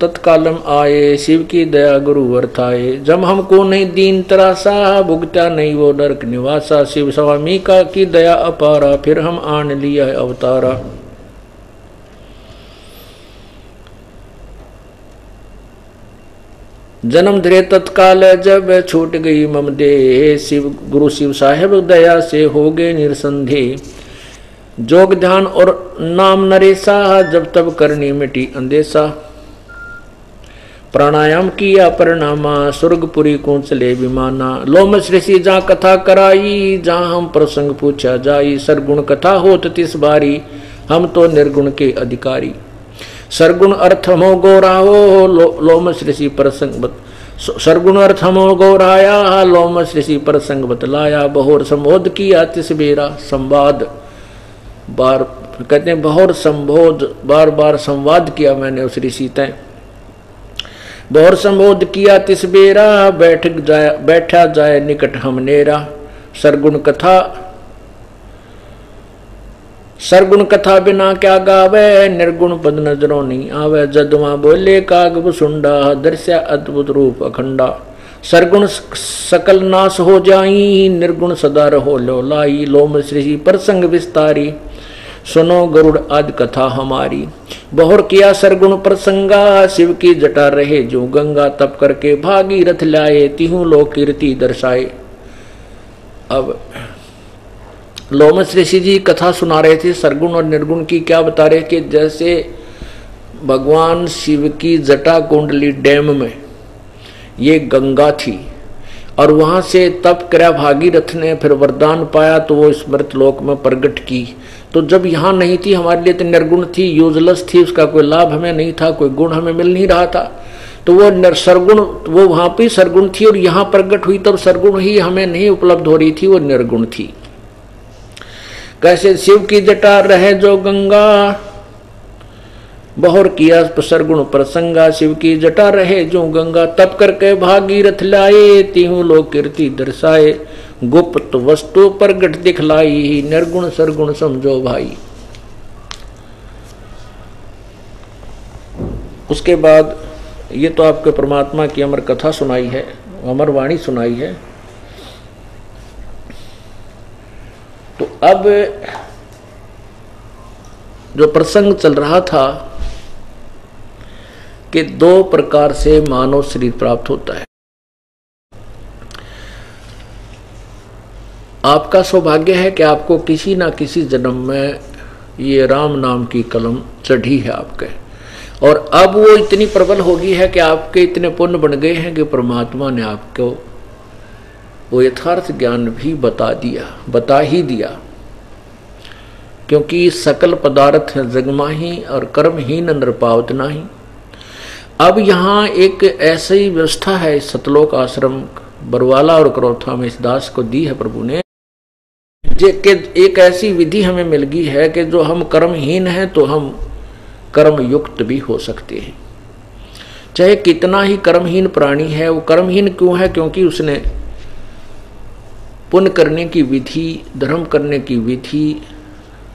तत्कालम आए शिव की दया गुरु वरथाए। जब हमको नहीं दीन तरासा, भुगता नहीं वो नरक निवासा। शिव स्वामी का की दया अपारा, फिर हम आन लिया अवतारा। जन्म धरे तत्काल जब छूट गई मम दे। शिव गुरु शिव साहेब दया से हो गए निरसंदेह। जोग ध्यान और नाम नरेसा, जब तब करनी मिटी अंदेशा। प्राणायाम किया परिणामा, स्वर्गपुरी को चले विमाना। लोम श्रेषी जहाँ कथा कराई, जहाँ हम प्रसंग पूछा जाई। सरगुण कथा होत तिस बारी, हम तो निर्गुण के अधिकारी। सरगुण अर्थ हमो गौराहो, लोम श्रेषी प्रसंग सरगुण अर्थ हमो गौराया। लोम श्रेषी प्रसंग बतलाया, बहुर संबोध किया तिस बेरा। संवाद बार कहते हैं, बहुर संबोध बार बार संवाद किया मैंने उस ऋषि तय। बहुर संबोध किया तिस बेरा, बैठा जाए निकट हमनेरा। सरगुण कथा बिना क्या गावे, निर्गुण पद नजरों नहीं आवे। जदवा बोले काग सुंडा, दर्शा अद्भुत रूप अखंडा। सरगुण सकल नाश हो जाई, निर्गुण सदा रहो लो लाई। लोम श्री प्रसंग विस्तारी, सुनो गरुड़ आदि कथा हमारी। बहुर किया सरगुण प्रसंगा, शिव की जटा रहे जो गंगा। तप करके भागी रथ लाए, तिहु लोक कीर्ति दर्शाए। अब लोमस ऋषि जी कथा सुना रहे थे सरगुण और निर्गुण की। क्या बता रहे कि जैसे भगवान शिव की जटा कुंडली डैम में ये गंगा थी और वहां से तप कर्या भागीरथ ने फिर वरदान पाया तो वो स्मृत लोक में प्रकट की। तो जब यहाँ नहीं थी हमारे लिए तो निर्गुण थी, यूजलेस थी, उसका कोई लाभ हमें नहीं था, कोई गुण हमें मिल नहीं रहा था। तो वो सरगुण वो वहां पे सरगुण थी और यहाँ प्रकट हुई तब सरगुण ही हमें नहीं उपलब्ध हो रही थी, वो निर्गुण थी। कैसे शिव की जटा रहे जो गंगा बहुर किया सरगुण प्रसंगा, शिव की जटा रहे जो गंगा तप करके भागीरथ लाए, तीहू लोक कीर्ति दर्शाए, गुप्त वस्तु प्रगट दिखलाई, निर्गुण सरगुण समझो भाई। उसके बाद ये तो आपके परमात्मा की अमर कथा सुनाई है, अमर वाणी सुनाई है। तो अब जो प्रसंग चल रहा था कि दो प्रकार से मानव शरीर प्राप्त होता है। आपका सौभाग्य है कि आपको किसी ना किसी जन्म में ये राम नाम की कलम चढ़ी है आपके, और अब वो इतनी प्रबल होगी है कि आपके इतने पुण्य बन गए हैं कि परमात्मा ने आपको वो यथार्थ ज्ञान भी बता ही दिया। क्योंकि सकल पदार्थ है जगमाही और कर्महीन नृपावत नाही। अब यहाँ एक ऐसी व्यवस्था है सतलोक आश्रम बरवाला और क्रोथा में इस दास को दी है प्रभु ने, एक ऐसी विधि हमें मिल गई है कि जो हम कर्महीन हैं तो हम कर्म युक्त भी हो सकते हैं। चाहे कितना ही कर्महीन प्राणी है, वो कर्महीन क्यों है? क्योंकि उसने पुण्य करने की विधि, धर्म करने की विधि,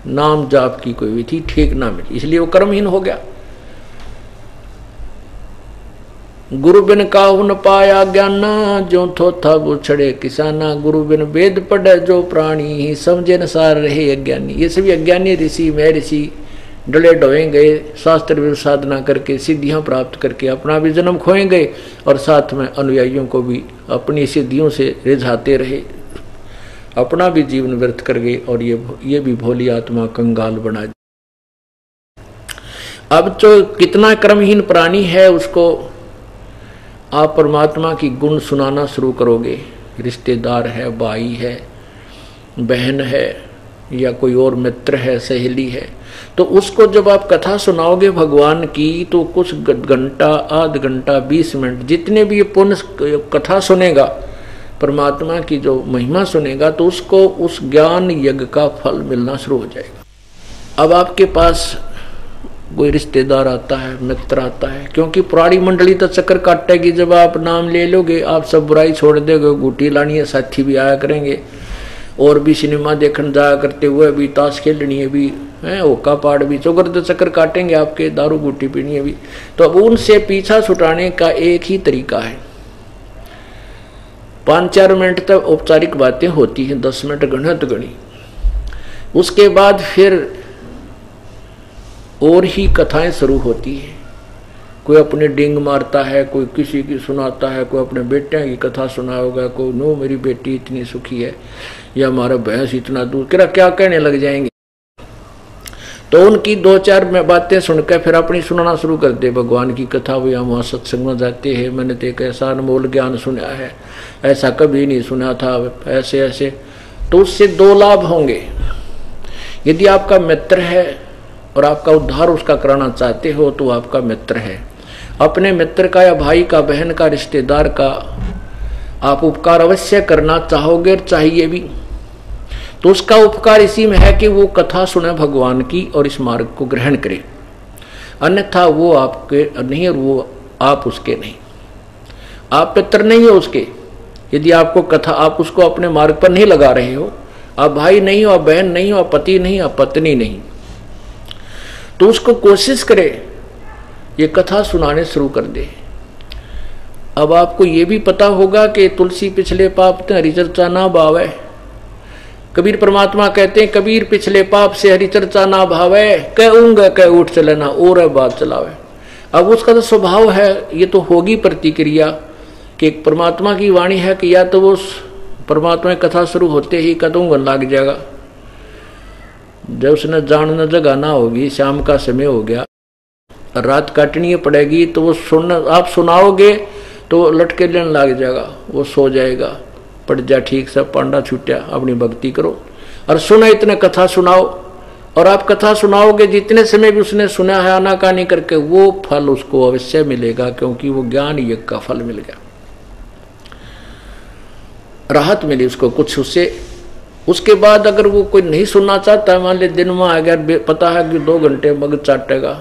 नाम जाप की कोई विधि ठीक ना मिली, इसलिए वो कर्महीन हो गया। गुरु बिन काहू न पाया ज्ञाना, जो थोथा वो छड़े किसाना, गुरु बिन वेद पढ़े जो प्राणी, समझे न सार रहे अज्ञानी। ये सभी अज्ञानी ऋषि मैं ऋषि डले डोए गए, शास्त्र भी साधना करके सिद्धियां प्राप्त करके अपना भी जन्म खोए गए और साथ में अनुयायियों को भी अपनी सिद्धियों से रिझाते रहे, अपना भी जीवन व्यर्थ कर गए और ये भी भोली आत्मा कंगाल बना। अब जो कितना कर्महीन प्राणी है उसको आप परमात्मा की गुण सुनाना शुरू करोगे, रिश्तेदार है, भाई है, बहन है या कोई और मित्र है, सहेली है, तो उसको जब आप कथा सुनाओगे भगवान की तो कुछ घंटा, आध घंटा, 20 मिनट जितने भी ये पुण्य कथा सुनेगा, परमात्मा की जो महिमा सुनेगा, तो उसको उस ज्ञान यज्ञ का फल मिलना शुरू हो जाएगा। अब आपके पास कोई रिश्तेदार आता है, मित्र आता है, क्योंकि पुरानी मंडली तो चक्कर काटेगी जब आप नाम ले लोगे, आप सब बुराई छोड़ दोगे, गुटी लानी है, साथी भी आया करेंगे, और भी सिनेमा देखने जाया करते हुए भी, ताश खेलनी है भी, है ओका पाड़ भी, चौकर तो चक्कर काटेंगे आपके, दारू गुटी पीनी है भी। तो अब उनसे पीछा छुटाने का एक ही तरीका है, 5-4 मिनट तक औपचारिक बातें होती हैं, 10 मिनट गणत गणी, उसके बाद फिर और ही कथाएं शुरू होती है। कोई अपने डिंग मारता है, कोई किसी की सुनाता है, कोई अपने बेटे की कथा सुनाओगा, कोई नो मेरी बेटी इतनी सुखी है या हमारा भैंस इतना दूर, क्या कहने लग जाएंगे। तो उनकी 2-4 बातें सुनकर फिर अपनी सुनाना शुरू कर दे भगवान की कथा। वो हम वहाँ सत्संग में जाते हैं, मैंने तो एक ऐसा अनमोल ज्ञान सुना है, ऐसा कभी नहीं सुना था, ऐसे ऐसे। तो उससे 2 लाभ होंगे। यदि आपका मित्र है और आपका उद्धार उसका कराना चाहते हो तो आपका मित्र है, अपने मित्र का या भाई का, बहन का, रिश्तेदार का आप उपकार अवश्य करना चाहोगे और चाहिए भी। तो उसका उपकार इसी में है कि वो कथा सुने भगवान की और इस मार्ग को ग्रहण करे, अन्यथा वो आपके नहीं और वो आप उसके नहीं, आप मित्र नहीं हो उसके। यदि आपको कथा, आप उसको अपने मार्ग पर नहीं लगा रहे हो, आप भाई नहीं हो, आप बहन नहीं हो, आप पति नहीं, आप पत्नी नहीं, तो उसको कोशिश करे ये कथा सुनाने शुरू कर दे। अब आपको ये भी पता होगा कि तुलसी पिछले पाप ते हरिचर्चा ना भावे। कबीर परमात्मा कहते हैं, कबीर पिछले पाप से हरिचर्चा ना भावे, कह ऊँग कह उठ चलना और बात चलावे। अब उसका तो स्वभाव है, ये तो होगी प्रतिक्रिया कि परमात्मा की वाणी है कि या तो वो परमात्मा की कथा शुरू होते ही कदूंगन लग जाएगा, जब उसने जानना जगह ना होगी, शाम का समय हो गया, रात काटनी पड़ेगी, तो वो सुन आप सुनाओगे तो लटके लेने लग जाएगा, वो सो जाएगा। पड़ जा ठीक से, पांडा छूटा, अपनी भक्ति करो। और सुना इतने कथा सुनाओ, और आप कथा सुनाओगे जितने समय भी उसने सुना है आनाकानी करके, वो फल उसको अवश्य मिलेगा, क्योंकि वो ज्ञान यज्ञ का फल मिल गया, राहत मिली उसको कुछ उससे। उसके बाद अगर वो कोई नहीं सुनना चाहता है, मान ली दिन में आ गया, पता है कि 2 घंटे मगज चाटेगा,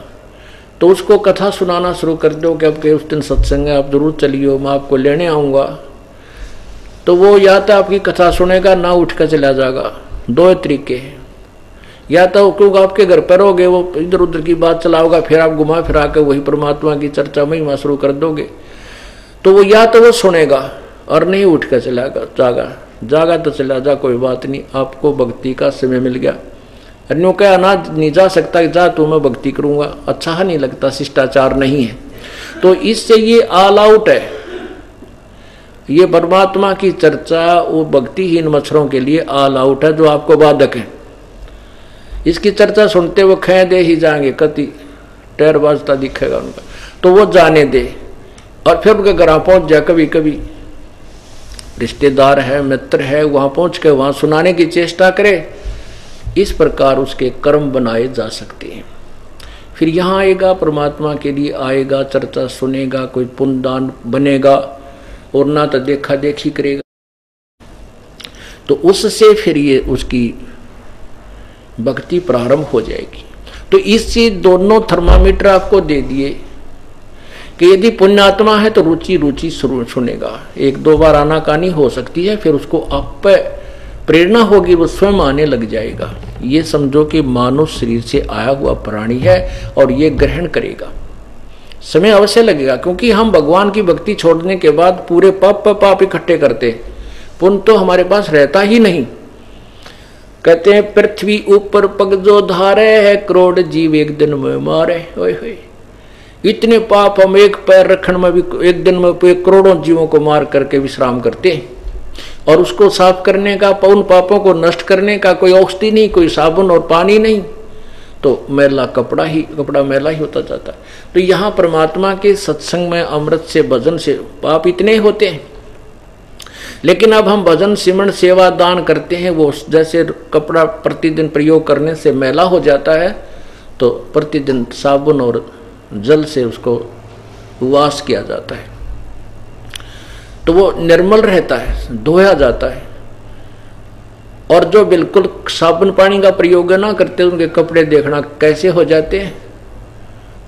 तो उसको कथा सुनाना शुरू कर दो कि आपके उस दिन सत्संग है, आप जरूर चलियो, मैं आपको लेने आऊँगा। तो वो या तो आपकी कथा सुनेगा, ना उठ कर चला जाएगा। 2 तरीके हैं, या तो क्योंकि आपके घर पर रहोगे, वो इधर उधर की बात चलाओगा, फिर आप घुमा फिरा के वही परमात्मा की चर्चा महिमा शुरू कर दोगे। तो वो या तो वो सुनेगा और नहीं उठ कर चला जागा तो चला जा, कोई बात नहीं, आपको भक्ति का समय मिल गया। अन्यों का ना नहीं जा सकता, जा तो मैं भक्ति करूंगा, अच्छा नहीं लगता, शिष्टाचार नहीं है। तो इससे ये ऑल आउट है, ये परमात्मा की चर्चा वो भक्तिहीन मच्छरों के लिए ऑल आउट है, जो आपको बाधक है। इसकी चर्चा सुनते वो खे दे ही जाएंगे, कति टैर बाजता दिखेगा उनका, तो वो जाने दे, और फिर उनके घर पहुंच जाए। कभी कभी रिश्तेदार है, मित्र है, वहां पहुंच के वहां सुनाने की चेष्टा करे। इस प्रकार उसके कर्म बनाए जा सकते हैं। फिर यहाँ आएगा, परमात्मा के लिए आएगा, चर्चा सुनेगा, कोई पुण्य दान बनेगा, और ना तो देखा देखी करेगा। तो उससे फिर ये उसकी भक्ति प्रारंभ हो जाएगी। तो इससे दोनों थर्मामीटर आपको दे दिए कि यदि पुण्यात्मा है तो रुचि रुचि सुनेगा। 1-2 बार आनाकानी हो सकती है, फिर उसको आप प्रेरणा होगी, वो स्वयं आने लग जाएगा। ये समझो कि मानव शरीर से आया हुआ प्राणी है और ये ग्रहण करेगा। समय अवश्य लगेगा, क्योंकि हम भगवान की भक्ति छोड़ने के बाद पूरे पाप इकट्ठे करते, पुण्य तो हमारे पास रहता ही नहीं। कहते हैं पृथ्वी ऊपर पग जो धारे है, करोड़ जीव एक दिन में मारे। ओए होए, इतने पाप हम एक पैर रखने में भी एक दिन में करोड़ों जीवों को मार करके विश्राम करते हैं। और उसको साफ करने का, उन पापों को नष्ट करने का कोई औषधि नहीं, कोई साबुन और पानी नहीं, तो मैला कपड़ा मैला ही होता जाता है। तो यहाँ परमात्मा के सत्संग में, अमृत से, भजन से पाप इतने होते हैं। लेकिन अब हम भजन, सिमरण, सेवा, दान करते हैं, वो जैसे कपड़ा प्रतिदिन प्रयोग करने से मैला हो जाता है, तो प्रतिदिन साबुन और जल से उसको वाश किया जाता है, तो वो निर्मल रहता है, धोया जाता है। और जो बिल्कुल साबुन पानी का प्रयोग ना करते, उनके कपड़े देखना कैसे हो जाते हैं।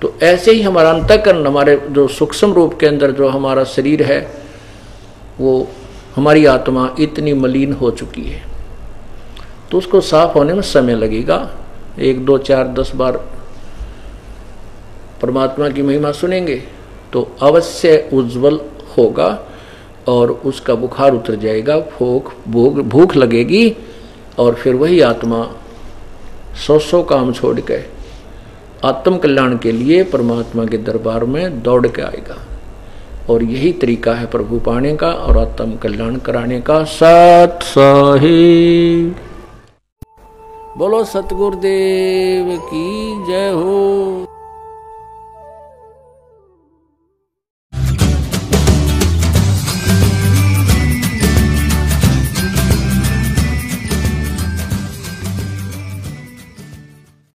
तो ऐसे ही हमारा अंतःकरण, हमारे जो सूक्ष्म रूप के अंदर जो हमारा शरीर है, वो हमारी आत्मा इतनी मलिन हो चुकी है, तो उसको साफ होने में समय लगेगा। 1, 2, 4, 10 बार परमात्मा की महिमा सुनेंगे तो अवश्य उज्जवल होगा, और उसका बुखार उतर जाएगा, भूख लगेगी, और फिर वही आत्मा 100 काम छोड़ के आत्म कल्याण के लिए परमात्मा के दरबार में दौड़ के आएगा। और यही तरीका है प्रभु पाने का और आत्म कल्याण कराने का। सत साहिब बोलो, सतगुरुदेव की जय हो।